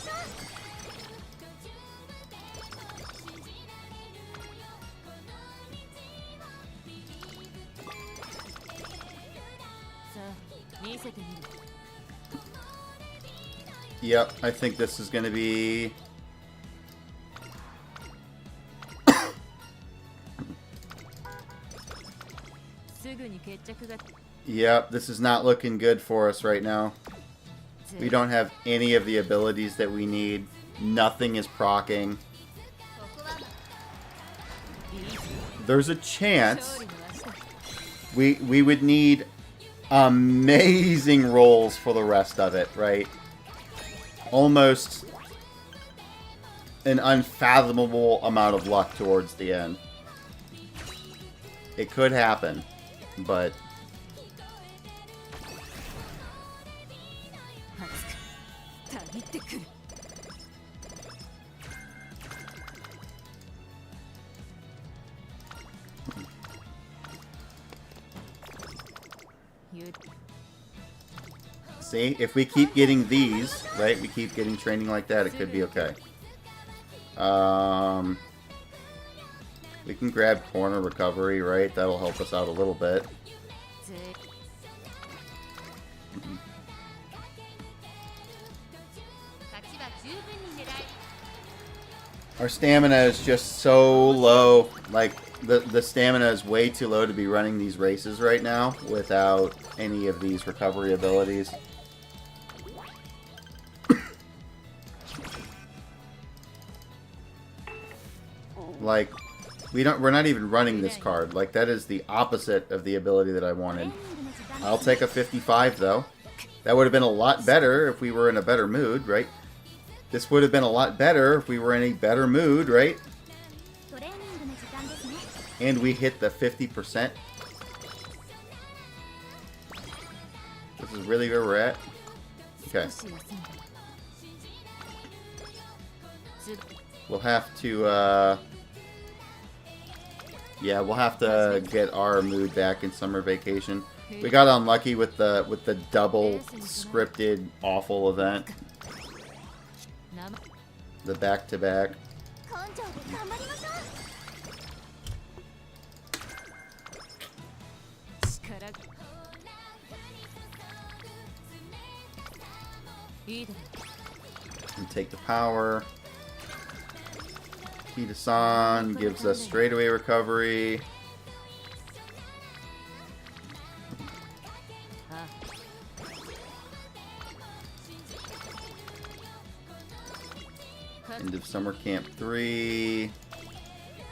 Yep, I think this is going to be... Yep, this is not looking good for us right now. We don't have any of the abilities that we need. Nothing is proccing. There's a chance we would need amazing rolls for the rest of it, right? Almost an unfathomable amount of luck towards the end. It could happen, but... See, if we keep getting these, right, we keep getting training like that, it could be okay. We can grab corner recovery, right? That'll help us out a little bit. Our stamina is just so low. Like, the stamina is way too low to be running these races right now without any of these recovery abilities. Like, we're not even running this card. Like, that is the opposite of the ability that I wanted. I'll take a 55, though. That would have been a lot better if we were in a better mood, right? This would have been a lot better if we were in a better mood, right? And we hit the 50%. This is really where we're at? Okay. We'll have to, yeah, we'll have to get our mood back in summer vacation. We got unlucky with the double scripted awful event. The back-to-back. And take the power. Kita-san gives us straightaway recovery. End of summer camp 3.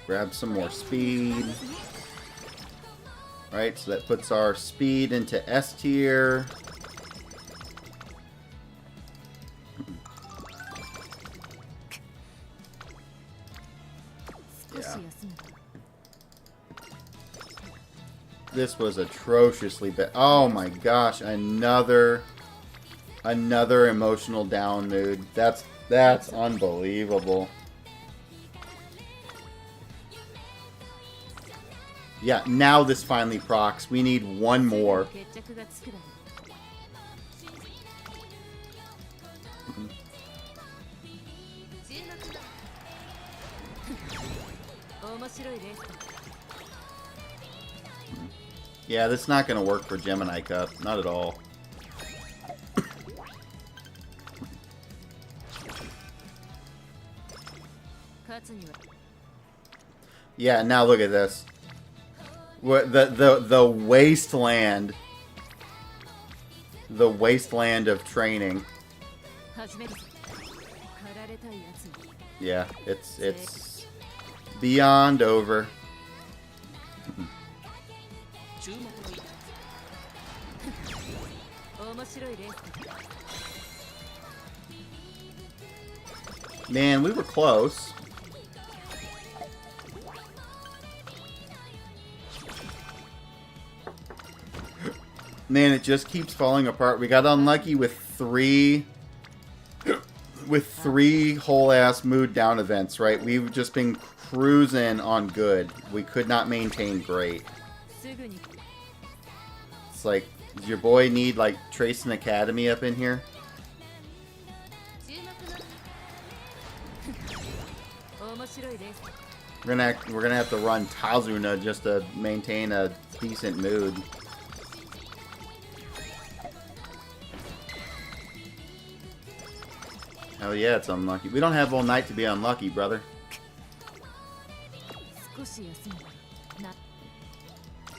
Grab some more speed. Alright, so that puts our speed into S tier. Yeah. This was atrociously bad. Oh my gosh, another emotional down mood. That's unbelievable. Yeah, now this finally procs. We need one more. Yeah, this is not going to work for Gemini Cup. Not at all. Yeah, now look at this. What the wasteland. The wasteland of training. Yeah, it's beyond over. Man, we were close. Man, it just keeps falling apart. We got unlucky with three whole ass mood down events, right? We've just been cruising on good. We could not maintain great. It's like, does your boy need like Tracing Academy up in here? We're gonna have to run Tazuna just to maintain a decent mood. Oh yeah, it's unlucky. We don't have all night to be unlucky, brother.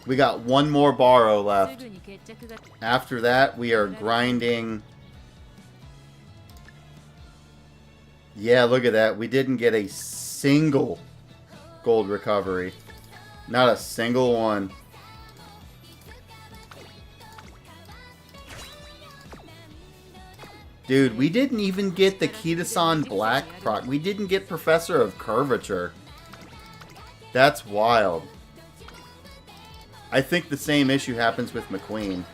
We got one more borrow left. After that, we are grinding. Yeah, look at that. We didn't get a single gold recovery. Not a single one. Dude, we didn't even get the Kitasan Black proc. We didn't get Professor of Curvature. That's wild. I think the same issue happens with McQueen.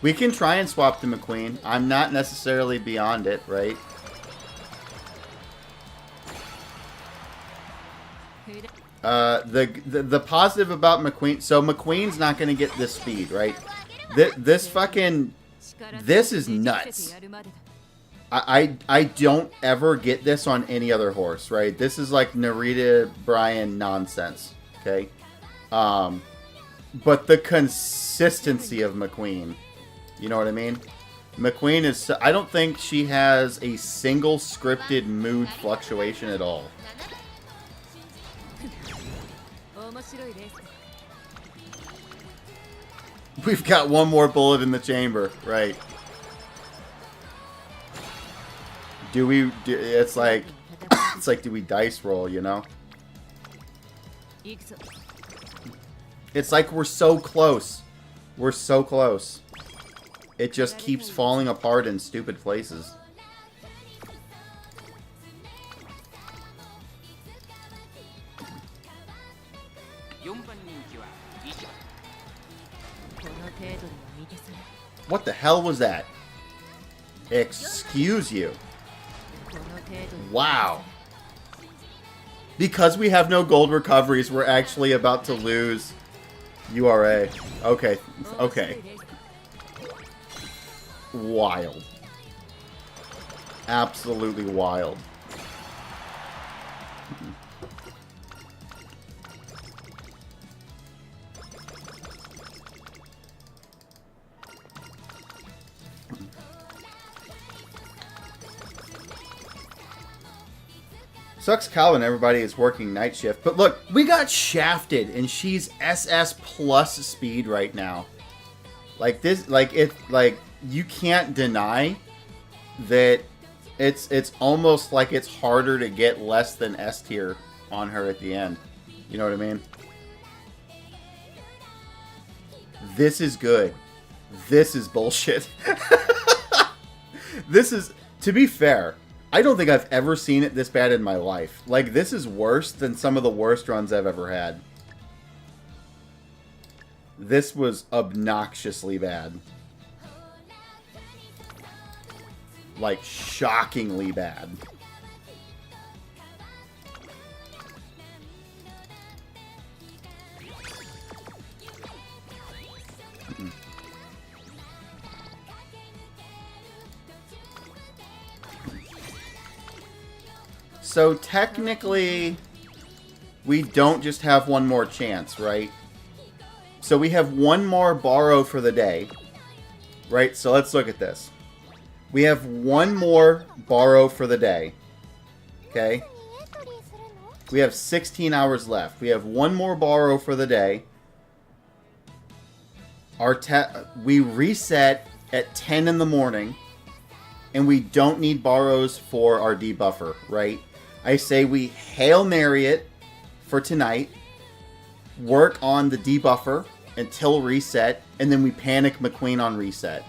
We can try and swap to McQueen. I'm not necessarily beyond it, right? The positive about McQueen... So McQueen's not going to get this speed, right? This is nuts. I don't ever get this on any other horse, right? This is like Narita Bryan nonsense, okay? But the consistency of McQueen, you know what I mean? McQueen is... I don't think she has a single scripted mood fluctuation at all. We've got one more bullet in the chamber, right? It's like do we dice roll, you know? It's like we're so close. We're so close. It just keeps falling apart in stupid places. What the hell was that? Excuse you. Wow. Because we have no gold recoveries, we're actually about to lose URA. Okay. Okay. Wild. Absolutely wild. Sucks Calvin, everybody is working night shift. But look, we got shafted and she's SS plus speed right now. Like this, like you can't deny that it's almost like it's harder to get less than S tier on her at the end. You know what I mean? This is good. This is bullshit. This is, to be fair, I don't think I've ever seen it this bad in my life. Like, this is worse than some of the worst runs I've ever had. This was obnoxiously bad. Like, shockingly bad. So technically, we don't just have one more chance, right? So we have one more borrow for the day, right? So let's look at this. We have one more borrow for the day, okay? We have 16 hours left. We have one more borrow for the day. We reset at 10 in the morning, and we don't need borrows for our debuffer, right? I say we Hail Mary it for tonight, work on the debuffer until reset, and then we panic McQueen on reset.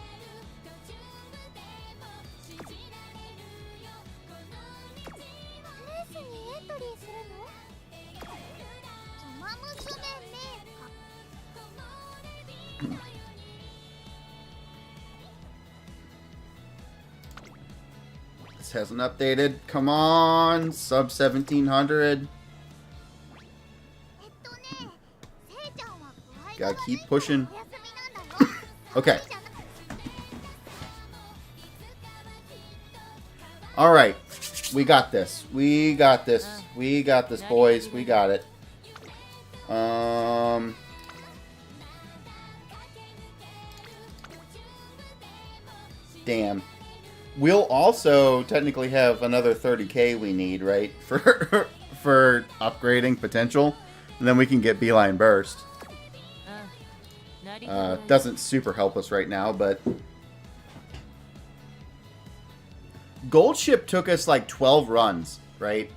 This hasn't updated. Come on, sub 1700. Gotta keep pushing. Okay. Alright. We got this. We got this. We got this, boys. We got it. Damn. We'll also technically have another 30k we need, right? For upgrading potential. And then we can get Beeline Burst. Doesn't super help us right now, but... Gold Ship took us like 12 runs, right?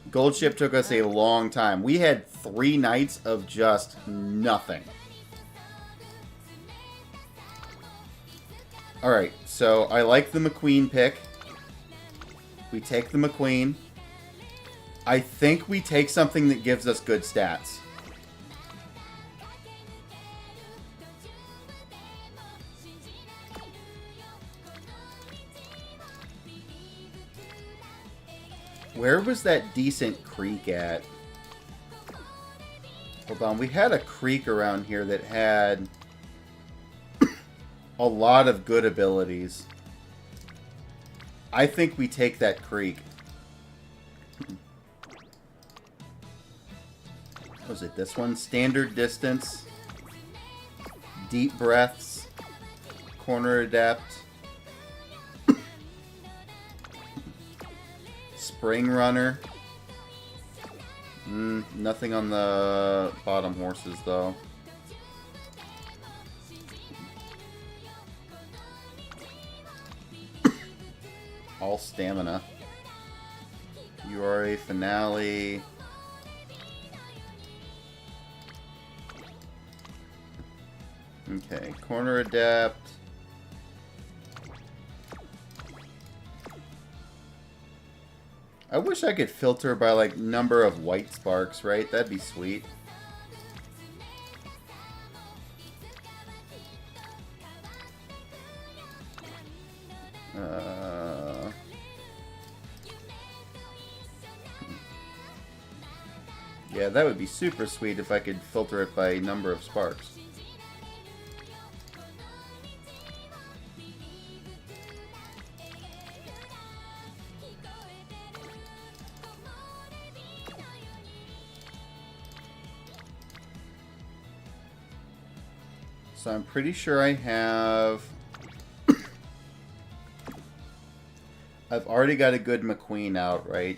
Gold Ship took us a long time. We had 3 nights of just nothing. Alright, so I like the McQueen pick. We take the McQueen. I think we take something that gives us good stats. Where was that decent creek at? Hold on, we had a creek around here that had a lot of good abilities. I think we take that creek. Was it this one? Standard distance, deep breaths, corner adept, spring runner. Nothing on the bottom horses though. All stamina. You are a finale. Okay, corner adept. I wish I could filter by like number of white sparks, right? That'd be sweet. Yeah, that would be super sweet if I could filter it by number of sparks. So I'm pretty sure I have... I've already got a good McQueen out, right?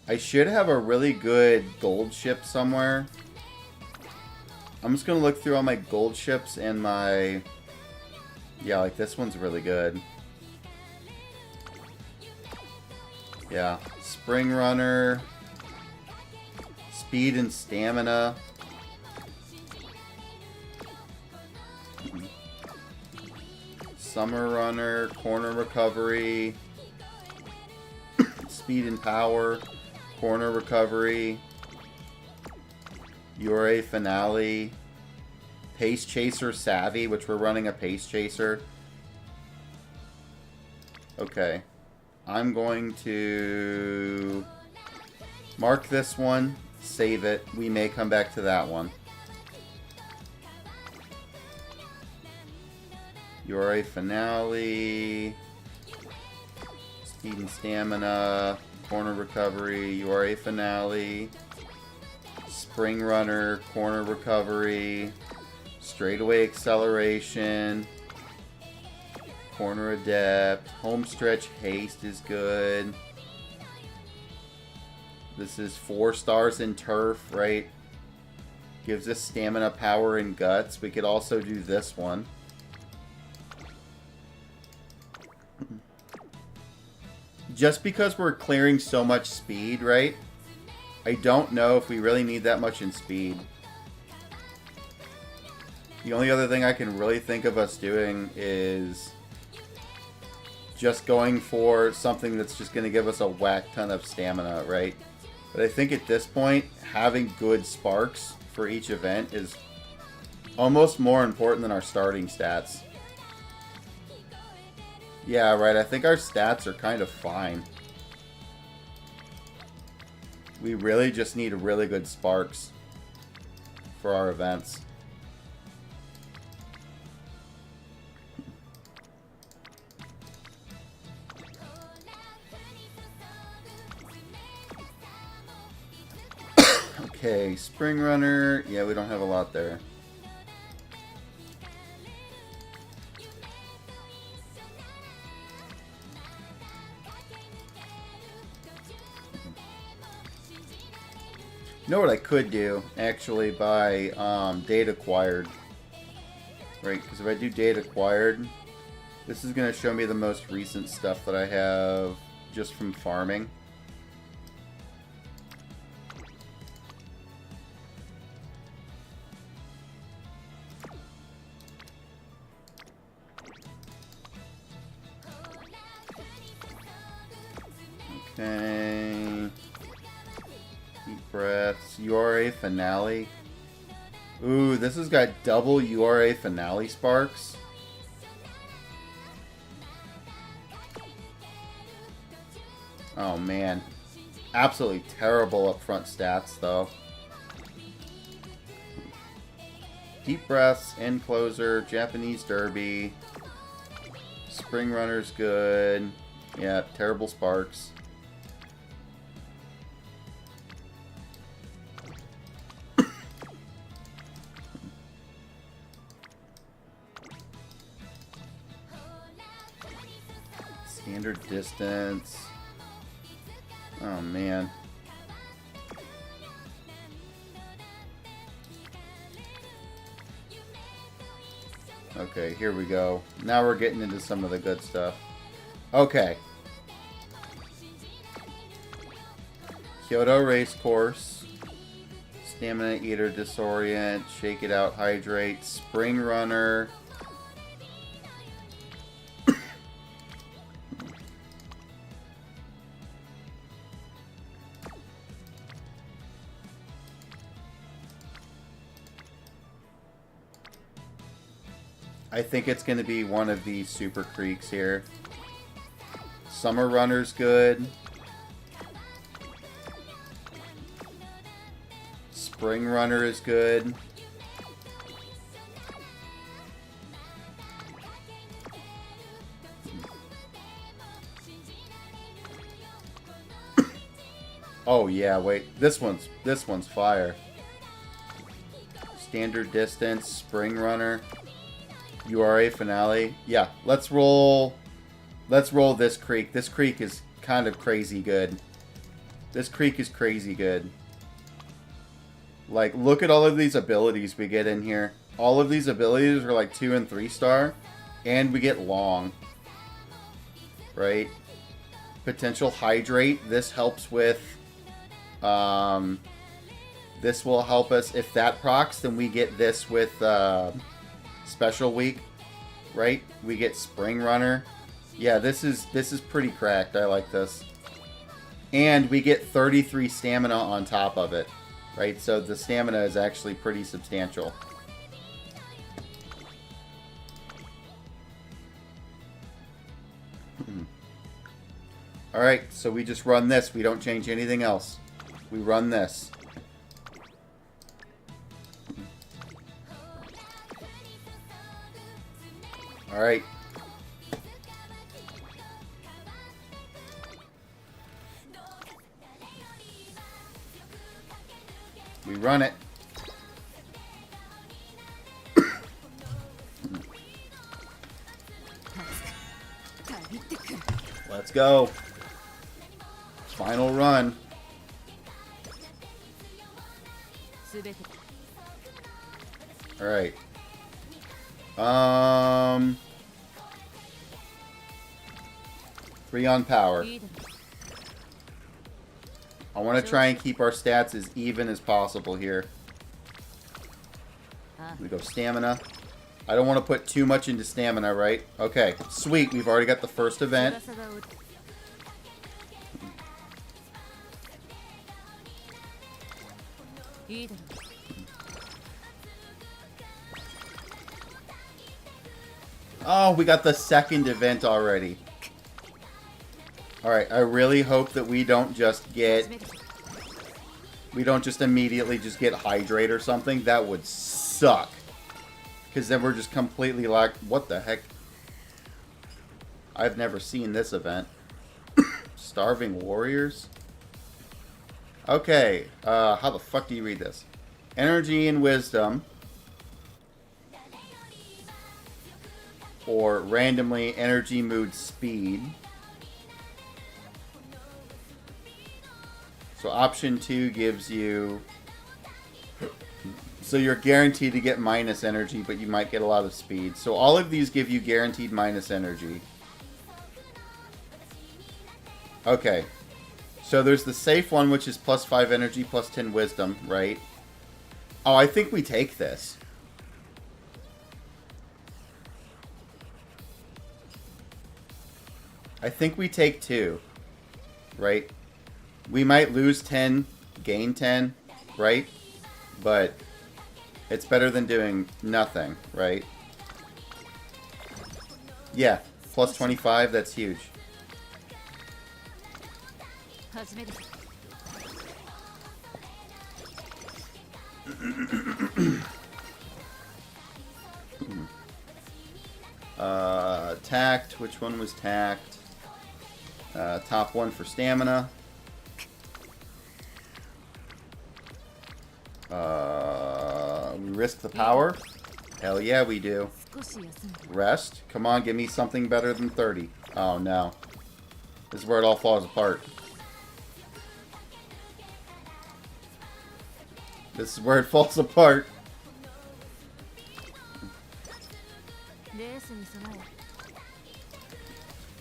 I should have a really good gold ship somewhere. I'm just going to look through all my gold ships and my... Yeah, like this one's really good. Yeah. Spring Runner. Speed and stamina. Summer Runner. Corner recovery. Speed and power. Corner recovery. Yurei Finale. Pace Chaser Savvy, which we're running a Pace Chaser. Okay. I'm going to mark this one, save it. We may come back to that one. Yurei Finale. Speed and stamina. Corner recovery. Yurei Finale. Spring Runner. Corner recovery. Straightaway acceleration. Corner adept. Home stretch haste is good. This is 4 stars in turf, right? Gives us stamina, power, and guts. We could also do this one. Just because we're clearing so much speed, right? I don't know if we really need that much in speed. The only other thing I can really think of us doing is just going for something that's just going to give us a whack ton of stamina, right? But I think at this point, having good sparks for each event is almost more important than our starting stats. Yeah, right, I think our stats are kind of fine. We really just need really good sparks for our events. Okay, Spring Runner. Yeah, we don't have a lot there. You know what I could do, actually, by date acquired. Right, because if I do date acquired, this is going to show me the most recent stuff that I have just from farming. Okay. Deep breaths. URA Finale. Ooh, this has got double URA Finale sparks. Oh man. Absolutely terrible upfront stats though. Deep breaths, end closer, Japanese Derby. Spring Runner's good. Yeah, terrible sparks. Standard distance. Oh man. Okay, here we go. Now we're getting into some of the good stuff. Okay. Kyoto Racecourse. Stamina Eater, Disorient, Shake It Out, Hydrate, Spring Runner. I think it's going to be one of these Super Creeks here. Summer Runner's good. Spring Runner is good. Oh yeah, wait. This one's fire. Standard distance, Spring Runner. URA Finale. Yeah, let's roll this creek. This creek is kind of crazy good. This creek is crazy good. Like, look at all of these abilities we get in here. All of these abilities are like 2 and 3 star. And we get long. Right? potential hydrate. This helps with... this will help us. If that procs, then we get this with special week, right? We get Spring Runner. Yeah, this is pretty cracked. I like this. And we get 33 stamina on top of it, right? So the stamina is actually pretty substantial. Alright, so we just run this. We don't change anything else. We run this. Alright. We run it. Let's go. Final run. Alright. 3 on power. I want to try and keep our stats as even as possible here. We go stamina. I don't want to put too much into stamina, right? Okay, sweet. We've already got the first event. Oh, we got the second event already. Alright, I really hope that we don't just get... We don't just immediately just get Hydrate or something. That would suck. Because then we're just completely like... What the heck? I've never seen this event. Starving Warriors? Okay, how the fuck do you read this? Energy and Wisdom. Or randomly Energy, Mood, Speed. So option 2 gives you... So you're guaranteed to get minus energy, but you might get a lot of speed. So all of these give you guaranteed minus energy. Okay. So there's the safe one, which is plus 5 energy, plus 10 wisdom, right? Oh, I think we take this. I think we take 2, right? We might lose 10, gain 10, right? But it's better than doing nothing, right? Yeah, plus 25, that's huge. Tact, which one was tact? Top 1 for stamina. We risk the power? Hell yeah, we do. Rest? Come on, give me something better than 30. Oh, no. This is where it all falls apart. This is where it falls apart.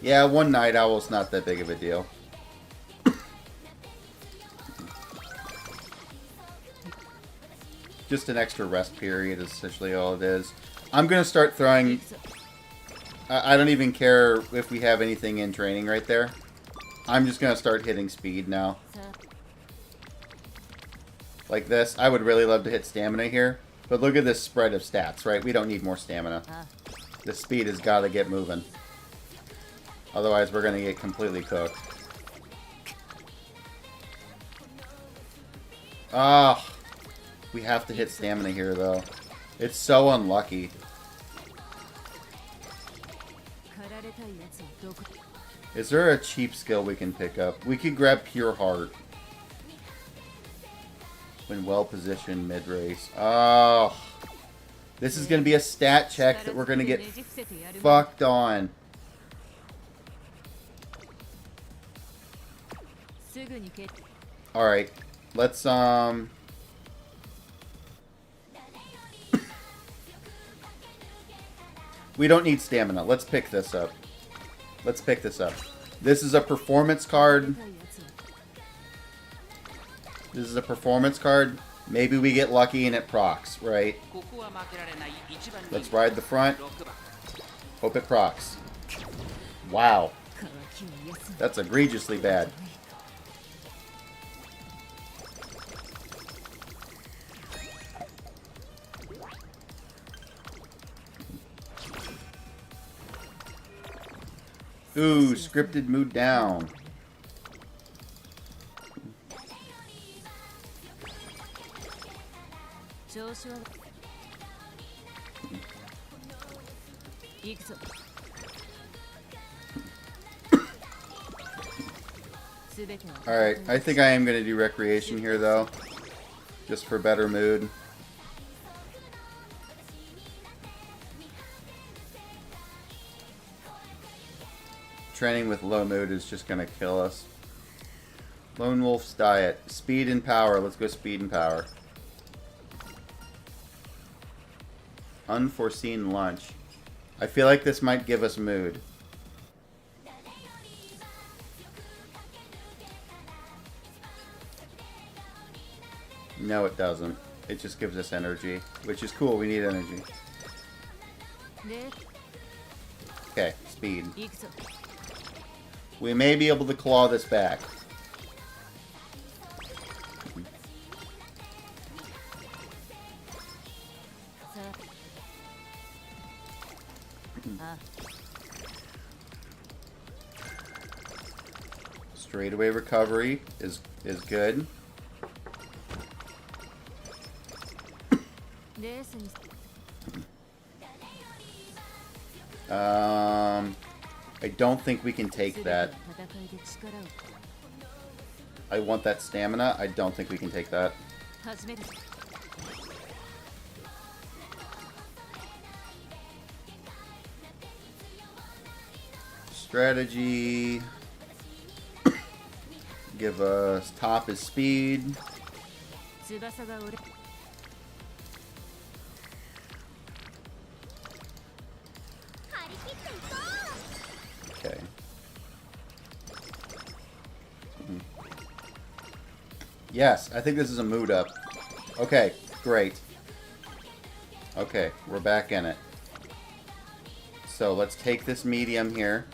Yeah, one night owl's not that big of a deal. Just an extra rest period is essentially all it is. I'm going to start throwing... I don't even care if we have anything in training right there. I'm just going to start hitting speed now. Like this. I would really love to hit stamina here. But look at this spread of stats, right? We don't need more stamina. The speed has got to get moving. Otherwise, we're going to get completely cooked. Ah... We have to hit stamina here, though. It's so unlucky. Is there a cheap skill we can pick up? We could grab Pure Heart. When well-positioned mid-race. Oh. This is going to be a stat check that we're going to get fucked on. Alright. Let's, We don't need stamina. Let's pick this up. Let's pick this up. This is a performance card. 高いやつを This is a performance card. Maybe we get lucky and it procs, right? ここは負けられない1番人 Let's ride the front. 6番 Hope it procs. Wow. 乾きを癒す That's egregiously bad. Ooh, scripted mood down. 調子は行くぞ 全ては Alright, I think I am going to do recreation here, though. Just for better mood. Training with low mood is just going to kill us. Lone Wolf's diet. Speed and power. Let's go speed and power. Unforeseen lunch. I feel like this might give us mood. No, it doesn't. It just gives us energy, which is cool. We need energy. で Okay, speed. 行くぞ We may be able to claw this back. さあ Straightaway recovery is good. レースに I don't think we can take 全て that. の戦いで力を I want that stamina. I don't think we can take that. 始めるぞ Strategy. Give us top is speed. 翼が折れ 張り切っていこう Okay. Mhm. Yes, I think this is a mood up. Okay, great. Okay, we're back in it. So let's take this medium here.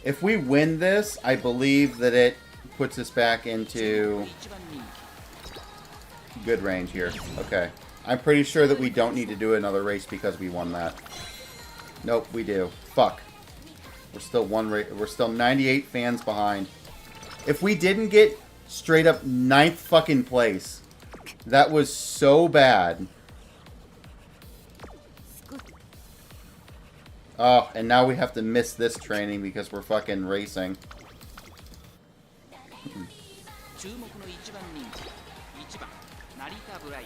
If we win this, I believe that it puts us back into 1番人気 good range here. Okay. I'm pretty sure that we don't need to do another race because we won that. Nope, we do. Fuck. We're still we're still 98 fans behind. If we didn't get straight up 9th fucking place, that was so bad. Oh, and now we have to miss this training because we're fucking racing. 注目の1番人気1番成田ブライ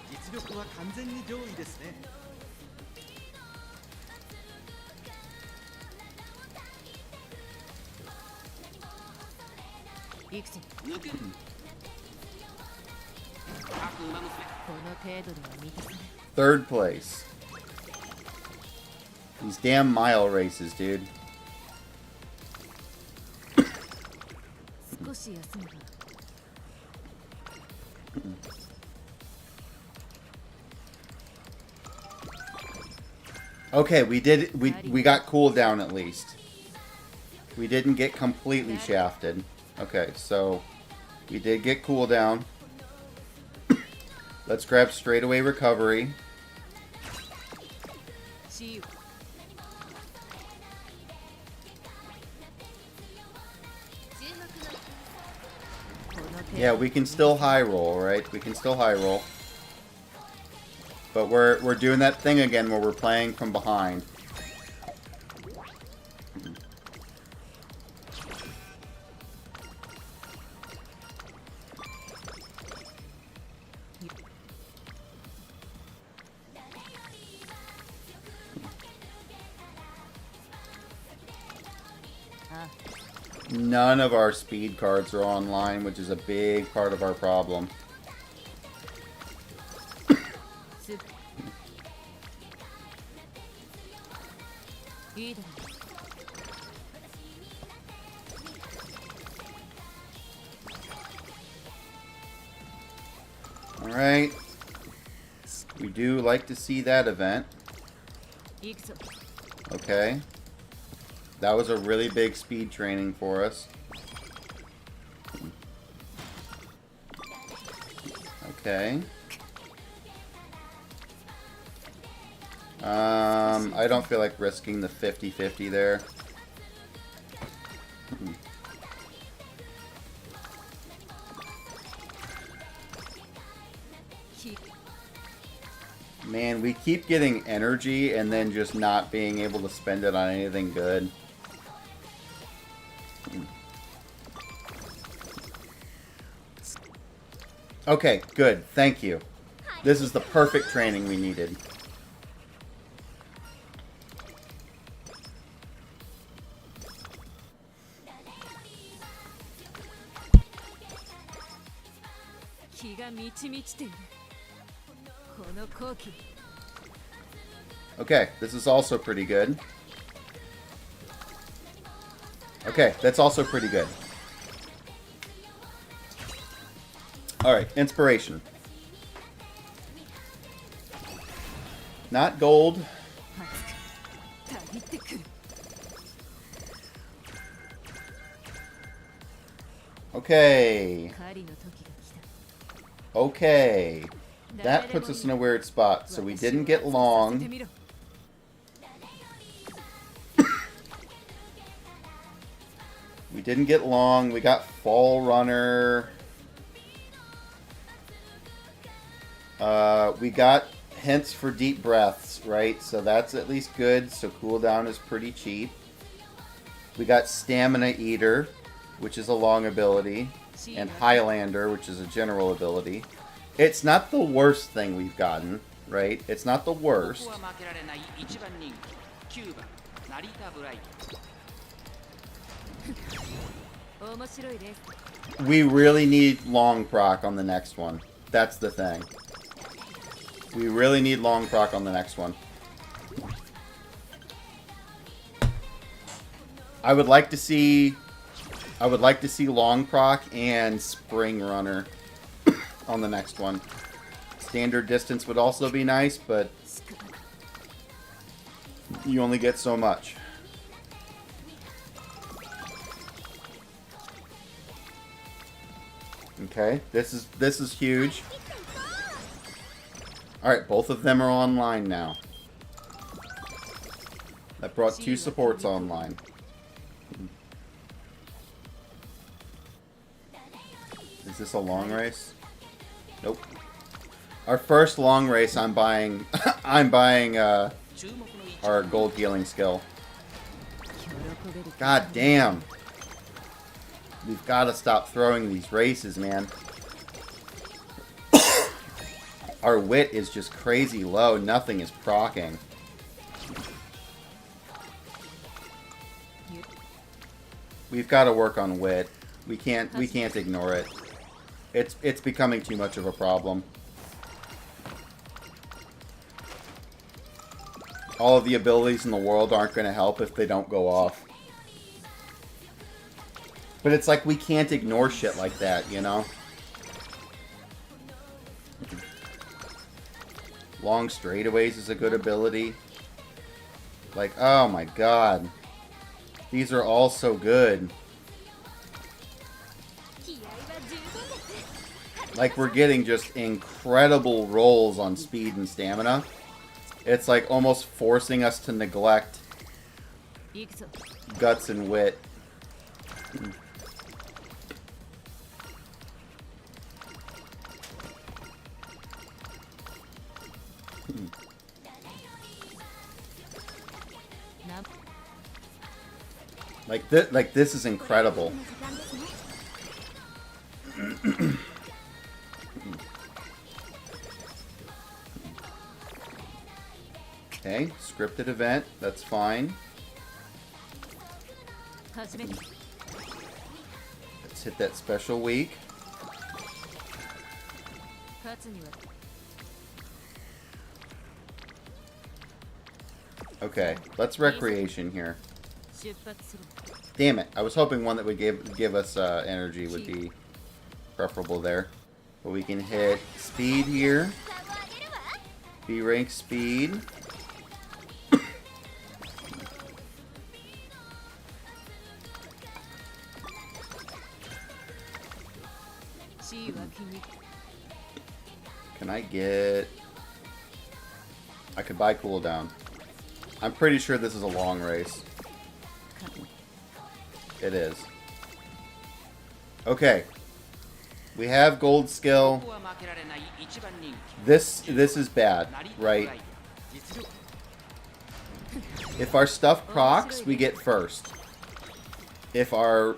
実力は完全に上位ですね。行くぞ抜ける各馬娘この程度では満たさない Third place. These damn mile races, dude. 少し休めば Okay, we got cooldown at least. We didn't get completely shafted. Okay, so we did get cooldown. Let's grab straightaway recovery. しよ Yeah, we can still high roll, right? We can still high roll. But we're doing that thing again where we're playing from behind. None of our speed cards are online, which is a big part of our problem. すいいだろ Alright. We do like to see that event. 行くぞ Okay. That was a really big speed training for us. Okay. I don't feel like risking the 50-50 there. Man, we keep getting energy and then just not being able to spend it on anything good. Okay, good. Thank you. This is the perfect training we needed. Okay, this is also pretty good. Okay, that's also pretty good. Alright, inspiration. Not gold. Okay. Okay. That puts us in a weird spot. So we didn't get long. We didn't get long. We got Fall Runner. We got hints for deep breaths, right? So that's at least good. So cooldown is pretty cheap. We got Stamina Eater, which is a long ability. And Highlander, which is a general ability. It's not the worst thing we've gotten, right? It's not the worst. We really need long proc on the next one. That's the thing. We really need long proc on the next one. I would like to see long proc and spring runner on the next one. Standard distance would also be nice, but you only get so much. Okay, this is huge. Alright, both of them are online now. That brought 2 supports online. Is this a long race? Nope. Our first long race, I'm buying our gold healing skill. God damn. We've got to stop throwing these races, man. Our wit is just crazy low. Nothing is proccing. We've got to work on wit. We can't ignore it. It's becoming too much of a problem. All of the abilities in the world aren't going to help if they don't go off. But it's like we can't ignore shit like that, you know? Long straightaways is a good ability. Like, oh my god. These are all so good. Like, we're getting just incredible rolls on speed and stamina. It's like almost forcing us to neglect guts and wit. Like this is incredible. Okay, scripted event, that's fine. Let's hit that special week. Okay, let's recreation here. Damn it, I was hoping one that would give us energy would be preferable there. But we can hit speed here. B rank speed. Can I get... I could buy cooldown. I'm pretty sure this is a long race. It is. Okay. We have gold skill. This is bad, right? If our stuff procs, we get first. If our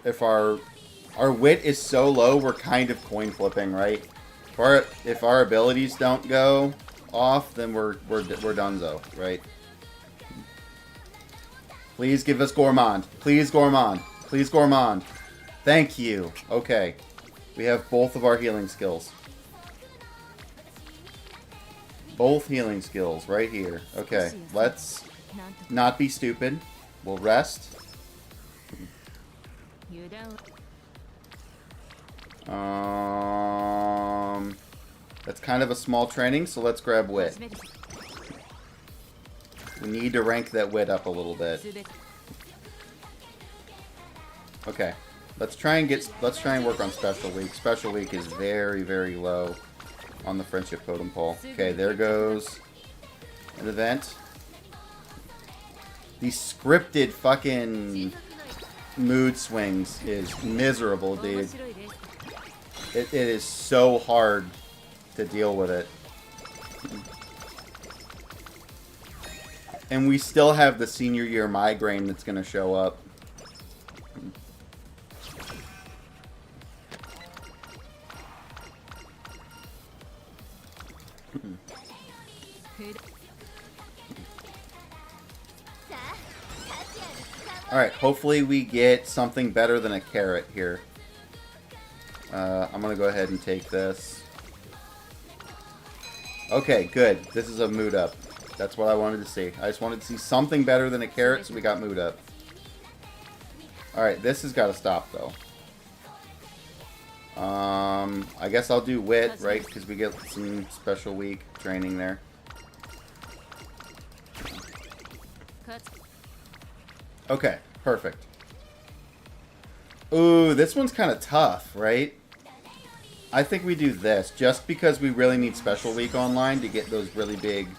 wit is so low, we're kind of coin flipping, right? If our abilities don't go off, then we're donezo, right? Please give us Gourmand. Please Gourmand. Please Gourmand. Thank you. Okay. We have both of our healing skills. Both healing skills right here. Okay. Let's not be stupid. We'll rest. That's kind of a small training, so let's grab wit. We need to rank that wit up a little bit. Okay. Let's try and work on special week. Special week is very, very low on the friendship totem pole. Okay, there goes an event. These scripted fucking mood swings is miserable, dude. It is so hard to deal with it. And we still have the senior year migraine that's going to show up. Alright, hopefully we get something better than a carrot here. I'm going to go ahead and take this. Okay, good. This is a mood up. That's what I wanted to see. I just wanted to see something better than a carrot, so we got mood up. Alright, this has got to stop, though. I guess I'll do wit, right? Because we get some special week training there. Okay, perfect. Ooh, this one's kind of tough, right? I think we do this, just because we really need special week online to get those really big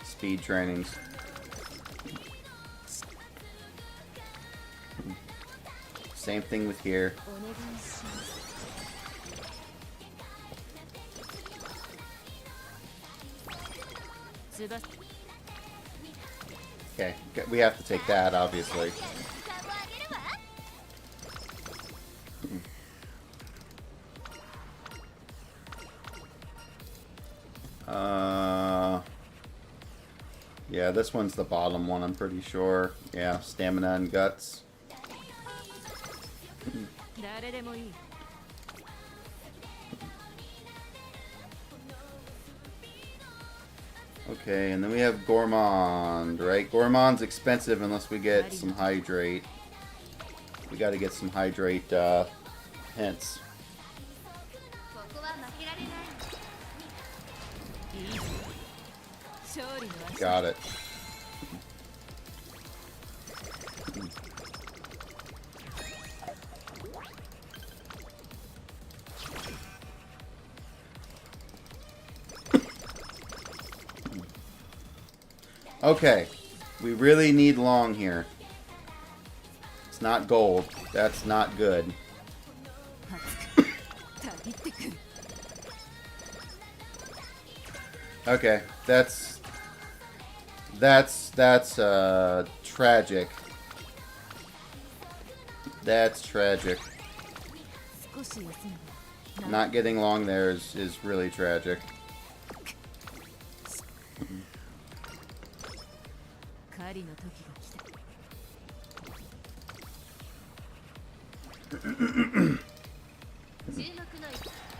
speed trainings. Same thing with here. Okay, we have to take that, obviously. Yeah, this one's the bottom one, I'm pretty sure. Yeah, stamina and guts. Okay, and then we have Gourmand, right? Gourmand's expensive unless we get some hydrate. We gotta get some hydrate hints. Got it. Okay, we really need long here. It's not gold. That's not good. Okay, that's tragic. That's tragic. Not getting long there is really tragic.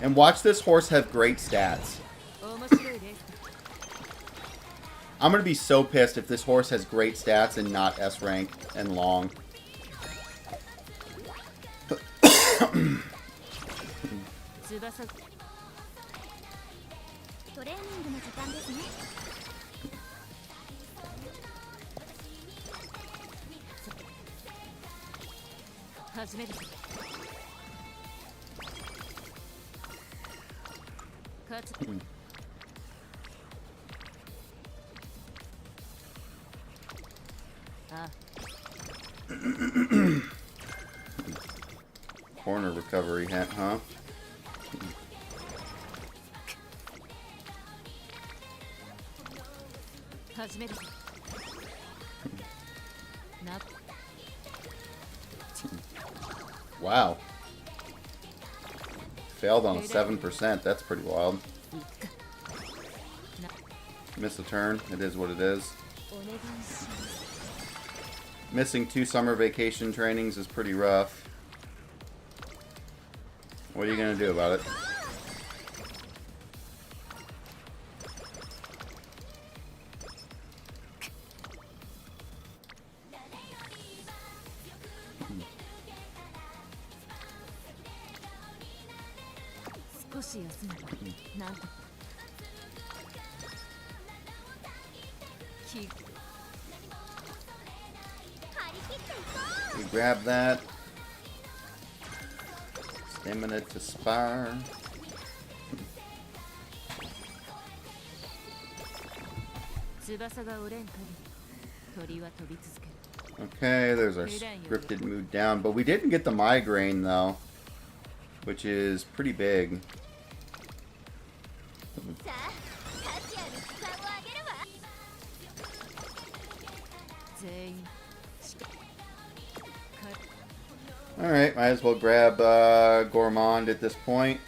And watch this horse have great stats. I'm gonna be so pissed if this horse has great stats and not S rank and long. トレーニングの時間ですね。始めるぞ。勝つ。あ Corner recovery hit, huh? 始めるぞ。な Wow. Failed on a 7%. That's pretty wild. 行くか。 Missed a turn. It is what it is. お願いします。 Missing 2 summer vacation trainings is pretty rough. What are you gonna do about it? We grab that. Stamina to spar. Okay, there's our scripted mood down. But we didn't get the migraine, though. Which is pretty big. Alright, might as well grab Gourmand at this point.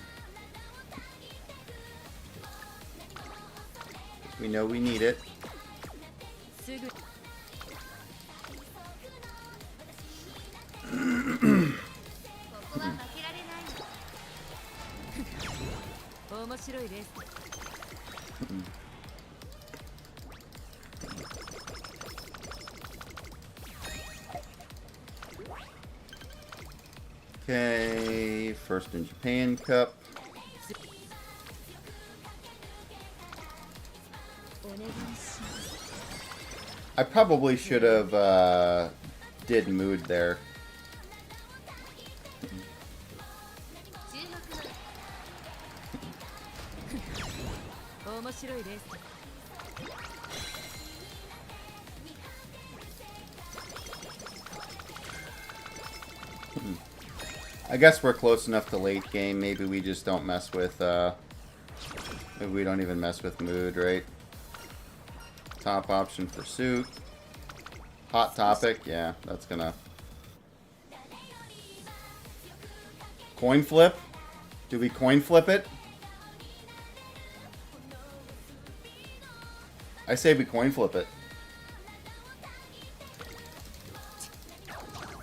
We know we need it. Okay, first in Japan Cup. I probably should have did mood there. I guess we're close enough to late game. Maybe we just don't mess with, maybe we don't even mess with mood, right? Top option pursuit. Hot topic, yeah, that's gonna... Coin flip? Do we coin flip it? I say we coin flip it.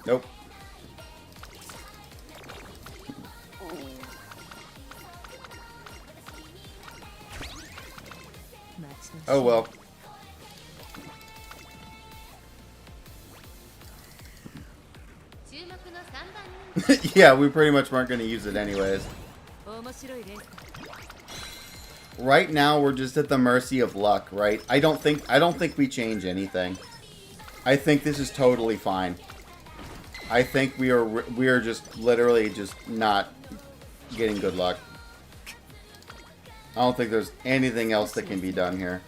Nope. Oh well. Yeah, we pretty much weren't going to use it anyways. Right now, we're just at the mercy of luck, right? I don't think we change anything. I think this is totally fine. I think we are just literally just not getting good luck. I don't think there's anything else that can be done here.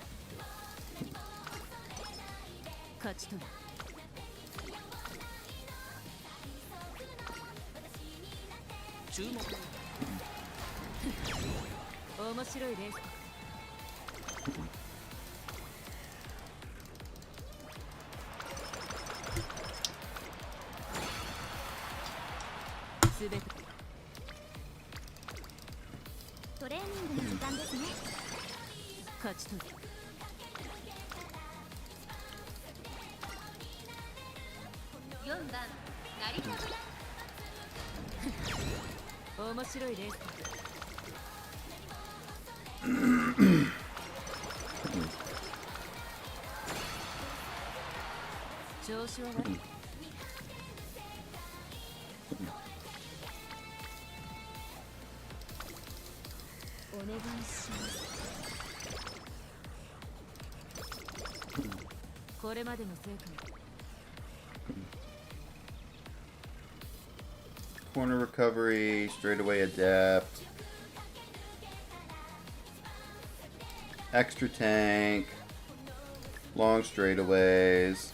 これまでの成果 Corner recovery, straightaway adept. Extra tank. Long straightaways.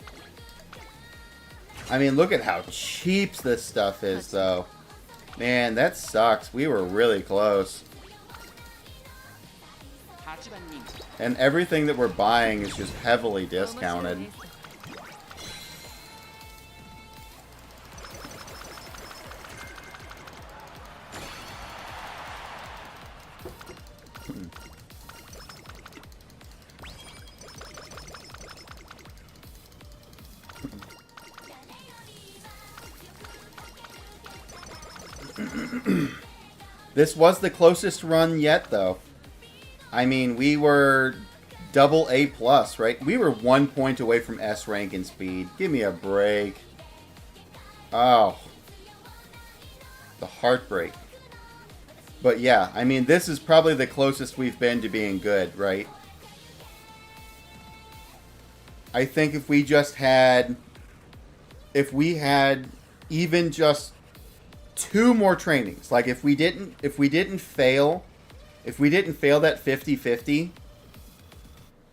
I mean, look at how cheap this stuff is, though. Man, that sucks. We were really close. 8番人気 And everything that we're buying is just heavily discounted. This was the closest run yet, though. I mean, we were double A plus, right? We were 1 point away from S rank in speed. Give me a break. Oh. The heartbreak. But yeah, I mean, this is probably the closest we've been to being good, right? I think if we just had... If we had even just 2 more trainings, like if we didn't fail that 50-50,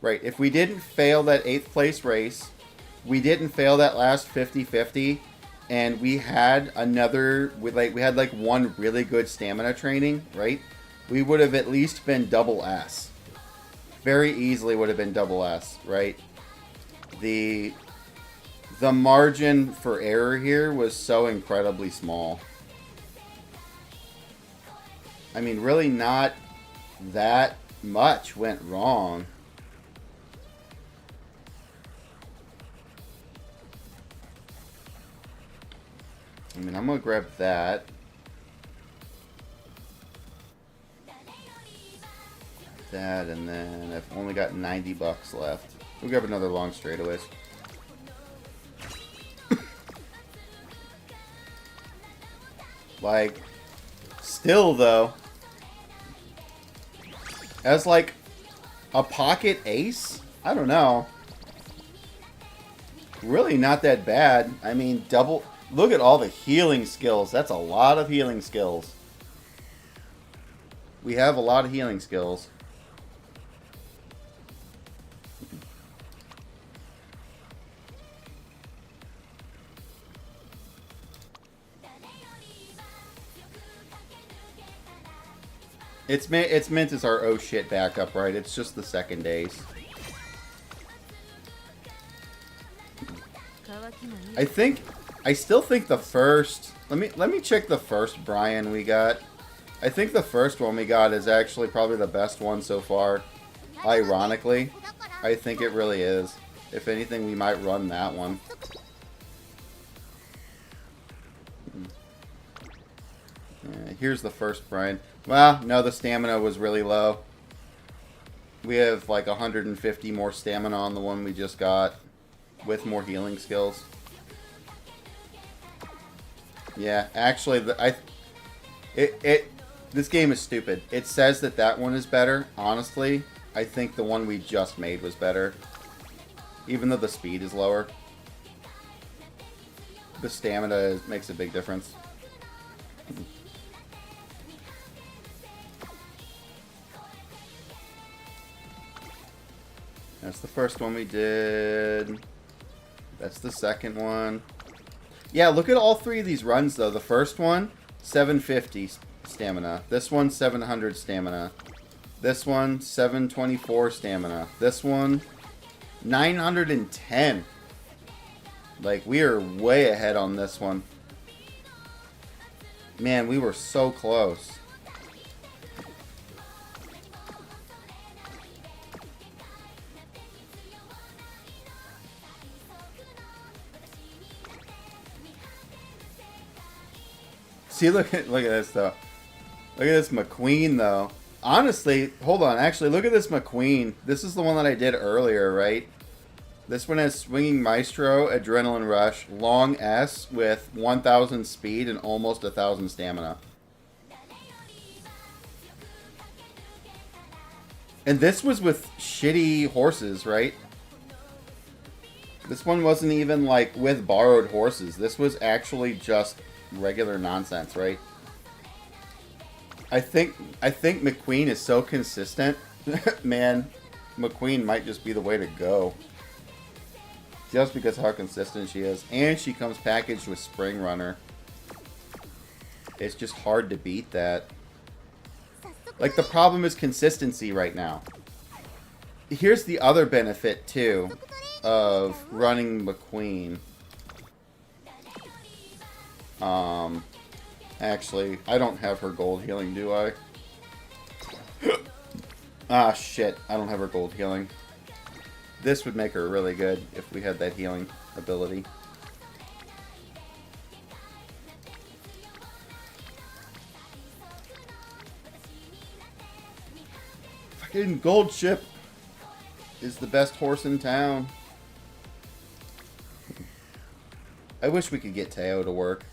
right, if we didn't fail that 8th place race, we didn't fail that last 50-50, and we had another, we had like one really good stamina training, right, we would have at least been double S. Very easily would have been double S, right? The margin for error here was so incredibly small. I mean, really not that much went wrong. I mean, I'm gonna grab that. That, and then I've only got 90 bucks left. We'll grab another long straightaways. Like, still though, as like a pocket ace, I don't know. Really not that bad. I mean, double. Look at all the healing skills. That's a lot of healing skills. We have a lot of healing skills. It's meant as our oh shit backup, right? It's just the second ace. I still think the first. Let me check the first Brian we got. I think the first one we got is actually probably the best one so far. Ironically, I think it really is. If anything, we might run that one. Here's the first Brian. Well, no, the stamina was really low. We have like 150 more stamina on the one we just got, with more healing skills. Yeah, actually, this game is stupid. It says that one is better. Honestly, I think the one we just made was better. Even though the speed is lower. The stamina makes a big difference. That's the first one we did. That's the second one. Yeah, look at all 3 of these runs, though. The first one, 750 stamina. This one, 700 stamina. This one, 724 stamina. This one, 910. Like, we are way ahead on this one. Man, we were so close. See, look at this, though. Look at this McQueen, though. Honestly, hold on. Actually, look at this McQueen. This is the one that I did earlier, right? This one has Swinging Maestro, Adrenaline Rush, Long S with 1,000 speed and almost 1,000 stamina. And this was with shitty horses, right? This one wasn't even like with borrowed horses. This was actually just regular nonsense, right? I think McQueen is so consistent. Man, McQueen might just be the way to go. Just because of how consistent she is. And she comes packaged with Spring Runner. It's just hard to beat that. Like, the problem is consistency right now. Here's the other benefit, too, of running McQueen. Actually, I don't have her gold healing, do I? Ah, shit. I don't have her gold healing. This would make her really good if we had that healing ability. Fucking Gold Ship is the best horse in town. I wish we could get Teo to work.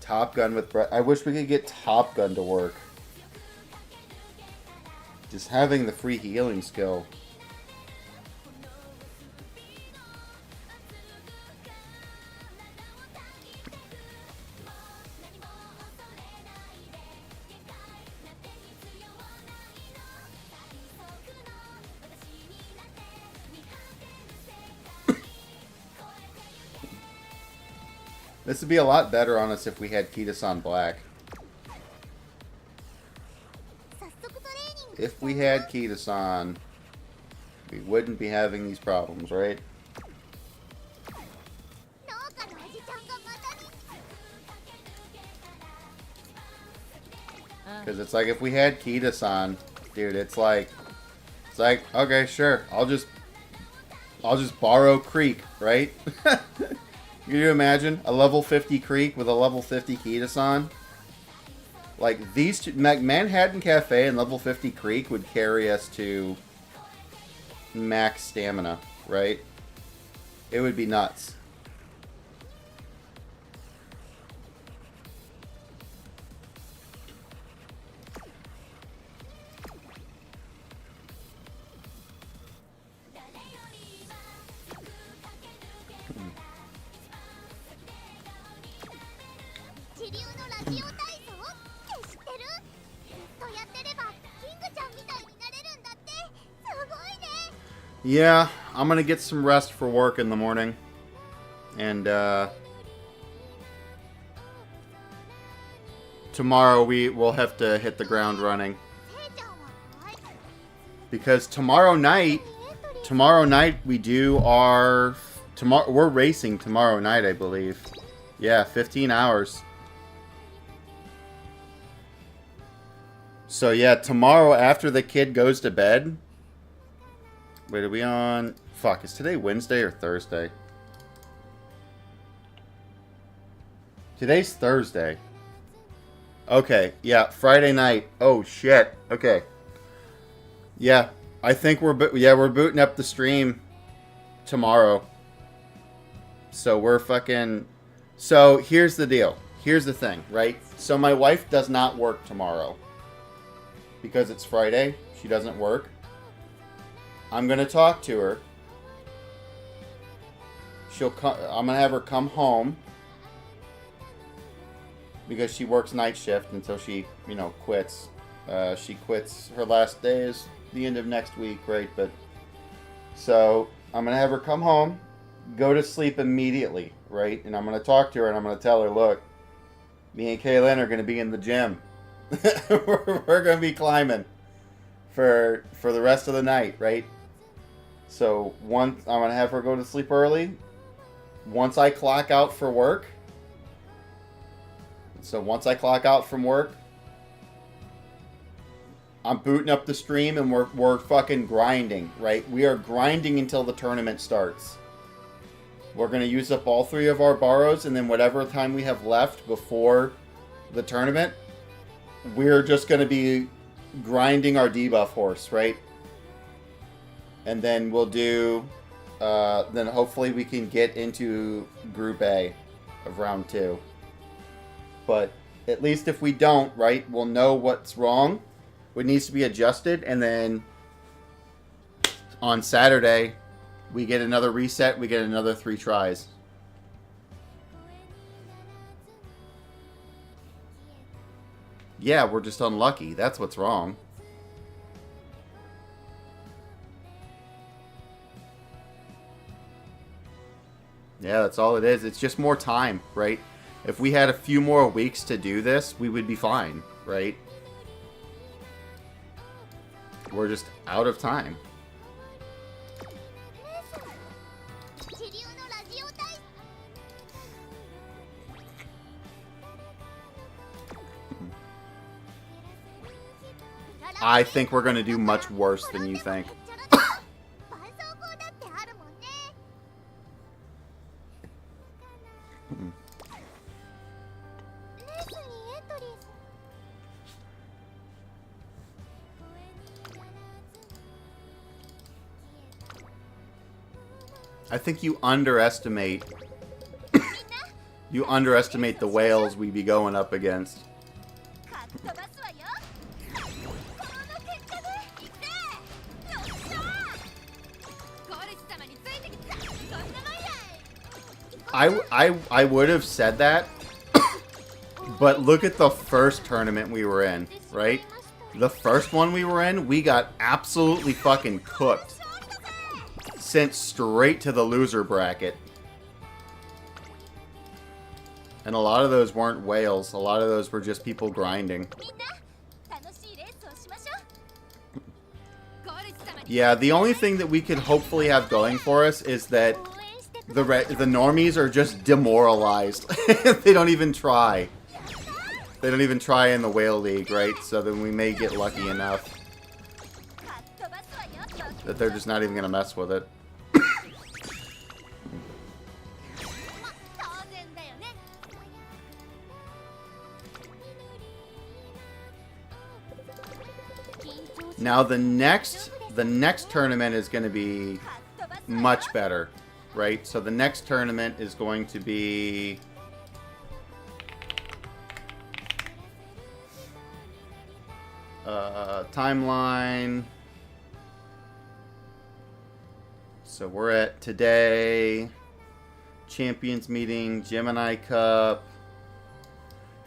Top Gun with Brett. I wish we could get Top Gun to work. Just having the free healing skill. This would be a lot better on us if we had Kitasan Black. If we had Kitasan, we wouldn't be having these problems, right? Because it's like if we had Kitasan, dude, it's like, okay, sure, I'll just borrow Creek, right? Can you imagine a level 50 Creek with a level 50 Kitasan? Like, these two, Manhattan Cafe and level 50 Creek would carry us to max stamina, right? It would be nuts. Yeah, I'm gonna get some rest for work in the morning. And, tomorrow we will have to hit the ground running. Because tomorrow night we do our... we're racing tomorrow night, I believe. Yeah, 15 hours. So yeah, tomorrow after the kid goes to bed... Wait, are we on... Fuck, is today Wednesday or Thursday? Today's Thursday. Okay, yeah, Friday night. Oh, shit. Okay. Yeah, I think we're booting up the stream tomorrow. So we're fucking... So, here's the deal. Here's the thing, right? So my wife does not work tomorrow. Because it's Friday. She doesn't work. I'm going to talk to her. I'm going to have her come home. Because she works night shift until she, quits. She quits. Her last day is the end of next week, right? But so I'm going to have her come home, go to sleep immediately, right? And I'm going to talk to her and I'm going to tell her, look, me and Kaylin are going to be in the gym. we're going to be climbing for the rest of the night, right? So I'm going to have her go to sleep early. Once I clock out for work. So once I clock out from work, I'm booting up the stream and we're fucking grinding, right? We are grinding until the tournament starts. We're going to use up all 3 of our borrows, and then whatever time we have left before the tournament, we're just going to be grinding our debuff horse, right? And then we'll do, then hopefully we can get into Group A of Round 2. But At least if we don't, right, we'll know what's wrong, what needs to be adjusted, and then on Saturday, we get another reset, we get another 3 tries. Yeah, we're just unlucky. That's what's wrong. Yeah, that's all it is. It's just more time, right? If we had a few more weeks to do this, we would be fine, right? We're just out of time. 地流のラジオ体 I think we're going to do much worse than you think. 絆創膏だってあるもんね。 レースにエントリー I think you underestimate the whales we be going up against. かっ飛ばすわよ。この結果でいってよっしゃー。ゴルス様についてきた。そんなもんやい。 I would have said that, but look at the first tournament we were in, right? The first one we were in, we got absolutely fucking cooked. Sent straight to the loser bracket. And a lot of those weren't whales. A lot of those were just people grinding. みんな楽しいレースをしましょう。ゴルス様に Yeah, the only thing that we could hopefully have going for us is that 応援してください。 the normies are just demoralized. They don't even try. They don't even try in the whale league, right? So then we may get lucky enough かっ飛ばすわよ。 that they're just not even gonna mess with it. 当然だよね。 Now the next tournament is going to be かっ飛ばすわよ。 much better, right? So the next tournament is going to be timeline. So we're at today, Champions Meeting, Gemini Cup,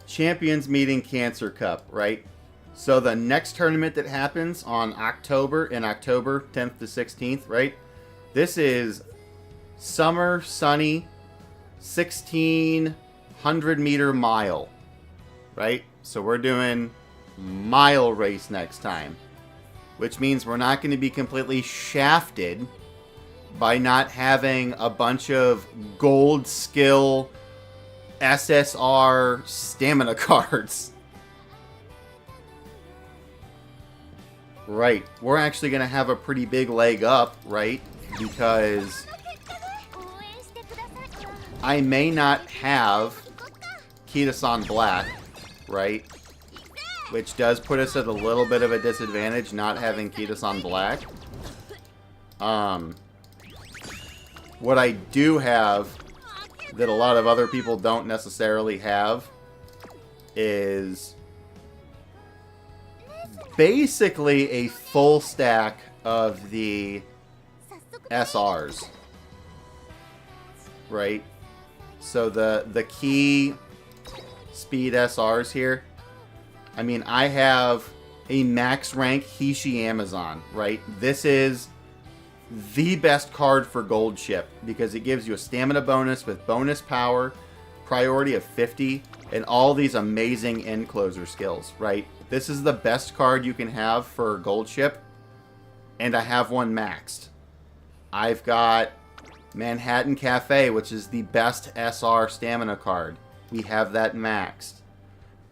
Champions Meeting, Cancer Cup, right? So the next tournament that happens on October 10th to 16th, right? This is Summer Sunny 1600 meter mile, right? So we're doing mile race next time, which means we're not going to be completely shafted by not having a bunch of gold skill SSR stamina cards. Right. We're actually going to have a pretty big leg up, right? Because 応援してください。 I may not have Kitasan Black, right? Which does put us at a little bit of a disadvantage not having Kitasan Black. What I do have that a lot of other people don't necessarily have is basically a full stack of the 早速 SRs, right? So the key speed SRs here. I mean, I have a max rank Hishi Amazon, right? This is the best card for gold ship because it gives you a stamina bonus with bonus power, priority of 50, and all these amazing end closer skills, right? This is the best card you can have for gold ship, and I have one maxed. I've got Manhattan Cafe, which is the best SR stamina card. We have that maxed.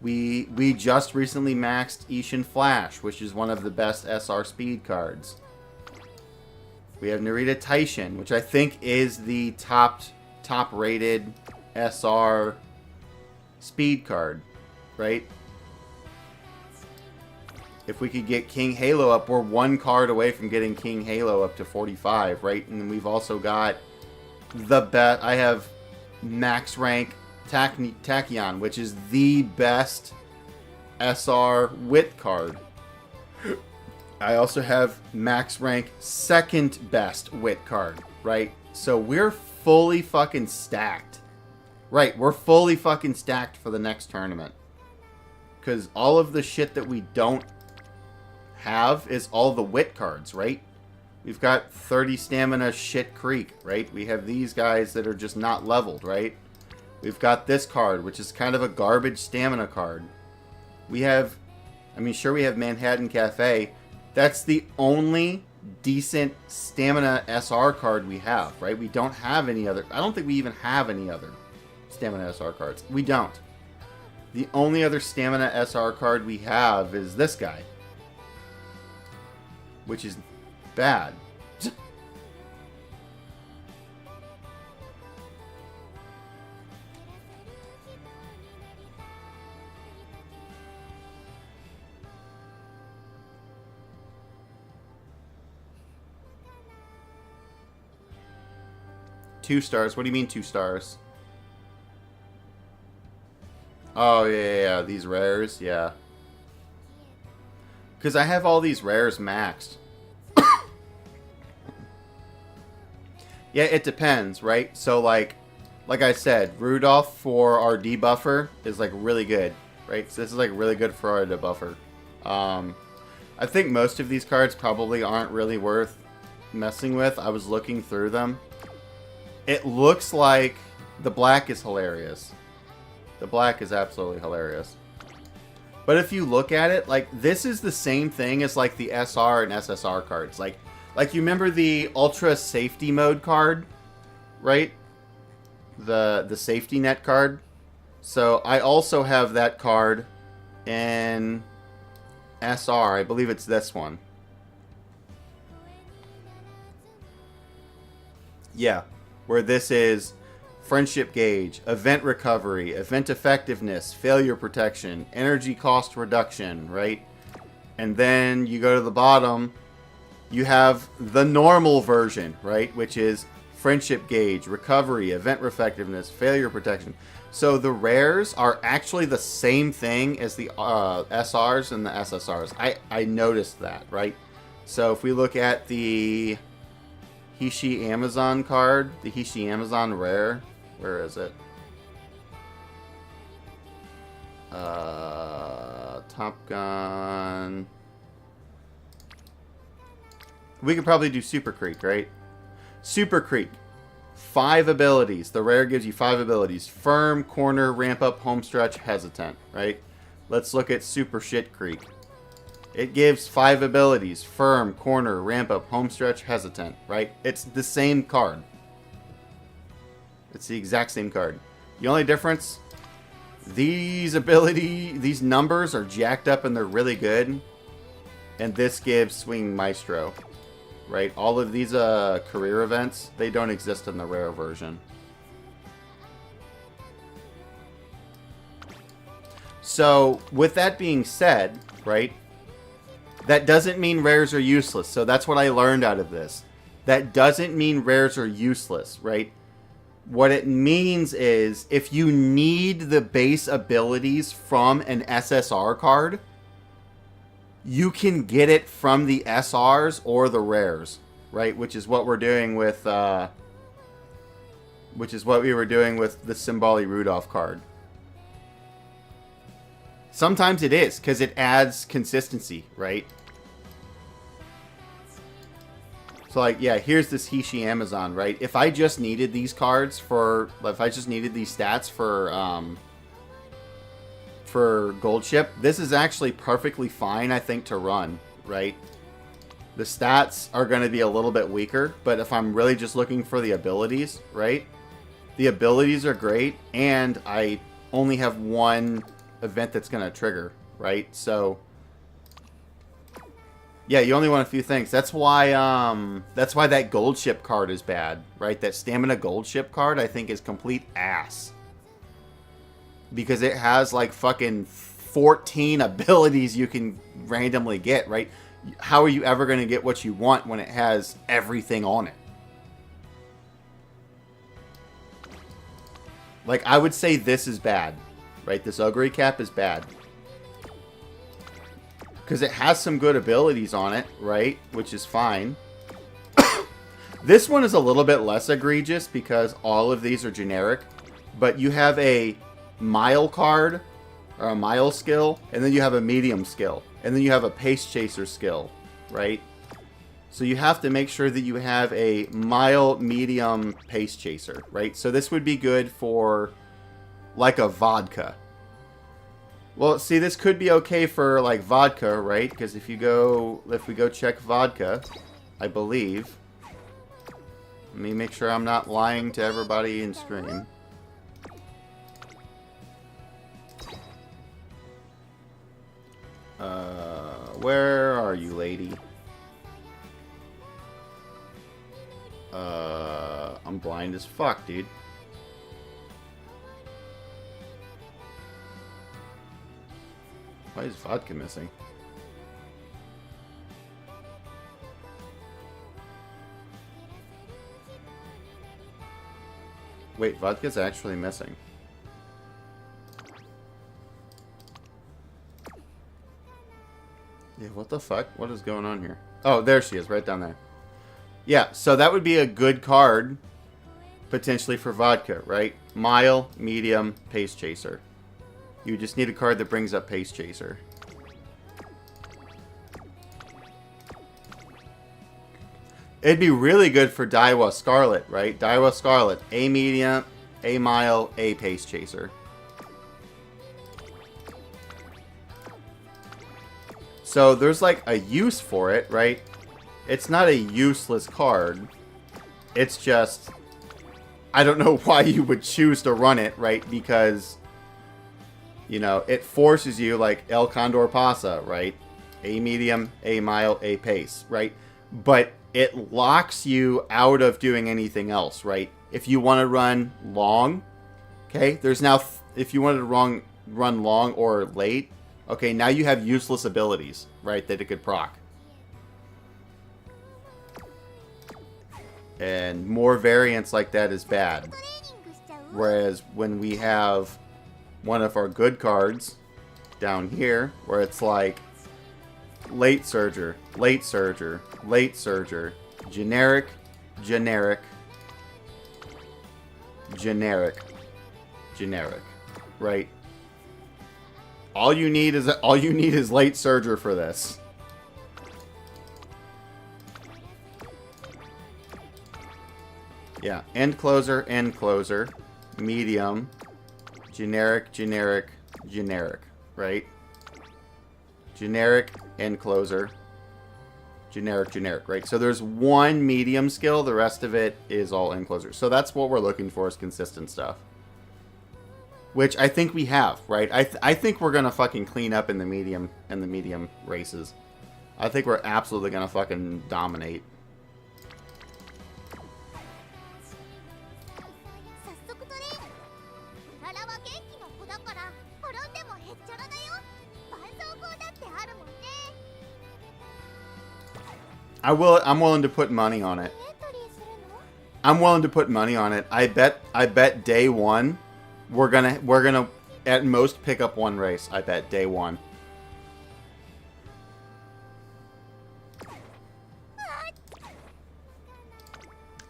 We just recently maxed Ishin Flash, which is one of the best SR speed cards. We have Narita Taishin, which I think is the top rated SR speed card, right? If we could get King Halo up, we're one card away from getting King Halo up to 45, right? And then we've also got the best. I have max rank Tachyon, which is the best SR wit card. I also have max rank second best wit card, right? So we're fully fucking stacked. Right, we're fully fucking stacked for the next tournament. Because all of the shit that we don't have is all the wit cards, right? We've got 30 stamina shit creek, right? We have these guys that are just not leveled, right? We've got this card, which is kind of a garbage stamina card. We have, I mean, sure we have Manhattan Cafe. That's the only decent stamina SR card we have, right? We don't have any other, I don't think we even have any other stamina SR cards. We don't. The only other stamina SR card we have is this guy, which is bad. Two stars? What do you mean 2 stars? Oh, yeah. These rares, yeah. Because I have all these rares maxed. Yeah, it depends, right? So, like I said, Rudolph for our debuffer is, like, really good, right? So this is, like, really good for our debuffer. I think most of these cards probably aren't really worth messing with. I was looking through them. It looks like the black is hilarious. The black is absolutely hilarious. But if you look at it, like, this is the same thing as, like, the SR and SSR cards. Like you remember the Ultra Safety Mode card, right? The safety net card. So I also have that card in SR. I believe it's this one. Yeah, where this is friendship gauge, event recovery, event effectiveness, failure protection, energy cost reduction, right? And then you go to the bottom, you have the normal version, right? Which is friendship gauge, recovery, event effectiveness, failure protection. So the rares are actually the same thing as the SRs and the SSRs. I noticed that, right? So if we look at the Hishi Amazon card, the Hishi Amazon rare, where is it? Top Gun. We could probably do Super Creek, right? Super Creek. 5 abilities. The rare gives you 5 abilities. Firm, corner, ramp up, home stretch, hesitant, right? Let's look at Super Shit Creek. It gives 5 abilities. Firm, corner, ramp up, home stretch, hesitant, right? It's the same card. It's the exact same card. The only difference, these numbers are jacked up and they're really good. And this gives Swing Maestro, right? All of these career events, they don't exist in the rare version. So, with that being said, right? That doesn't mean rares are useless. So that's what I learned out of this. That doesn't mean rares are useless, right? What it means is if you need the base abilities from an SSR card, you can get it from the SRs or the rares, right? Which is what we're doing with, which is what we were doing with the Symboli Rudolph card. Sometimes it is, because it adds consistency, right? So, like, yeah, here's this Hishi Amazon, right? If I just needed these cards if I just needed these stats for Gold Ship, this is actually perfectly fine, I think, to run, right? The stats are going to be a little bit weaker, but if I'm really just looking for the abilities, right? The abilities are great, and I only have one event that's going to trigger, right? So yeah, you only want a few things. That's why that Gold Ship card is bad, right? That Stamina Gold Ship card I think is complete ass. Because it has like fucking 14 abilities you can randomly get, right? How are you ever going to get what you want when it has everything on it? Like, I would say this is bad. Right? This Ogre Cap is bad. Because it has some good abilities on it, right? Which is fine. This one is a little bit less egregious because all of these are generic. But you have a Mile card, or a Mile skill, and then you have a Medium skill. And then you have a Pace Chaser skill, right? So you have to make sure that you have a Mile, Medium, Pace Chaser, right? So this would be good for, like, a Vodka. Well, see, this could be okay for, like, Vodka, right? Because if we go check Vodka, I believe. Let me make sure I'm not lying to everybody in stream. Where are you, lady? I'm blind as fuck, dude. Why is Vodka missing? Wait, Vodka's actually missing. Yeah, what the fuck? What is going on here? Oh, there she is, right down there. Yeah, so that would be a good card, potentially for Vodka, right? Mile, Medium, Pace Chaser. You just need a card that brings up Pace Chaser. It'd be really good for Daiwa Scarlet, right? Daiwa Scarlet, A Medium, A Mile, A Pace Chaser. So there's like a use for it, right? It's not a useless card. It's just, I don't know why you would choose to run it, right? Because, you know, it forces you, like El Condor Pasa, right? A Medium, A Mile, A Pace, right? But it locks you out of doing anything else, right? If you want to run long, okay, there's now, if you wanted to run long or late, okay, now you have useless abilities, right, that it could proc. And more variants like that is bad. Whereas when we have one of our good cards down here, where it's like Late Surger, Late Surger, Late Surger, Generic, Generic, Generic, Generic, right? All you need is Late Surger for this. Yeah, End Closer, Medium, Generic, Generic, Generic, right? Generic, End Closer, Generic, Generic, right? So there's one Medium skill, the rest of it is all End Closer. So that's what we're looking for, is consistent stuff. Which I think we have, right? I think we're gonna fucking clean up in the medium races. I think we're absolutely gonna fucking dominate. I'm willing to put money on it. I'm willing to put money on it. I bet day one we're gonna at most pick up one race. I bet day one.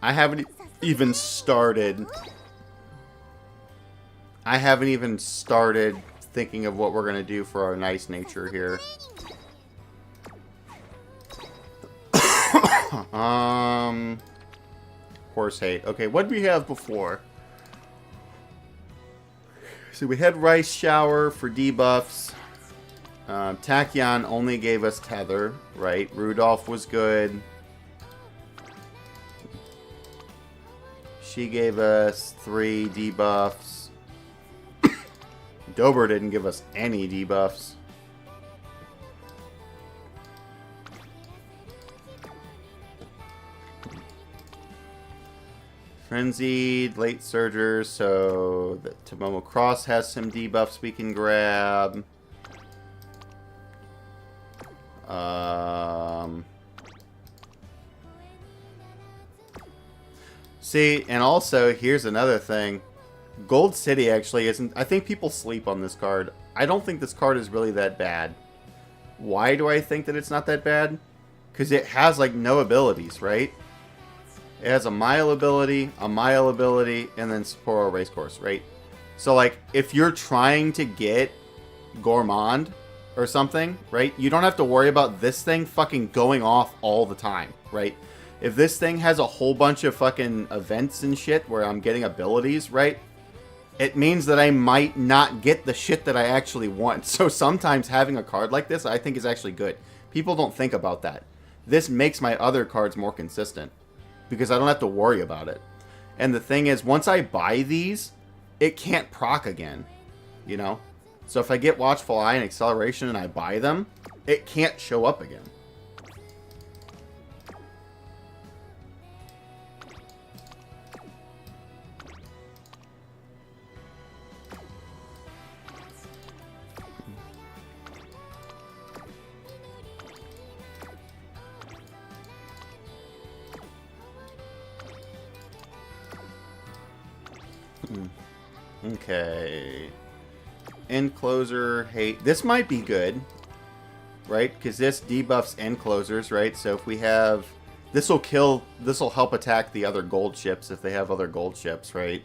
I haven't even started. I haven't even started thinking of what we're gonna do for our nice nature here. Horse hate. Okay, what did we have before? So we had Rice Shower for debuffs. Tachyon only gave us Tether, right? Rudolph was good. She gave us 3 debuffs. Dober didn't give us any debuffs. Frenzied, Late Surger, so the Tomomo Cross has some debuffs we can grab. See, and also, here's another thing. Gold City actually isn't... I think people sleep on this card. I don't think this card is really that bad. Why do I think that it's not that bad? Because it has, like, no abilities, right? It has a mile ability, and then Sapporo Racecourse, right? So, like, if you're trying to get Gourmand or something, right? You don't have to worry about this thing fucking going off all the time, right? If this thing has a whole bunch of fucking events and shit where I'm getting abilities, right? It means that I might not get the shit that I actually want. So sometimes having a card like this, I think, is actually good. People don't think about that. This makes my other cards more consistent because I don't have to worry about it. And the thing is, once I buy these, it can't proc again, you know? So if I get Watchful Eye and Acceleration and I buy them, it can't show up again. Okay. End closer, hate. This might be good, right? Because this debuffs end closers, right? So if we have... This will help attack the other gold ships if they have other gold ships, right?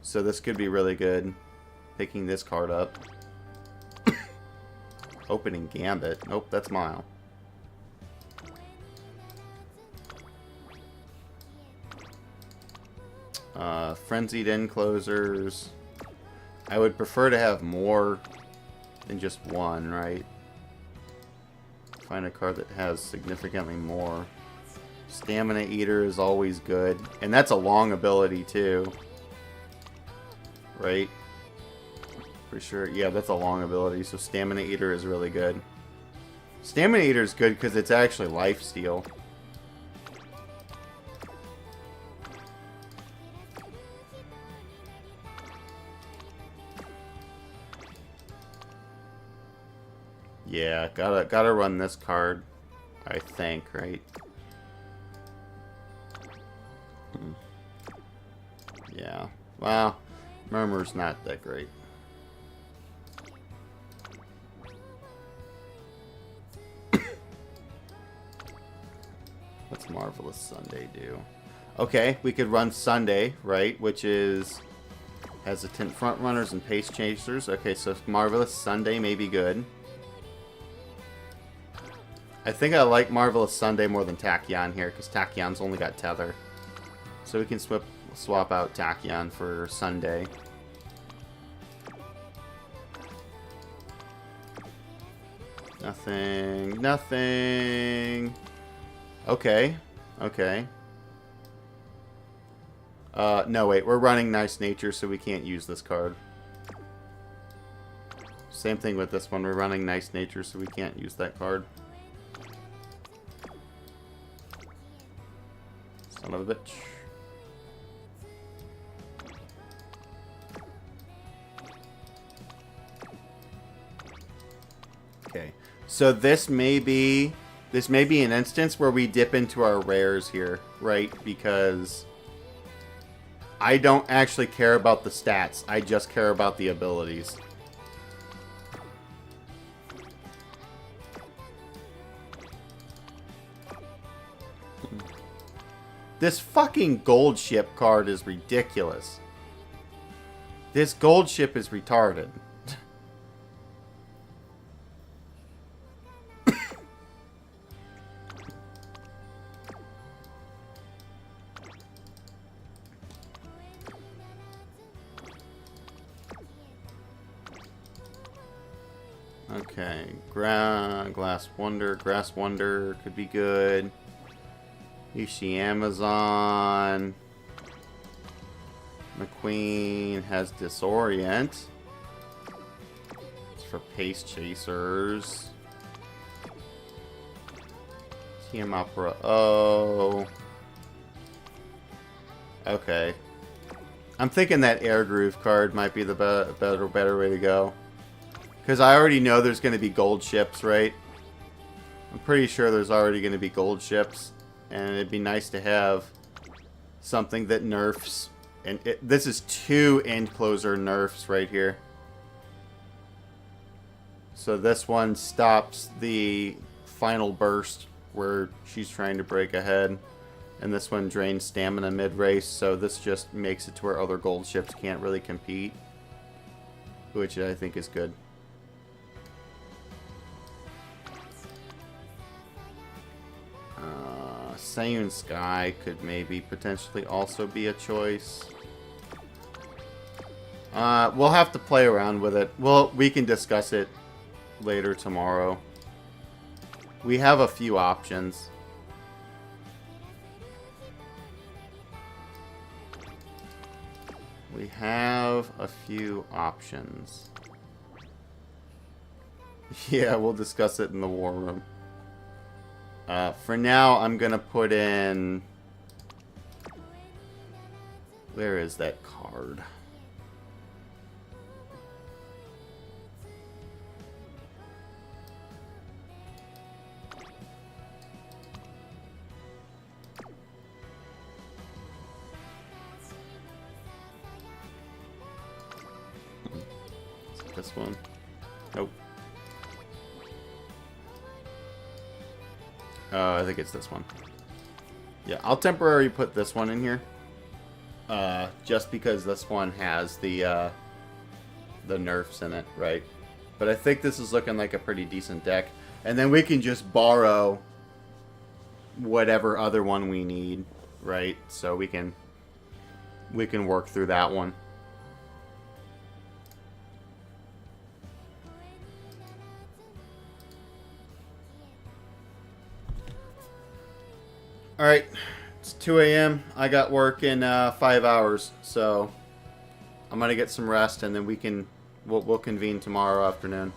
So this could be really good. Picking this card up. Opening Gambit. Nope, that's Mile. Frenzied end closers. I would prefer to have more than just one, right? Find a card that has significantly more. Stamina Eater is always good. And that's a long ability, too. Right? For sure. Yeah, that's a long ability, so Stamina Eater is really good. Stamina Eater is good because it's actually lifesteal. Yeah, gotta run this card, I think, right? Yeah. Well, Murmur's not that great. What's Marvelous Sunday do? Okay, we could run Sunday, right? Which is... Hesitant Front Runners and Pace Chasers. Okay, so Marvelous Sunday may be good. I think I like Marvelous Sunday more than Tachyon here, because Tachyon's only got Tether. So we can swap out Tachyon for Sunday. Nothing. Nothing. Okay. Okay. No, wait. We're running Nice Nature, so we can't use this card. Same thing with this one. We're running Nice Nature, so we can't use that card. Son of a bitch. Okay. So this may be an instance where we dip into our rares here, right? Because I don't actually care about the stats. I just care about the abilities. This fucking gold ship card is ridiculous. This gold ship is retarded. Okay, Glass Wonder, Grass Wonder could be good. Ishi Amazon. McQueen has Disorient. It's for Pace Chasers. TM Opera O. Okay. I'm thinking that Air Groove card might be the better way to go. Because I already know there's going to be gold ships, right? I'm pretty sure there's already going to be gold ships. And it'd be nice to have something that nerfs And this is 2 end closer nerfs right here. So this one stops the final burst where she's trying to break ahead. And this one drains stamina mid-race, so this just makes it to where other gold ships can't really compete. Which I think is good. Sayun Sky could maybe potentially also be a choice. We'll have to play around with it. Well, we can discuss it later tomorrow. We have a few options. We have a few options. Yeah, we'll discuss it in the war room. For now, I'm gonna put in... Where is that card? This one? Nope. I think it's this one. Yeah, I'll temporarily put this one in here. Just because this one has the nerfs in it, right? But I think this is looking like a pretty decent deck. And then we can just borrow whatever other one we need, right? So we can work through that one. Alright, it's 2 a.m. I got work in 5 hours, so I'm gonna get some rest and then we'll convene tomorrow afternoon.